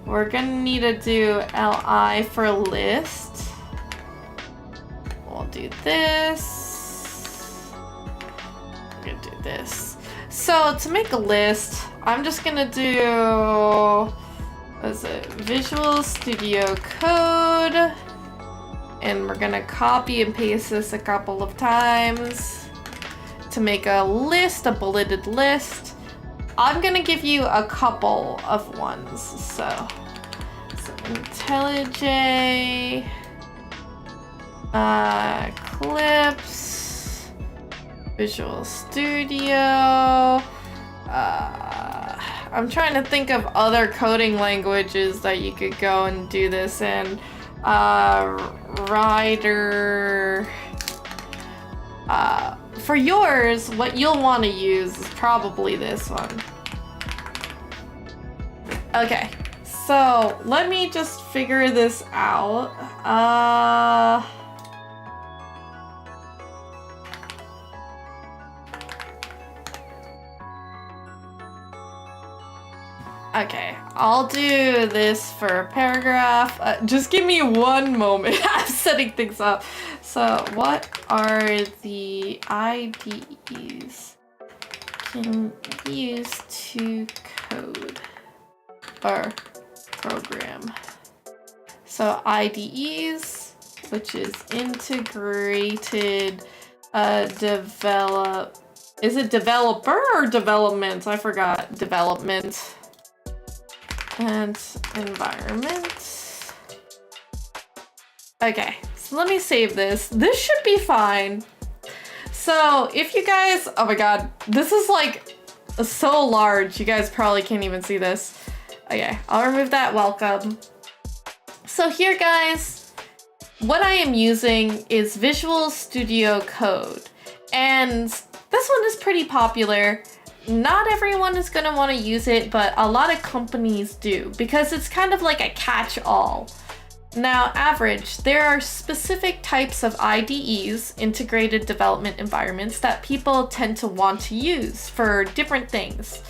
we're gonna need to do li for list. We'll do this. I'm gonna do this. So to make a list, I'm just gonna do, what is it, Visual Studio Code, and we're gonna copy and paste this a couple of times to make a list, a bulleted list. I'm gonna give you a couple of ones. So IntelliJ, Clips, Visual Studio. I'm trying to think of other coding languages that you could go and do this in. Rider. For yours, what you'll want to use is probably this one. Okay, so let me just figure this out. Okay, I'll do this for a paragraph. Just give me one moment. I'm setting things up. So, what are the IDEs can use to code or program? So, IDEs, which is integrated develop. Is it developer or development? I forgot. Development. And environment. Okay, so let me save this. This should be fine. So if you guys, oh my god, this is like so large. You guys probably can't even see this. Okay, I'll remove that welcome. So here guys, what I am using is Visual Studio Code. And this one is pretty popular. Not everyone is going to want to use it, but a lot of companies do because it's kind of like a catch-all. Now, average, there are specific types of IDEs, integrated development environments, that people tend to want to use for different things.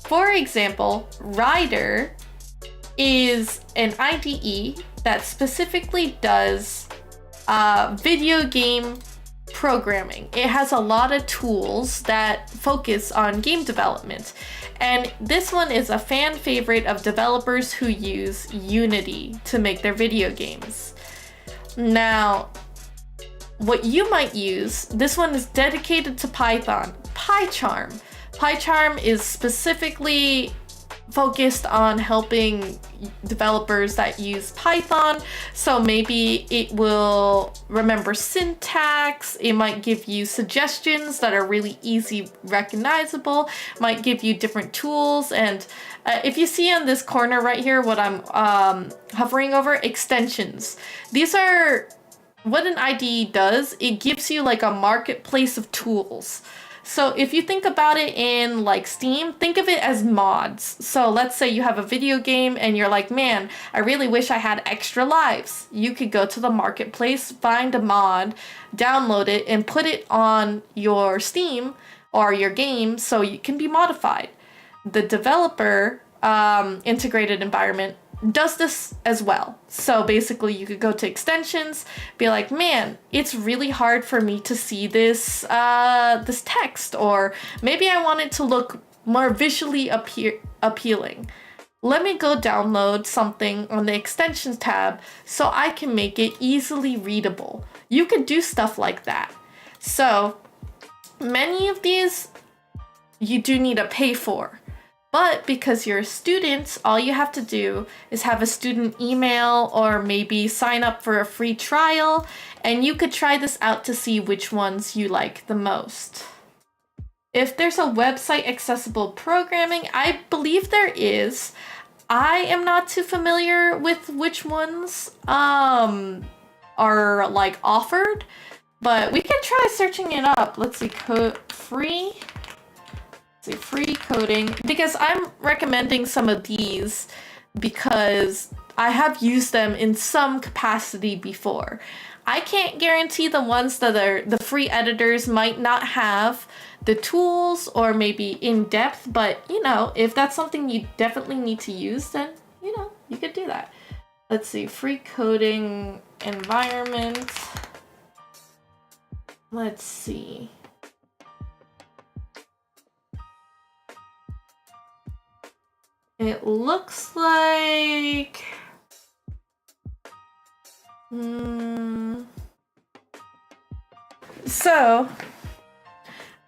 For example, Rider is an IDE that specifically does video game programming. It has a lot of tools that focus on game development. And this one is a fan favorite of developers who use Unity to make their video games. Now, what you might use, this one is dedicated to Python, PyCharm. PyCharm is specifically focused on helping developers that use Python. So maybe it will remember syntax, it might give you suggestions that are really easy recognizable, might give you different tools. And if you see on this corner right here what I'm hovering over, extensions. These are what an IDE does. It gives you like a marketplace of tools. So if you think about it in like Steam, think of it as mods. So let's say you have a video game and you're like, man, I really wish I had extra lives. You could go to the marketplace, find a mod, download it, and put it on your Steam or your game so it can be modified. The developer integrated environment does this as well. So basically you could go to extensions, be like, man, it's really hard for me to see this this text, or maybe I want it to look more visually appealing. Let me go download something on the extensions tab so I can make it easily readable. You could do stuff like that. So many of these you do need to pay for. But because you're a student, all you have to do is have a student email or maybe sign up for a free trial, and you could try this out to see which ones you like the most. If there's a website accessible programming, I believe there is. I am not too familiar with which ones are like offered, but we can try searching it up. Let's see, free coding, because I'm recommending some of these because I have used them in some capacity before. I can't guarantee the ones that are the free editors might not have the tools or maybe in depth, but you know, if that's something you definitely need to use, then you know, you could do that. Let's see, free coding environment. Let's see. It looks like so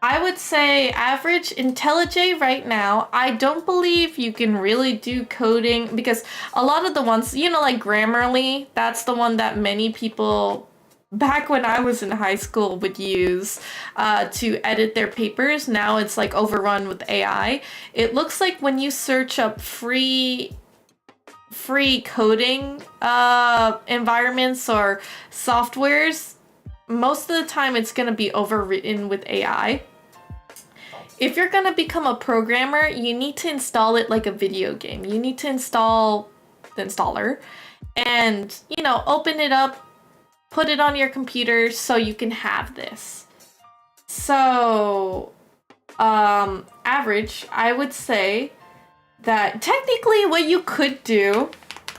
I would say average IntelliJ right now. I don't believe you can really do coding because a lot of the ones, you know, like Grammarly, that's the one that many people back when I was in high school would use to edit their papers. Now it's like overrun with AI. It looks like when you search up free coding environments or softwares, most of the time it's going to be overwritten with AI. If you're going to become a programmer, you need to install it like a video game. You need to install the installer and, you know, open it up, put it on your computer so you can have this. So, average, I would say that technically what you could do,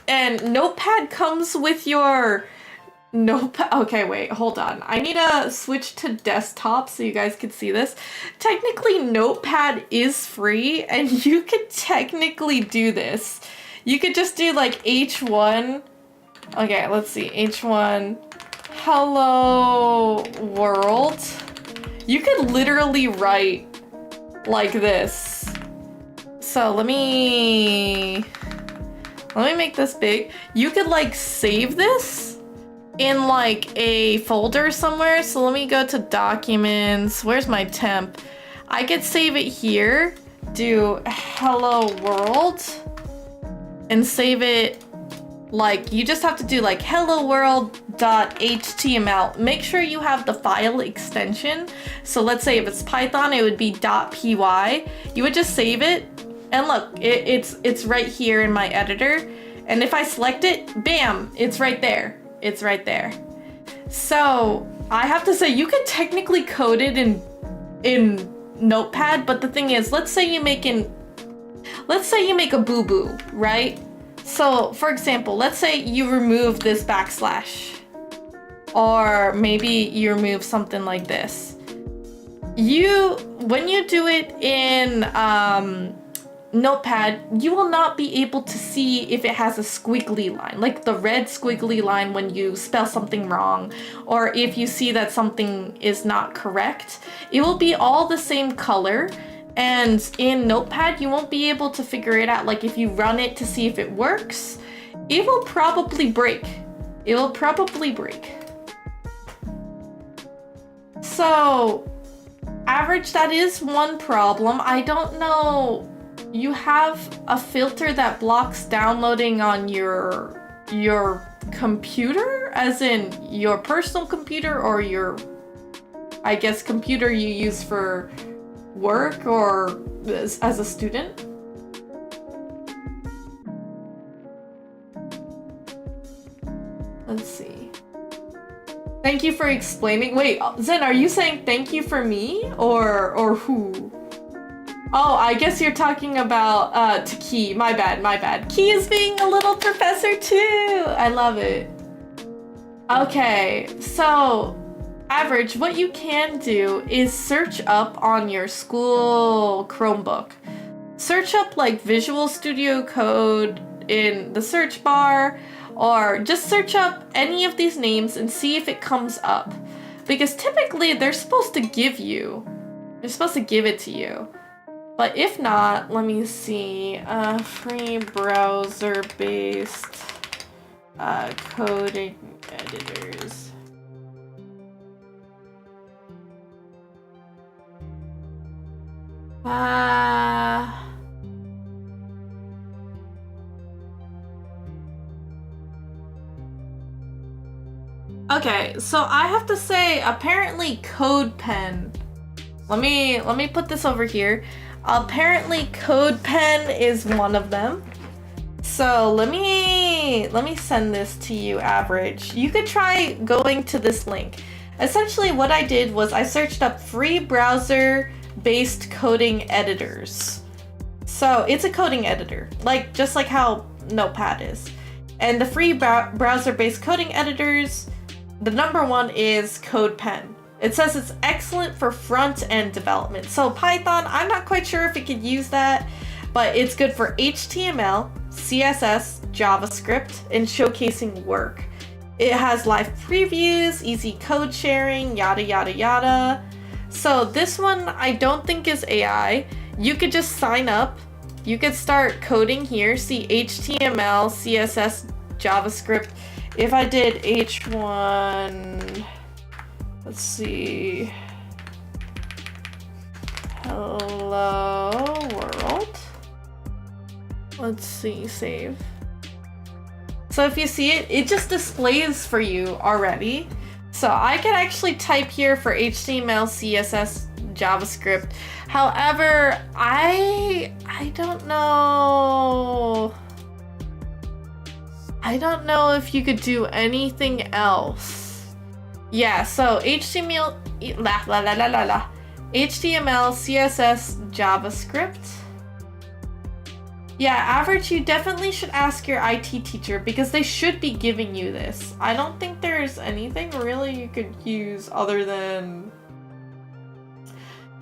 and Notepad comes with your Notepad. Okay, wait, hold on. I need to switch to desktop so you guys can see this. Technically, Notepad is free, and you could technically do this. You could just do like H1. Okay, let's see. H1. Hello world. You could literally write like this. So let me make this big. You could like save this in like a folder somewhere. So let me go to documents. Where's my temp? I could save it here, do hello world, and save it like, you just have to do like hello world.html. Make sure you have the file extension. So let's say if it's Python, it would be .py. You would just save it, and look, it's right here in my editor. And if I select it, bam, it's right there. It's right there. So I have to say, you could technically code it in Notepad, but the thing is, let's say you make a boo-boo, right? So for example, let's say you remove this backslash, or maybe you remove something like this. When you do it in Notepad, you will not be able to see if it has a squiggly line, like the red squiggly line when you spell something wrong, or if you see that something is not correct. It will be all the same color, and in Notepad, you won't be able to figure it out. Like if you run it to see if it works, it will probably break. It will probably break. So, average, that is one problem. I don't know. You have a filter that blocks downloading on your computer, as in your personal computer, or your, I guess, computer you use for work or as a student. Let's see. Thank you for explaining. Wait, Zen, are you saying thank you for me or who? Oh, I guess you're talking about to Key. My bad. Key is being a little professor too. I love it. Okay, so average, what you can do is search up on your school Chromebook. Search up like Visual Studio Code in the search bar, or just search up any of these names and see if it comes up. Because typically they're supposed to give it to you. But if not, let me see, free browser-based coding editors. Okay, so I have to say, apparently CodePen. Let me put this over here. Apparently CodePen is one of them. So let me send this to you, Average. You could try going to this link. Essentially what I did was I searched up free browser-based coding editors. So it's a coding editor, just like how Notepad is. And the free browser-based coding editors, the number one is CodePen. It says it's excellent for front-end development. So Python, I'm not quite sure if it could use that, but it's good for HTML, CSS, JavaScript, and showcasing work. It has live previews, easy code sharing, yada yada yada. So this one I don't think is AI. You could just sign up. You could start coding here, see HTML, CSS, JavaScript. If I did H1... Let's see. Hello world. Let's see, save. So if you see it, it just displays for you already. So I could actually type here for HTML, CSS, JavaScript. However, I don't know. I don't know if you could do anything else. Yeah, so HTML, HTML, CSS, JavaScript. Yeah, Average, you definitely should ask your IT teacher because they should be giving you this. I don't think there's anything really you could use other than...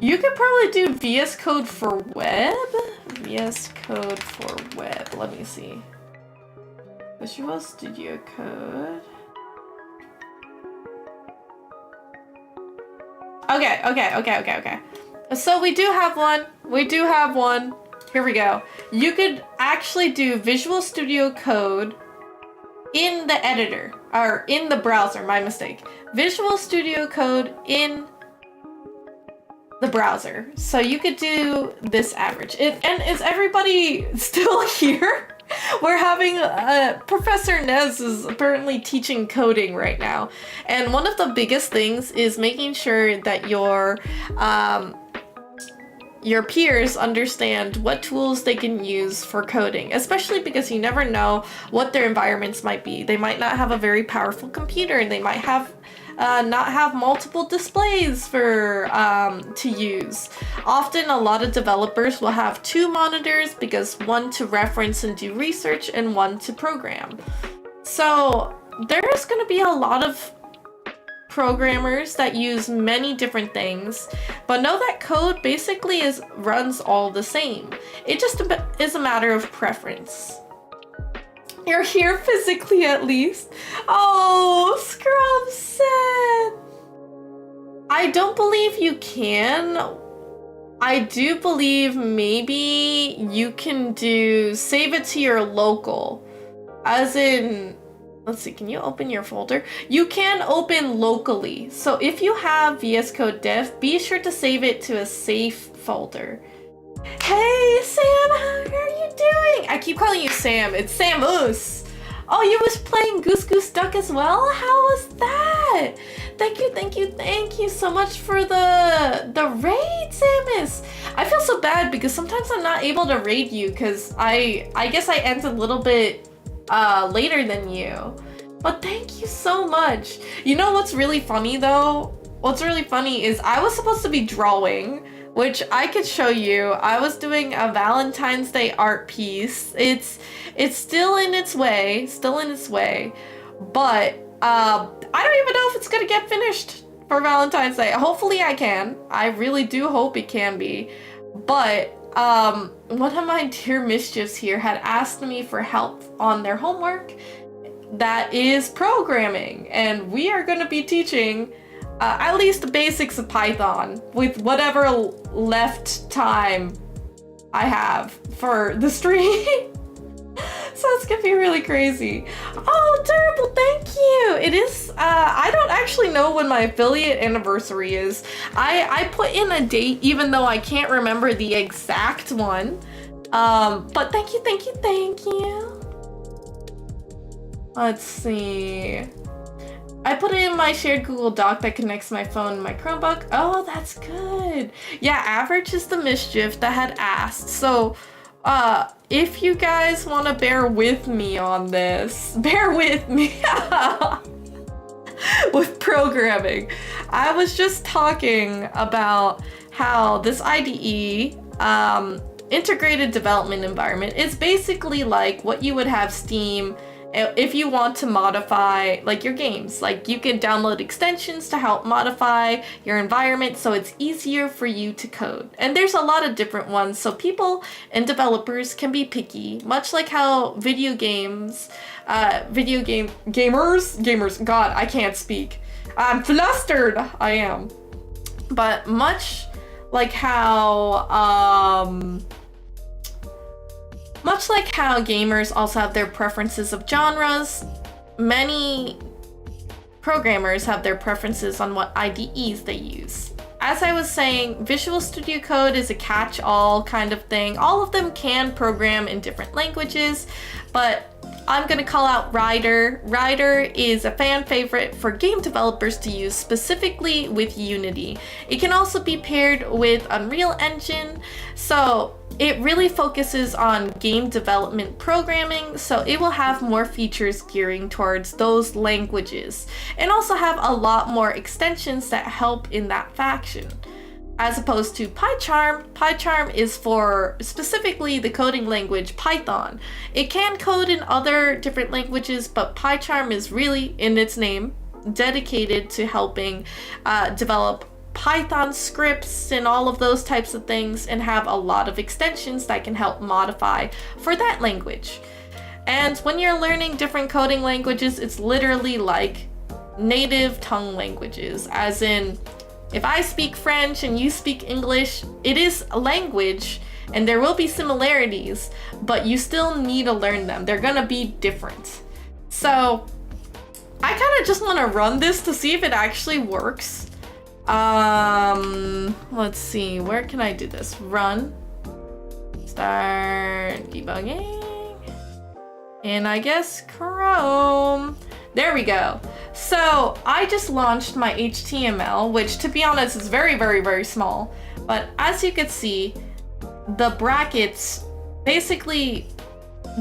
You could probably do VS Code for web? VS Code for web, let me see. Visual Studio Code. Okay. So we do have one. Here we go. You could actually do Visual Studio Code in the editor, or in the browser, my mistake. Visual Studio Code in the browser. So you could do this Average. And is everybody still here? We're having, Professor Nez is apparently teaching coding right now. And one of the biggest things is making sure that your peers understand what tools they can use for coding, especially because you never know what their environments might be. They might not have a very powerful computer, and they might have not have multiple displays for to use. Often a lot of developers will have 2 monitors because one to reference and do research and one to program. So there's going to be a lot of programmers that use many different things, but know that code basically runs all the same. It just is a matter of preference. You're here physically at least. Oh, Scrub said. I don't believe you can. I do believe maybe you can save it to your local. As in, let's see, can you open your folder? You can open locally. So if you have VS Code Dev, be sure to save it to a safe folder. Hey Sam, how are you doing? I keep calling you Sam. It's Samus. Oh, you was playing Goose Goose Duck as well? How was that? Thank you so much for the raid, Samus. I feel so bad because sometimes I'm not able to raid you because I guess I end a little bit later than you. But thank you so much. You know what's really funny though? What's really funny is I was supposed to be drawing, which I could show you. I was doing a Valentine's Day art piece. It's still in its way, but I don't even know if it's gonna get finished for Valentine's Day. Hopefully I can. I really do hope it can be. But one of my dear mischiefs here had asked me for help on their homework that is programming, and we are gonna be teaching at least the basics of Python with whatever left time I have for the stream. So it's gonna be really crazy. Oh, Durable, thank you. It is, I don't actually know when my affiliate anniversary is. I put in a date even though I can't remember the exact one. But thank you. Let's see. I put it in my shared Google Doc that connects my phone and my Chromebook. Oh, that's good. Yeah, Average is the mischief that had asked. So, if you guys want to bear with me on this, bear with me with programming. I was just talking about how this IDE, integrated development environment, is basically like what you would have Steam if you want to modify like your games. Like you can download extensions to help modify your environment so it's easier for you to code. And there's a lot of different ones, so people and developers can be picky, much like how gamers, God, I can't speak. I'm flustered, I am. But much like how gamers also have their preferences of genres, many programmers have their preferences on what IDEs they use. As I was saying, Visual Studio Code is a catch-all kind of thing. All of them can program in different languages, but I'm gonna call out Rider. Rider is a fan favorite for game developers to use specifically with Unity. It can also be paired with Unreal Engine, so it really focuses on game development programming, so it will have more features gearing towards those languages, and also have a lot more extensions that help in that faction. As opposed to PyCharm, PyCharm is for specifically the coding language Python. It can code in other different languages, but PyCharm is really, in its name, dedicated to helping develop Python scripts and all of those types of things, and have a lot of extensions that can help modify for that language. And when you're learning different coding languages, it's literally like native tongue languages, as in, if I speak French and you speak English, it is a language and there will be similarities, but you still need to learn them. They're gonna be different. So I kind of just want to run this to see if it actually works. Let's see, where can I do this? Run, start debugging, and I guess Chrome. There we go. So I just launched my HTML, which to be honest is very, very, very small. But as you can see, the brackets basically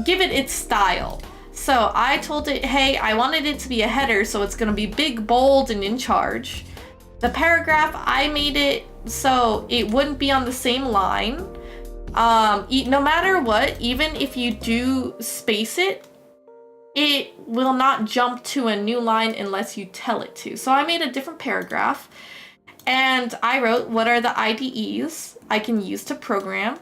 give it its style. So I told it, hey, I wanted it to be a header, so it's gonna be big, bold, and in charge. The paragraph, I made it so it wouldn't be on the same line. No matter what, even if you do space it, it will not jump to a new line unless you tell it to. So I made a different paragraph and I wrote what are the IDEs I can use to program.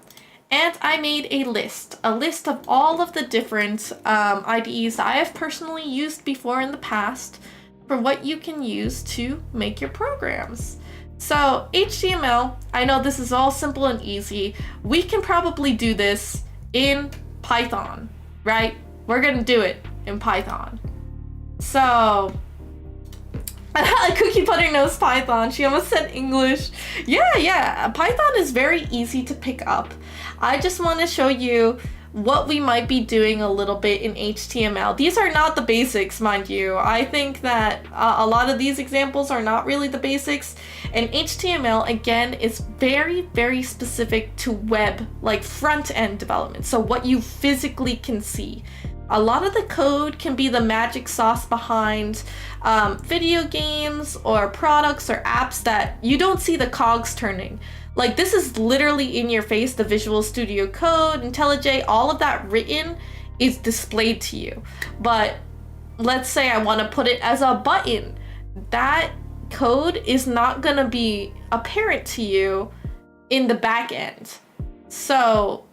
And I made a list of all of the different IDEs that I have personally used before in the past for what you can use to make your programs. So HTML, I know this is all simple and easy. We can probably do this in Python, right? We're gonna do it in Python. So Cookie Butter knows Python. She almost said English. Yeah, Python is very easy to pick up. I just want to show you what we might be doing a little bit in HTML. These are not the basics, mind you. I think that a lot of these examples are not really the basics. And HTML, again, is very, very specific to web, like front-end development. So what you physically can see. A lot of the code can be the magic sauce behind video games or products or apps that you don't see the cogs turning. Like this is literally in your face, the Visual Studio Code, IntelliJ, all of that written is displayed to you. But let's say I want to put it as a button. That code is not going to be apparent to you in the back end. So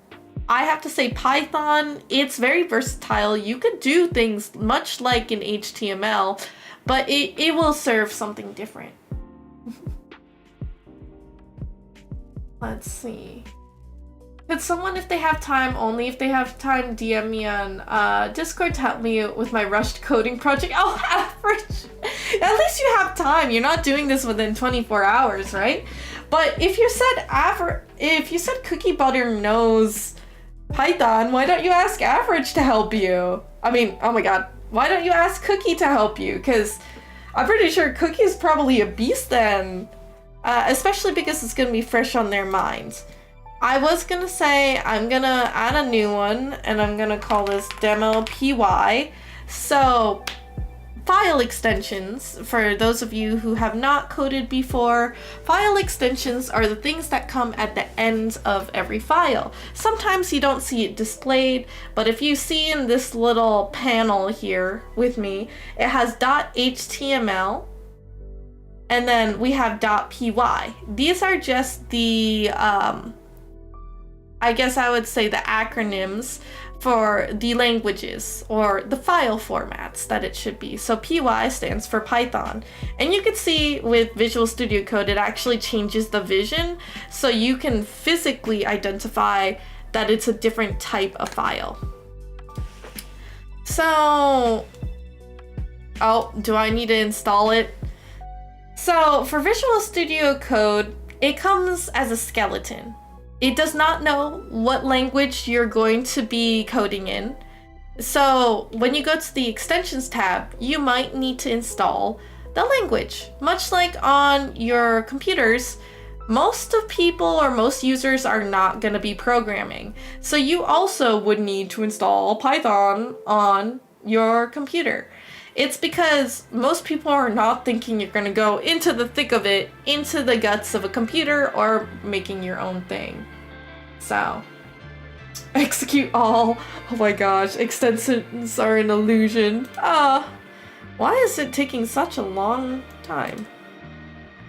I have to say Python, it's very versatile. You could do things much like in HTML, but it will serve something different. Let's see. Could someone, if they have time, only if they have time, DM me on Discord to help me with my rushed coding project? Oh, average. At least you have time. You're not doing this within 24 hours, right? But if you said Cookie Butter knows Python, why don't you ask Average to help you? I mean, oh my god, why don't you ask Cookie to help you? Because I'm pretty sure Cookie is probably a beast then. Especially because it's gonna be fresh on their minds. I was gonna say I'm gonna add a new one and I'm gonna call this demo py. So file extensions, for those of you who have not coded before, file extensions are the things that come at the end of every file. Sometimes you don't see it displayed, but if you see in this little panel here with me, it has .html and then we have .py. These are just the, I guess I would say the acronyms for the languages or the file formats that it should be. So py stands for Python. And you can see with Visual Studio Code, it actually changes the vision so you can physically identify that it's a different type of file. So, oh, do I need to install it? So for Visual Studio Code, it comes as a skeleton. It does not know what language you're going to be coding in. So when you go to the extensions tab, you might need to install the language. Much like on your computers, most of people or most users are not going to be programming. So you also would need to install Python on your computer. It's because most people are not thinking you're going to go into the thick of it, into the guts of a computer or making your own thing. So, execute all. Oh my gosh, extensions are an illusion. Why is it taking such a long time?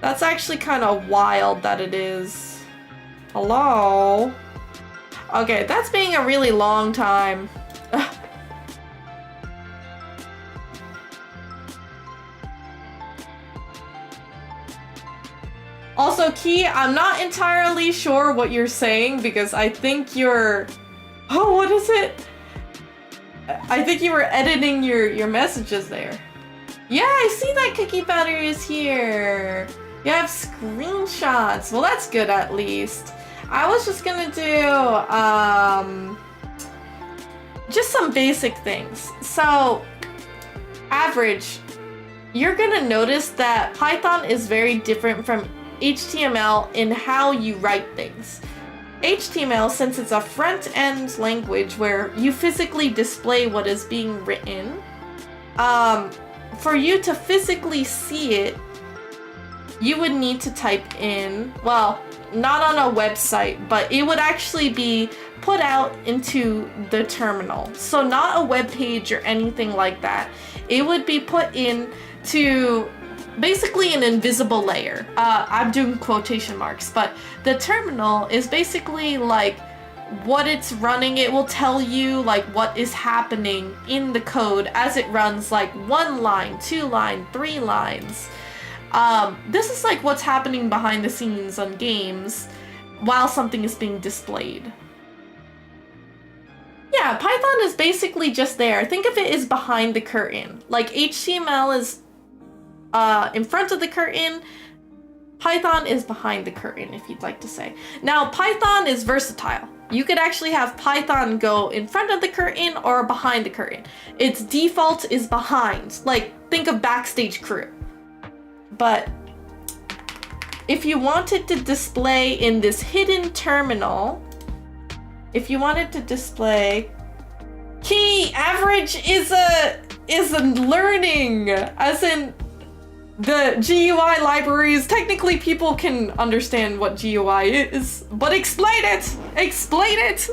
That's actually kind of wild that it is. Hello? Okay, that's being a really long time. Also, Key, I'm not entirely sure what you're saying because I think you're... Oh, what is it? I think you were editing your messages there. Yeah, I see that Cookie Butter is here. You have screenshots. Well, that's good at least. I was just gonna do just some basic things. So, average, you're gonna notice that Python is very different from HTML in how you write things. HTML, since it's a front-end language where you physically display what is being written, for you to physically see it, you would need to type in, well, not on a website, but it would actually be put out into the terminal. So not a web page or anything like that. It would be put in to basically an invisible layer. I'm doing quotation marks, but the terminal is basically like what it's running. It will tell you like what is happening in the code as it runs, like 1 line, 2 line, 3 lines. This is like what's happening behind the scenes on games while something is being displayed. Yeah, Python is basically just there. Think of it as behind the curtain. Like HTML is in front of the curtain, Python is behind the curtain, if you'd like to say. Now, Python is versatile. You could actually have Python go in front of the curtain or behind the curtain. Its default is behind. Like, think of Backstage Crew. But if you wanted to display in this hidden terminal, if you wanted to display key average is a learning, as in the GUI libraries. Technically people can understand what GUI is, but explain it! Explain it!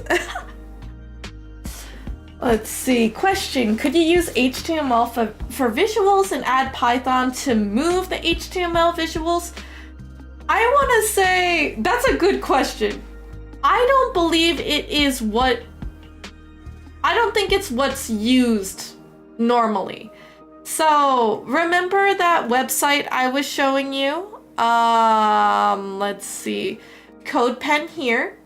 Let's see, question. Could you use HTML for visuals and add Python to move the HTML visuals? I want to say, that's a good question. I don't believe it is I don't think it's what's used normally. So, remember that website I was showing you? Let's see. CodePen here.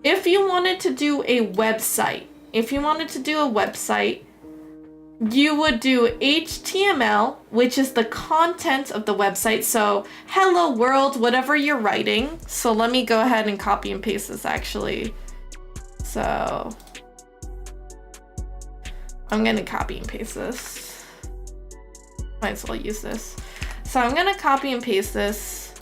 If you wanted to do a website, you would do HTML, which is the content of the website. So, hello world, whatever you're writing. So let me go ahead and copy and paste this actually. So, I'm gonna copy and paste this. Might as well use this. So I'm gonna copy and paste this.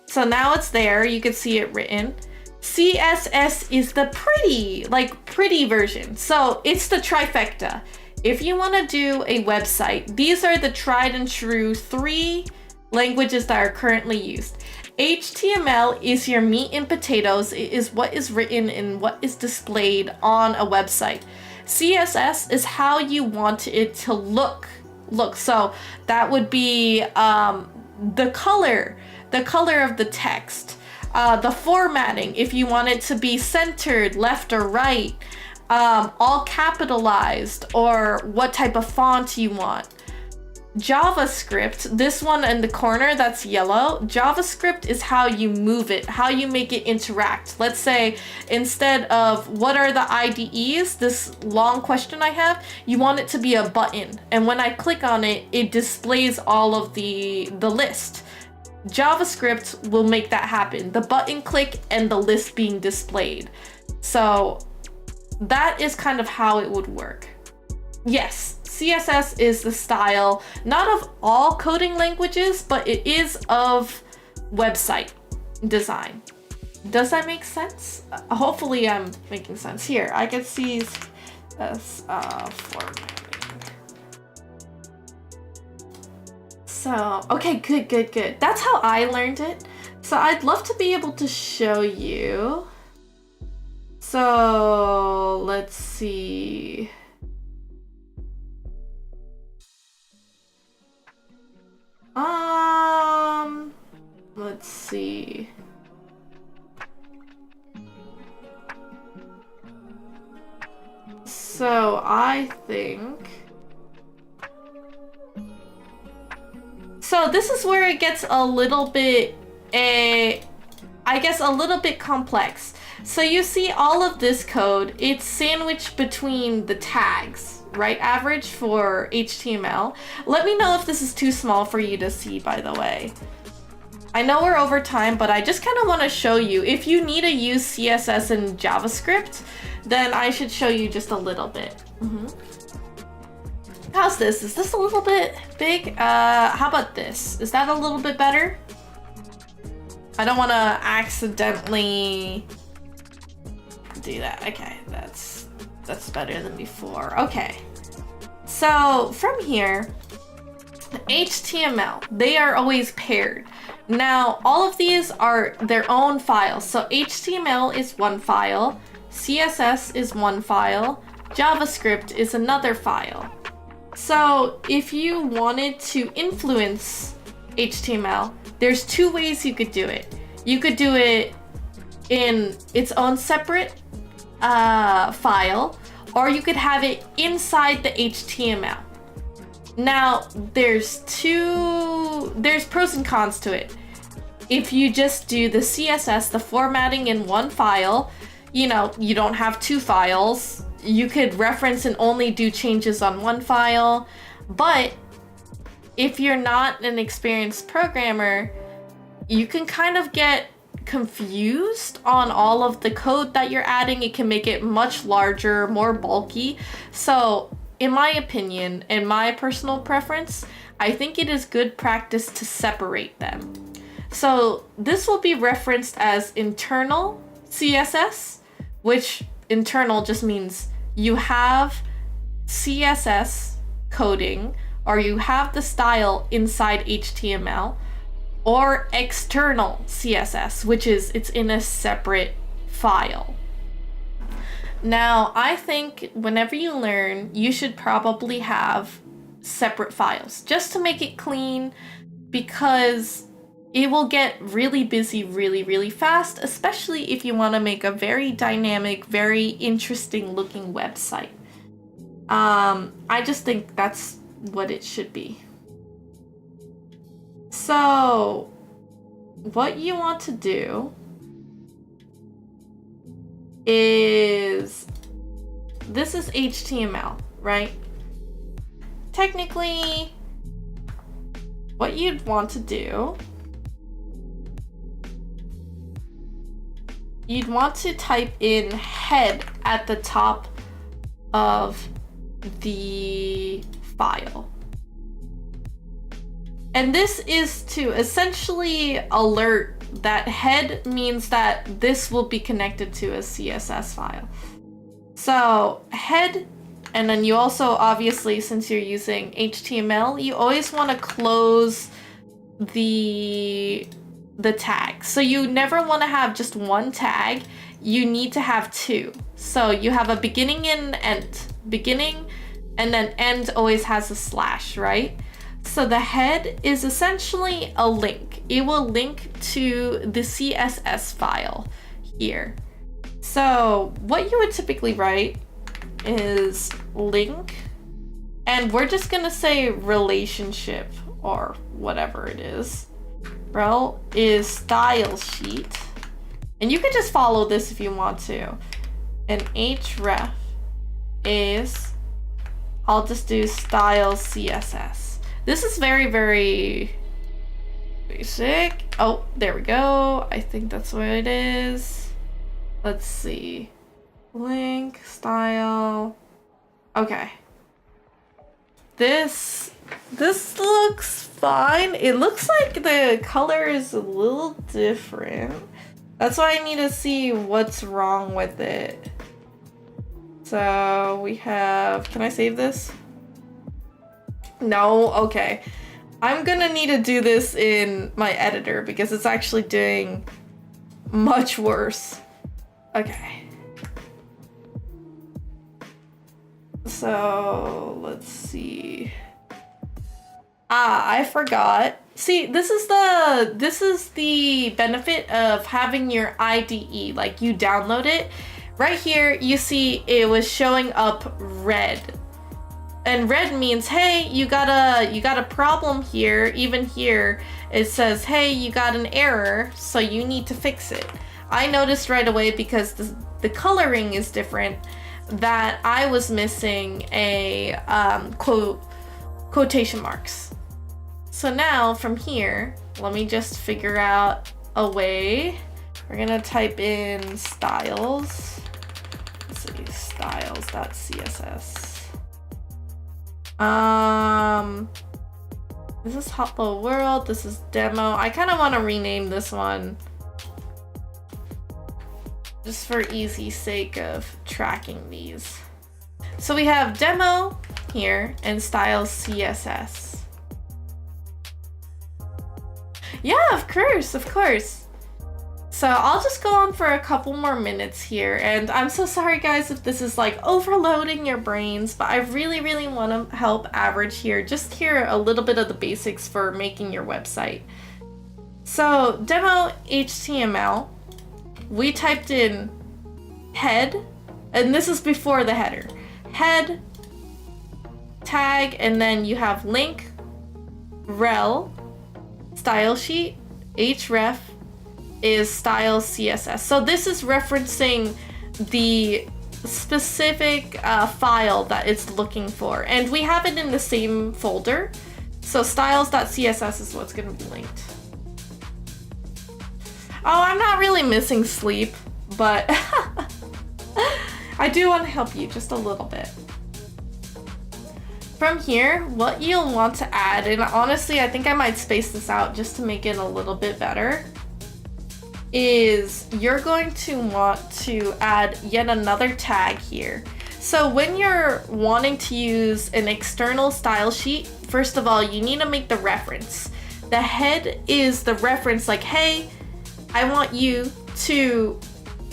So now it's there, you can see it written. CSS is the pretty version. So it's the trifecta. If you wanna do a website, these are the tried and true 3 languages that are currently used. HTML is your meat and potatoes. It is what is written and what is displayed on a website. CSS is how you want it to look. So that would be the color of the text, the formatting, if you want it to be centered, left or right, all capitalized, or what type of font you want. JavaScript, this one in the corner that's yellow, JavaScript is how you move it, how you make it interact. Let's say instead of what are the IDEs, this long question I have, you want it to be a button. And when I click on it, it displays all of the list. JavaScript will make that happen. The button click and the list being displayed. So that is kind of how it would work. Yes, CSS is the style, not of all coding languages, but it is of website design. Does that make sense? Hopefully I'm making sense. Here, I can see formatting. So, okay, good. That's how I learned it. So I'd love to be able to show you. So let's see. Let's see. So I think. So this is where it gets a little bit, I guess a little bit complex. So you see all of this code, it's sandwiched between the tags, right? Average for HTML. Let me know if this is too small for you to see, by the way. I know we're over time, but I just kind of want to show you. If you need to use CSS and JavaScript, then I should show you just a little bit. How's this? Is this a little bit big? How about this? Is that a little bit better? I don't want to accidentally do that. Okay, that's better than before. Okay. So from here, HTML, they are always paired. Now, all of these are their own files. So HTML is one file, CSS is one file, JavaScript is another file. So if you wanted to influence HTML, there's two ways you could do it. You could do it in its own separate file, or you could have it inside the HTML. Now, there's pros and cons to it. If you just do the CSS, the formatting in one file, you know, you don't have two files. You could reference and only do changes on one file. But if you're not an experienced programmer, you can kind of get confused on all of the code that you're adding. It can make it much larger, more bulky. So in my opinion, and my personal preference, I think it is good practice to separate them. So this will be referenced as internal CSS, which internal just means you have CSS coding, or you have the style inside HTML, or external CSS, which is it's in a separate file. Now, I think whenever you learn, you should probably have separate files just to make it clean, because it will get really busy really fast, especially if you want to make a very dynamic, very interesting looking website. I just think that's what it should be. So what you want to do is, this is HTML, right? Technically, what you'd want to do, you'd want to type in head at the top of the file. And this is to essentially alert that head means that this will be connected to a CSS file. So head, and then you also, obviously, since you're using HTML, you always want to close the tag. So you never want to have just one tag. You need to have two. So you have a beginning and end. Beginning, and then end always has a slash, right? So the head is essentially a link. It will link to the CSS file here. So what you would typically write is link, and we're just gonna say relationship or whatever it is. Rel is style sheet, and you can just follow this if you want to. And href is, I'll just do style CSS. This is very basic. Oh, there we go. I think that's what it is. Let's see. Link, style. Okay. This looks fine. It looks like the color is a little different. That's why I need to see what's wrong with it. So we have, can I save this? No, okay. I'm gonna need to do this in my editor because it's actually doing much worse. Okay. So let's see. I forgot. See, this is the benefit of having your IDE, like you download it. Right here, you see it was showing up red. And red means, hey, you got a problem here. Even here, it says, hey, you got an error, so you need to fix it. I noticed right away because the coloring is different that I was missing a quotation marks. So now from here, let me just figure out a way. We're gonna type in styles. Let's see, styles.css. This is Hello World, this is demo. I kind of want to rename this one just for easy sake of tracking these. So we have demo here and styles CSS. Yeah, of course. So I'll just go on for a couple more minutes here, and I'm so sorry guys if this is like overloading your brains, but I really want to help Average here, just hear a little bit of the basics for making your website. So demo HTML, we typed in head, and this is before the header. Head, tag, and then you have link, rel, style sheet, href, is style CSS. So this is referencing the specific file that it's looking for. And we have it in the same folder. So styles.css is what's gonna be linked. Oh, I'm not really missing sleep, but I do want to help you just a little bit. From here, what you'll want to add, and honestly, I think I might space this out just to make it a little bit better, is you're going to want to add yet another tag here. So when you're wanting to use an external style sheet, first of all, you need to make the reference. The head is the reference, like, hey, I want you to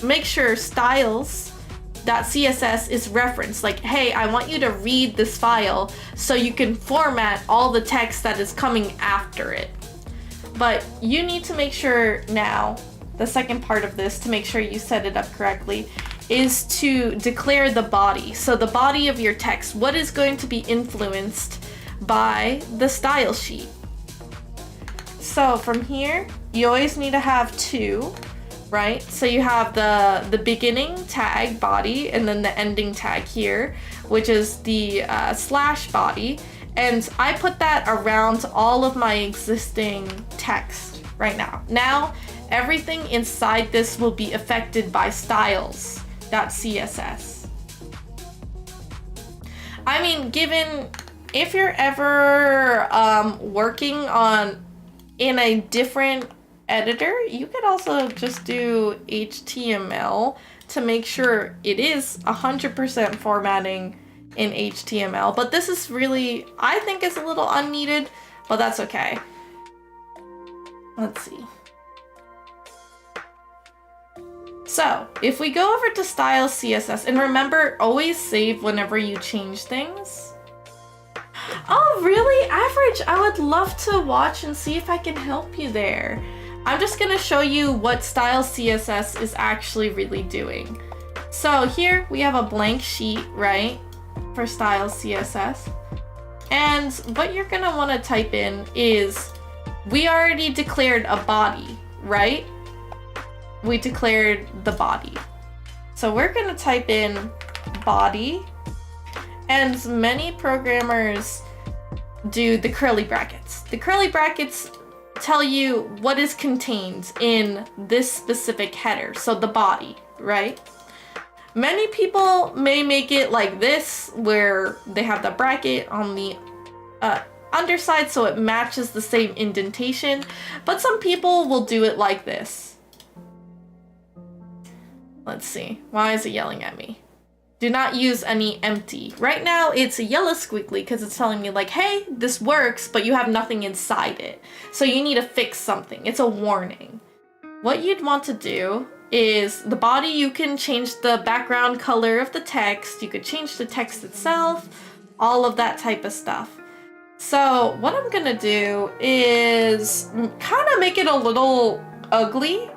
make sure styles.css is referenced. Like, hey, I want you to read this file so you can format all the text that is coming after it. But you need to make sure now, the second part of this, to make sure you set it up correctly, is to declare the body. So the body of your text, what is going to be influenced by the style sheet. So from here, you always need to have two, right? So you have the beginning tag body and then the ending tag here, which is the slash body. And I put that around all of my existing text right now. Now, everything inside this will be affected by styles.css. I mean, given if you're ever working in a different editor, you could also just do HTML to make sure it is 100% formatting in HTML. But this is really, I think it's a little unneeded, but that's okay. Let's see. So if we go over to style CSS, and remember, always save whenever you change things. Oh, really? Average, I would love to watch and see if I can help you there. I'm just gonna show you what style CSS is actually really doing. So here we have a blank sheet, right, for style CSS. And what you're gonna wanna type in is, we already declared a body, right? We declared the body. So we're gonna type in body, and many programmers do the curly brackets. The curly brackets tell you what is contained in this specific header, so the body, right? Many people may make it like this, where they have the bracket on the underside so it matches the same indentation, but some people will do it like this. Let's see. Why is it yelling at me? Do not use any empty. Right now it's a yellow squiggly because it's telling me like, hey, this works, but you have nothing inside it. So you need to fix something. It's a warning. What you'd want to do is the body, you can change the background color of the text. You could change the text itself, all of that type of stuff. So what I'm gonna do is kind of make it a little ugly.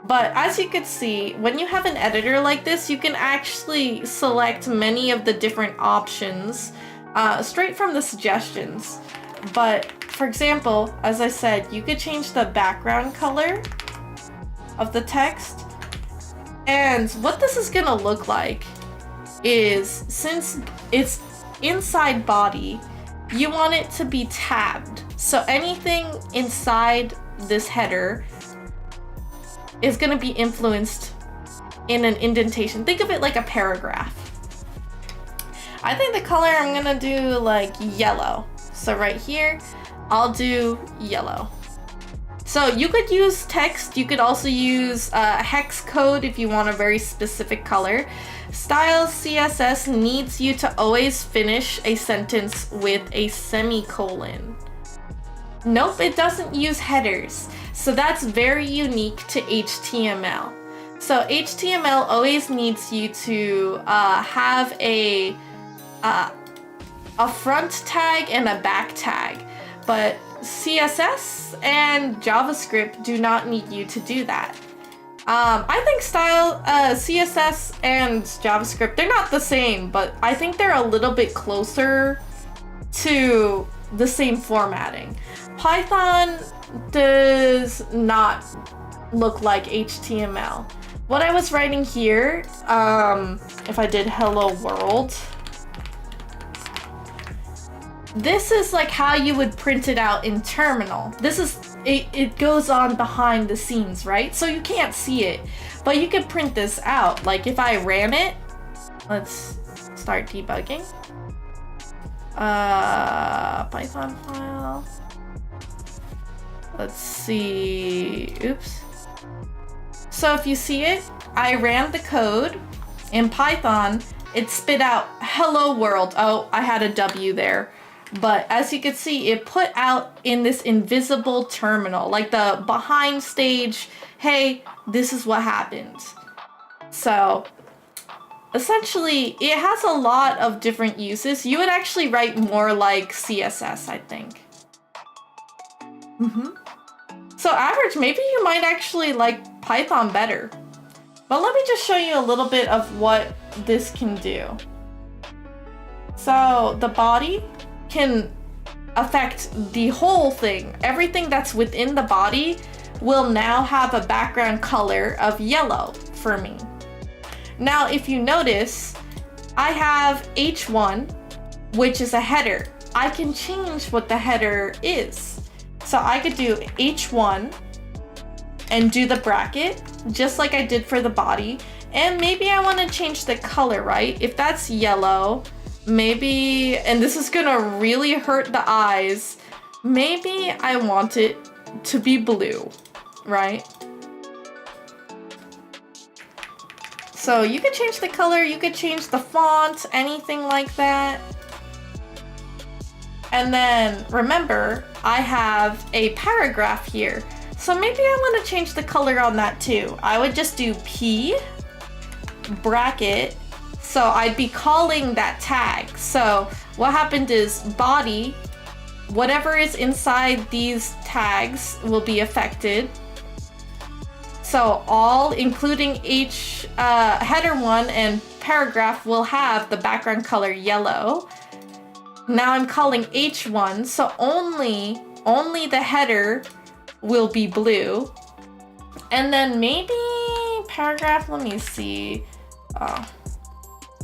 But as you can see, when you have an editor like this, you can actually select many of the different options straight from the suggestions. But for example, as I said, you could change the background color of the text. And what this is gonna look like is, since it's inside body, you want it to be tabbed. So anything inside this header is going to be influenced in an indentation. Think of it like a paragraph. I think the color I'm going to do like yellow. So right here, I'll do yellow. So you could use text. You could also use hex code if you want a very specific color. Style CSS needs you to always finish a sentence with a semicolon. Nope, it doesn't use headers. So that's very unique to HTML. So HTML always needs you to have a front tag and a back tag, but CSS and JavaScript do not need you to do that. I think style, CSS and JavaScript, they're not the same, but I think they're a little bit closer to the same formatting. Python does not look like HTML. What I was writing here, if I did hello world, this is like how you would print it out in terminal. This is, it goes on behind the scenes, right? So you can't see it, but you could print this out. Like if I ran it, let's start debugging. Python file. Let's see, oops. So if you see it, I ran the code in Python, it spit out hello world. Oh, I had a W there. But as you can see, it put out in this invisible terminal, like the behind stage, hey, this is what happened. So essentially, it has a lot of different uses. You would actually write more like CSS, I think. So average, maybe you might actually like Python better. But let me just show you a little bit of what this can do. So the body can affect the whole thing. Everything that's within the body will now have a background color of yellow for me. Now, if you notice, I have H1, which is a header. I can change what the header is. So I could do H1 and do the bracket, just like I did for the body. And maybe I want to change the color, right? If that's yellow, maybe, and this is gonna really hurt the eyes, maybe I want it to be blue, right? So you could change the color, you could change the font, anything like that. And then remember, I have a paragraph here. So maybe I want to change the color on that too. I would just do P bracket. So I'd be calling that tag. So what happened is body, whatever is inside these tags will be affected. So all, including header 1 and paragraph, will have the background color yellow. Now I'm calling H1, so only the header will be blue. And then maybe paragraph, let me see.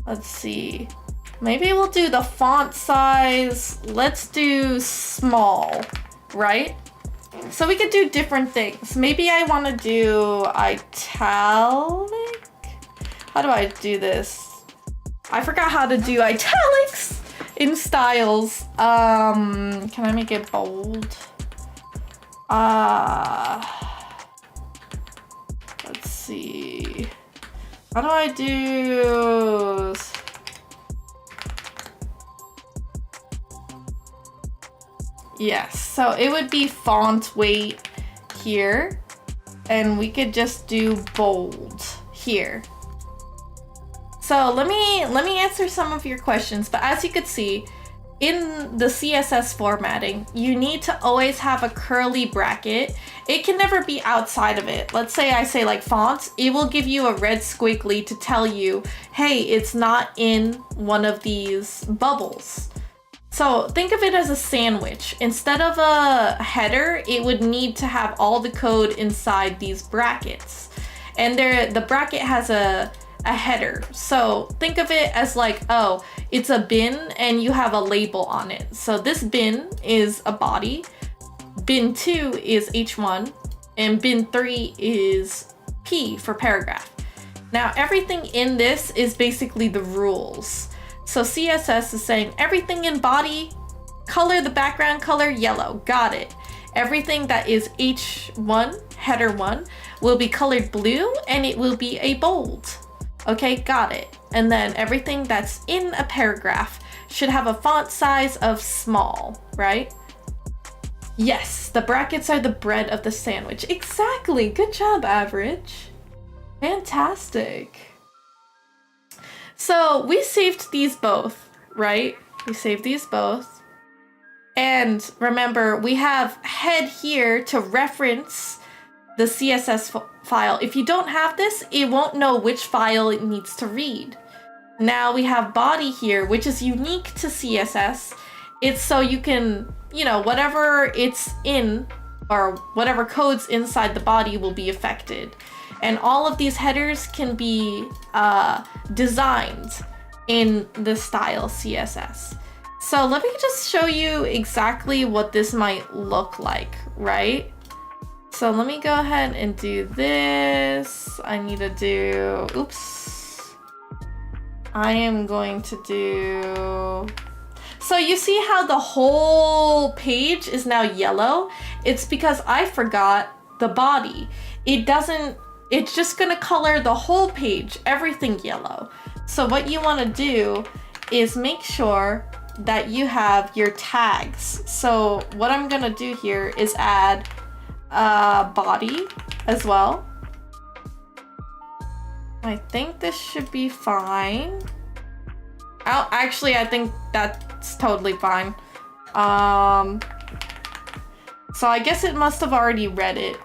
Let's see. Maybe we'll do the font size. Let's do small, right? So we could do different things. Maybe I want to do italic. How do I do this? I forgot how to do italics in styles. Can I make it bold? Let's see. How do I do? Yes, so it would be font weight here, and we could just do bold here. So let me answer some of your questions, but as you could see, in the CSS formatting, you need to always have a curly bracket. It can never be outside of it. Let's say I say like fonts, it will give you a red squiggly to tell you, hey, it's not in one of these bubbles. So think of it as a sandwich. Instead of a header, it would need to have all the code inside these brackets. And the bracket has a header. So think of it as like, oh, it's a bin and you have a label on it. So this bin is a body, bin 2 is H1, and bin 3 is P for paragraph. Now everything in this is basically the rules. So CSS is saying everything in body, color the background color yellow, got it. Everything that is H1, header 1, will be colored blue and it will be a bold. Okay, got it. And then everything that's in a paragraph should have a font size of small, right? Yes, the brackets are the bread of the sandwich. Exactly, good job, Average. Fantastic. So we saved these both, right? We saved these both. And remember, we have head here to reference the CSS file. If you don't have this, it won't know which file it needs to read. Now we have body here, which is unique to CSS. It's so you can, you know, whatever it's in or whatever code's inside the body will be affected. And all of these headers can be designed in the style CSS. So let me just show you exactly what this might look like, right? So let me go ahead and do this. I need to do, oops. I am going to do, so you see how the whole page is now yellow? It's because I forgot the body. It's just gonna color the whole page, everything yellow. So what you wanna do is make sure that you have your tags. So what I'm gonna do here is add body as well. I think this should be fine. Oh, actually, I think that's totally fine. So I guess it must have already read it.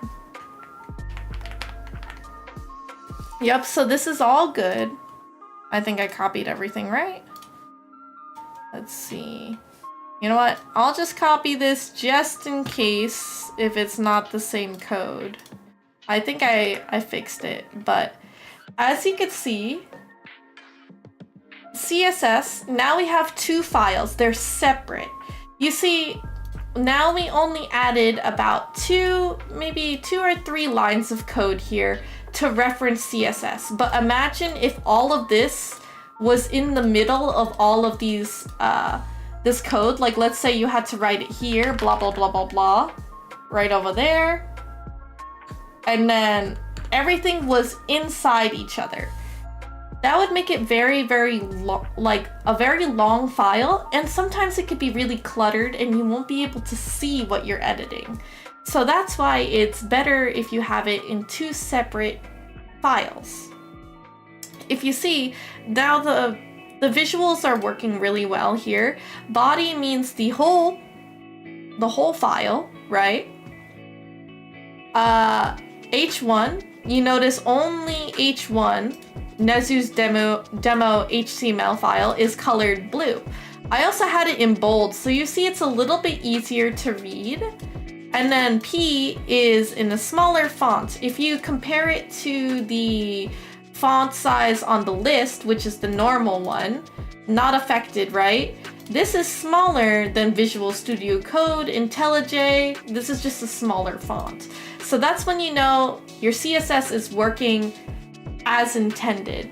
Yep, so this is all good. I think I copied everything, right? Let's see. You know what? I'll just copy this just in case if it's not the same code. I think I fixed it, but as you can see, CSS, now we have two files. They're separate. You see, now we only added about maybe two or three lines of code here to reference CSS. But imagine if all of this was in the middle of all of these, this code. Like, let's say you had to write it here, blah, blah, blah, blah, blah, right over there. And then everything was inside each other. That would make it very, very like a very long file. And sometimes it could be really cluttered and you won't be able to see what you're editing. So that's why it's better if you have it in two separate files. If you see, now the visuals are working really well here. Body means the whole file, right? H1, you notice only H1, Nezu's demo HTML file, is colored blue. I also had it in bold, so you see it's a little bit easier to read. And then P is in a smaller font. If you compare it to the font size on the list, which is the normal one, not affected, right? This is smaller than Visual Studio Code, IntelliJ. This is just a smaller font. So that's when you know your CSS is working as intended.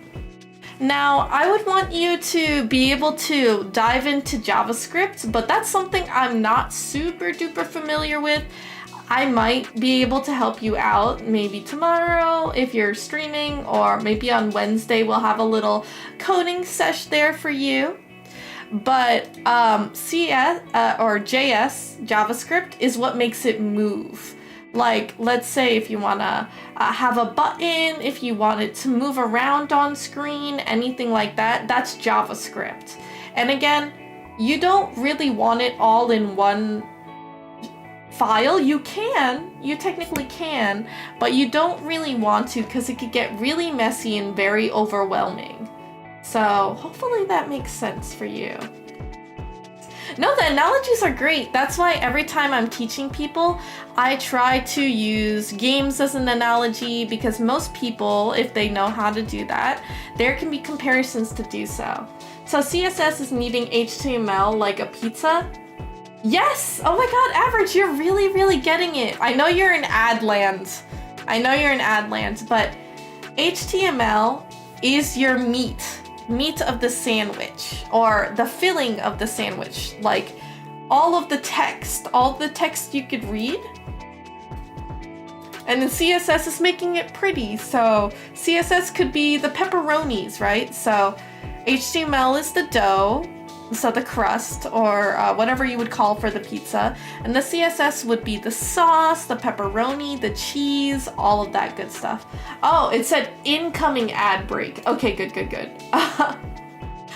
Now, I would want you to be able to dive into JavaScript, but that's something I'm not super duper familiar with. I might be able to help you out maybe tomorrow if you're streaming, or maybe on Wednesday we'll have a little coding sesh there for you. But CS or JS, JavaScript, is what makes it move. Like, let's say if you want to have a button, if you want it to move around on screen, anything like that, that's JavaScript. And again, you don't really want it all in one file. You technically can, but you don't really want to because it could get really messy and very overwhelming. So hopefully that makes sense for you. No, the analogies are great. That's why every time I'm teaching people, I try to use games as an analogy, because most people, if they know how to do that, there can be comparisons to do so. So CSS is needing HTML like a pizza. Yes! Oh my god, Average, you're really, really getting it. I know you're in ad land. But HTML is your meat of the sandwich, or the filling of the sandwich, like all the text you could read. And then CSS is making it pretty, so CSS could be the pepperonis, right? So HTML is the dough, so the crust, or whatever you would call for the pizza, and the CSS would be the sauce, the pepperoni, the cheese, all of that good stuff. Oh, it said incoming ad break. Okay, good.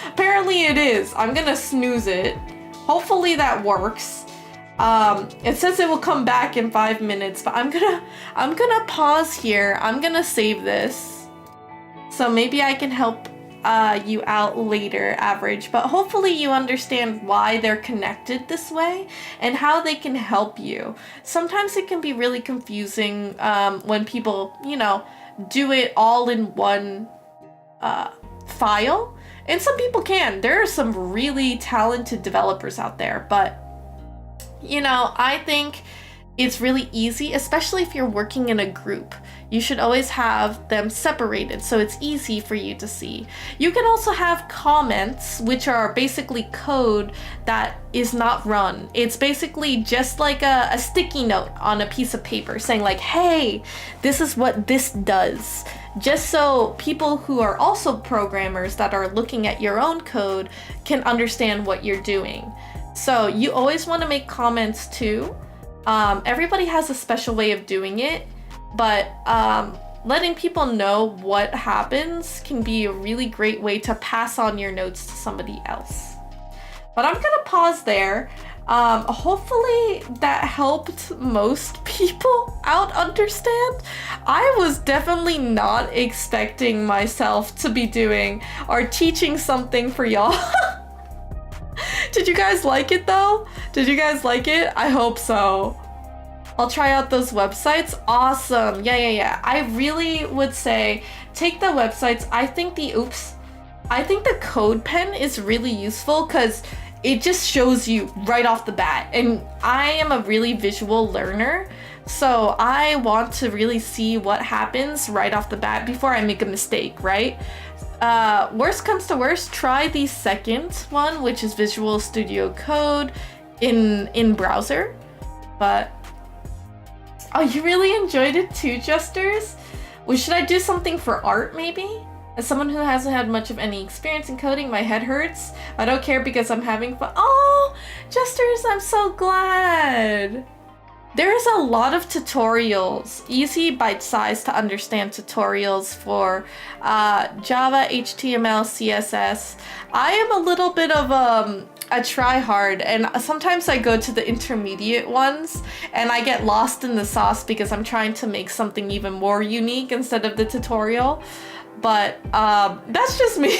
Apparently it is. I'm gonna snooze it. Hopefully that works. It says it will come back in 5 minutes, but I'm gonna pause here. I'm gonna save this, so maybe I can help you out later, Average, but hopefully you understand why they're connected this way and how they can help you. Sometimes it can be really confusing when people, do it all in one file, and some people can. There are some really talented developers out there, but I think it's really easy, especially if you're working in a group. You should always have them separated so it's easy for you to see. You can also have comments, which are basically code that is not run. It's basically just like a sticky note on a piece of paper saying like, hey, this is what this does. Just so people who are also programmers that are looking at your own code can understand what you're doing. So you always want to make comments too. Everybody has a special way of doing it, but letting people know what happens can be a really great way to pass on your notes to somebody else. But I'm gonna pause there. Hopefully that helped most people out understand. I was definitely not expecting myself to be doing or teaching something for y'all. Did you guys like it though? Did you guys like it? I hope so. I'll try out those websites. Awesome. Yeah. I really would say take the websites. I think the code pen is really useful because it just shows you right off the bat. And I am a really visual learner, so I want to really see what happens right off the bat before I make a mistake, right? Worst comes to worst, try the second one, which is Visual Studio Code in browser. But oh, you really enjoyed it too, Jesters? Well, should I do something for art maybe? As someone who hasn't had much of any experience in coding, my head hurts. I don't care because I'm having fun. Oh, Jesters, I'm so glad. There's a lot of tutorials, easy bite-sized to understand tutorials for Java, HTML, CSS. I am a little bit of a try-hard, and sometimes I go to the intermediate ones and I get lost in the sauce because I'm trying to make something even more unique instead of the tutorial. But that's just me.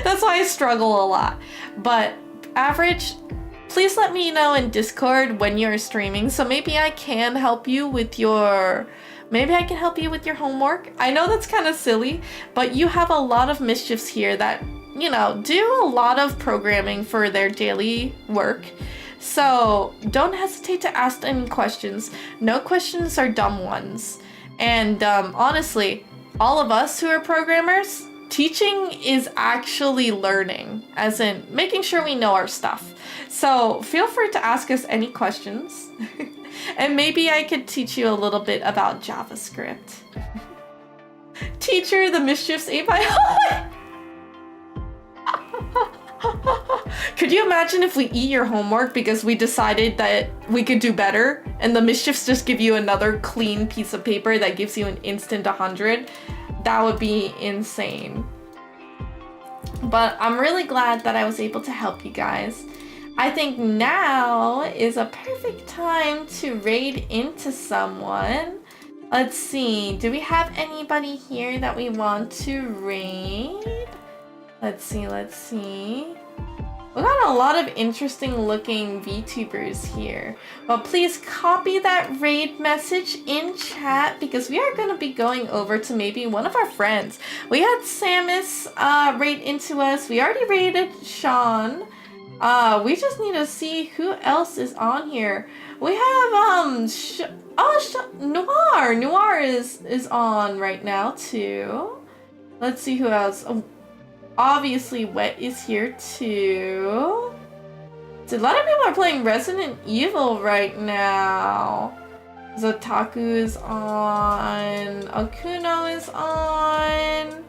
That's why I struggle a lot. But Average, please let me know in Discord when you're streaming, so maybe I can help you with your homework. I know that's kind of silly, but you have a lot of mischiefs here that, do a lot of programming for their daily work. So don't hesitate to ask any questions. No questions are dumb ones. And honestly, all of us who are programmers, teaching is actually learning, as in making sure we know our stuff. So feel free to ask us any questions. And maybe I could teach you a little bit about JavaScript. Teacher, the mischiefs ate my heart. Could you imagine if we eat your homework because we decided that we could do better and the mischiefs just give you another clean piece of paper that gives you an instant 100? That would be insane. But I'm really glad that I was able to help you guys. I think now is a perfect time to raid into someone. Let's see, do we have anybody here that we want to raid? Let's see. We got a lot of interesting looking VTubers here. But please copy that raid message in chat because we are going to be going over to maybe one of our friends. We had Samus raid into us. We already raided Sean. We just need to see who else is on here. We have Noir. Noir is on right now too. Let's see who else. Oh, obviously Wet is here too. So a lot of people are playing Resident Evil right now. Zotaku is on. Okuno is on.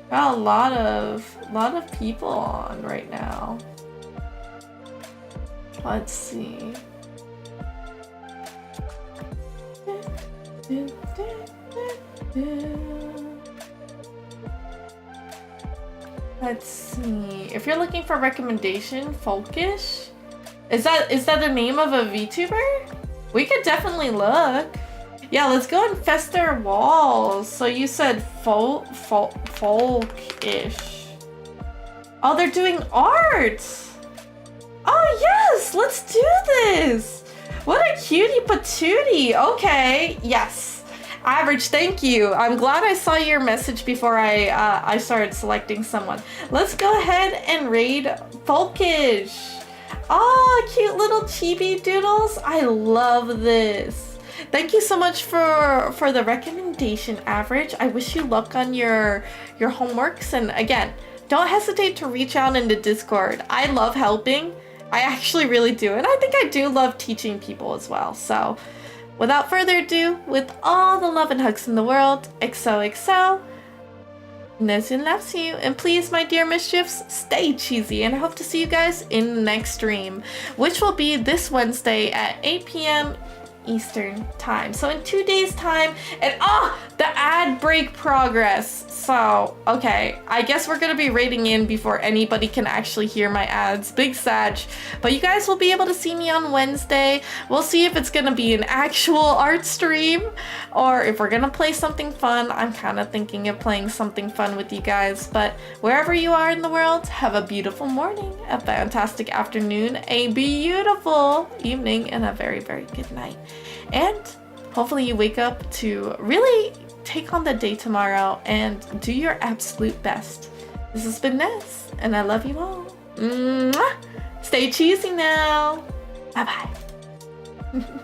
Got a lot of people on right now. Let's see. Let's see. If you're looking for recommendation, Folkish? Is that the name of a VTuber? We could definitely look. Yeah, let's go infest their walls. So you said folkish. Oh, they're doing art. Oh yes, let's do this. What a cutie patootie. Okay, yes. Average, thank you. I'm glad I saw your message before I started selecting someone. Let's go ahead and raid Folkish. Oh, cute little chibi doodles. I love this. Thank you so much for the recommendation, Average. I wish you luck on your homeworks. And again, don't hesitate to reach out in the Discord. I love helping. I actually really do. And I think I do love teaching people as well. So without further ado, with all the love and hugs in the world, XOXO, Nezin loves you. And please, my dear mischiefs, stay cheesy. And I hope to see you guys in the next stream, which will be this Wednesday at 8 p.m. Eastern time. So in 2 days time, and the ad break progress. So, okay, I guess we're gonna be raiding in before anybody can actually hear my ads. Big Sag. But you guys will be able to see me on Wednesday. We'll see if it's gonna be an actual art stream or if we're gonna play something fun. I'm kind of thinking of playing something fun with you guys. But wherever you are in the world, have a beautiful morning, a fantastic afternoon, a beautiful evening, and a very, very good night. And hopefully you wake up to really take on the day tomorrow and do your absolute best. This has been Ness, and I love you all. Mwah! Stay cheesy now. Bye-bye.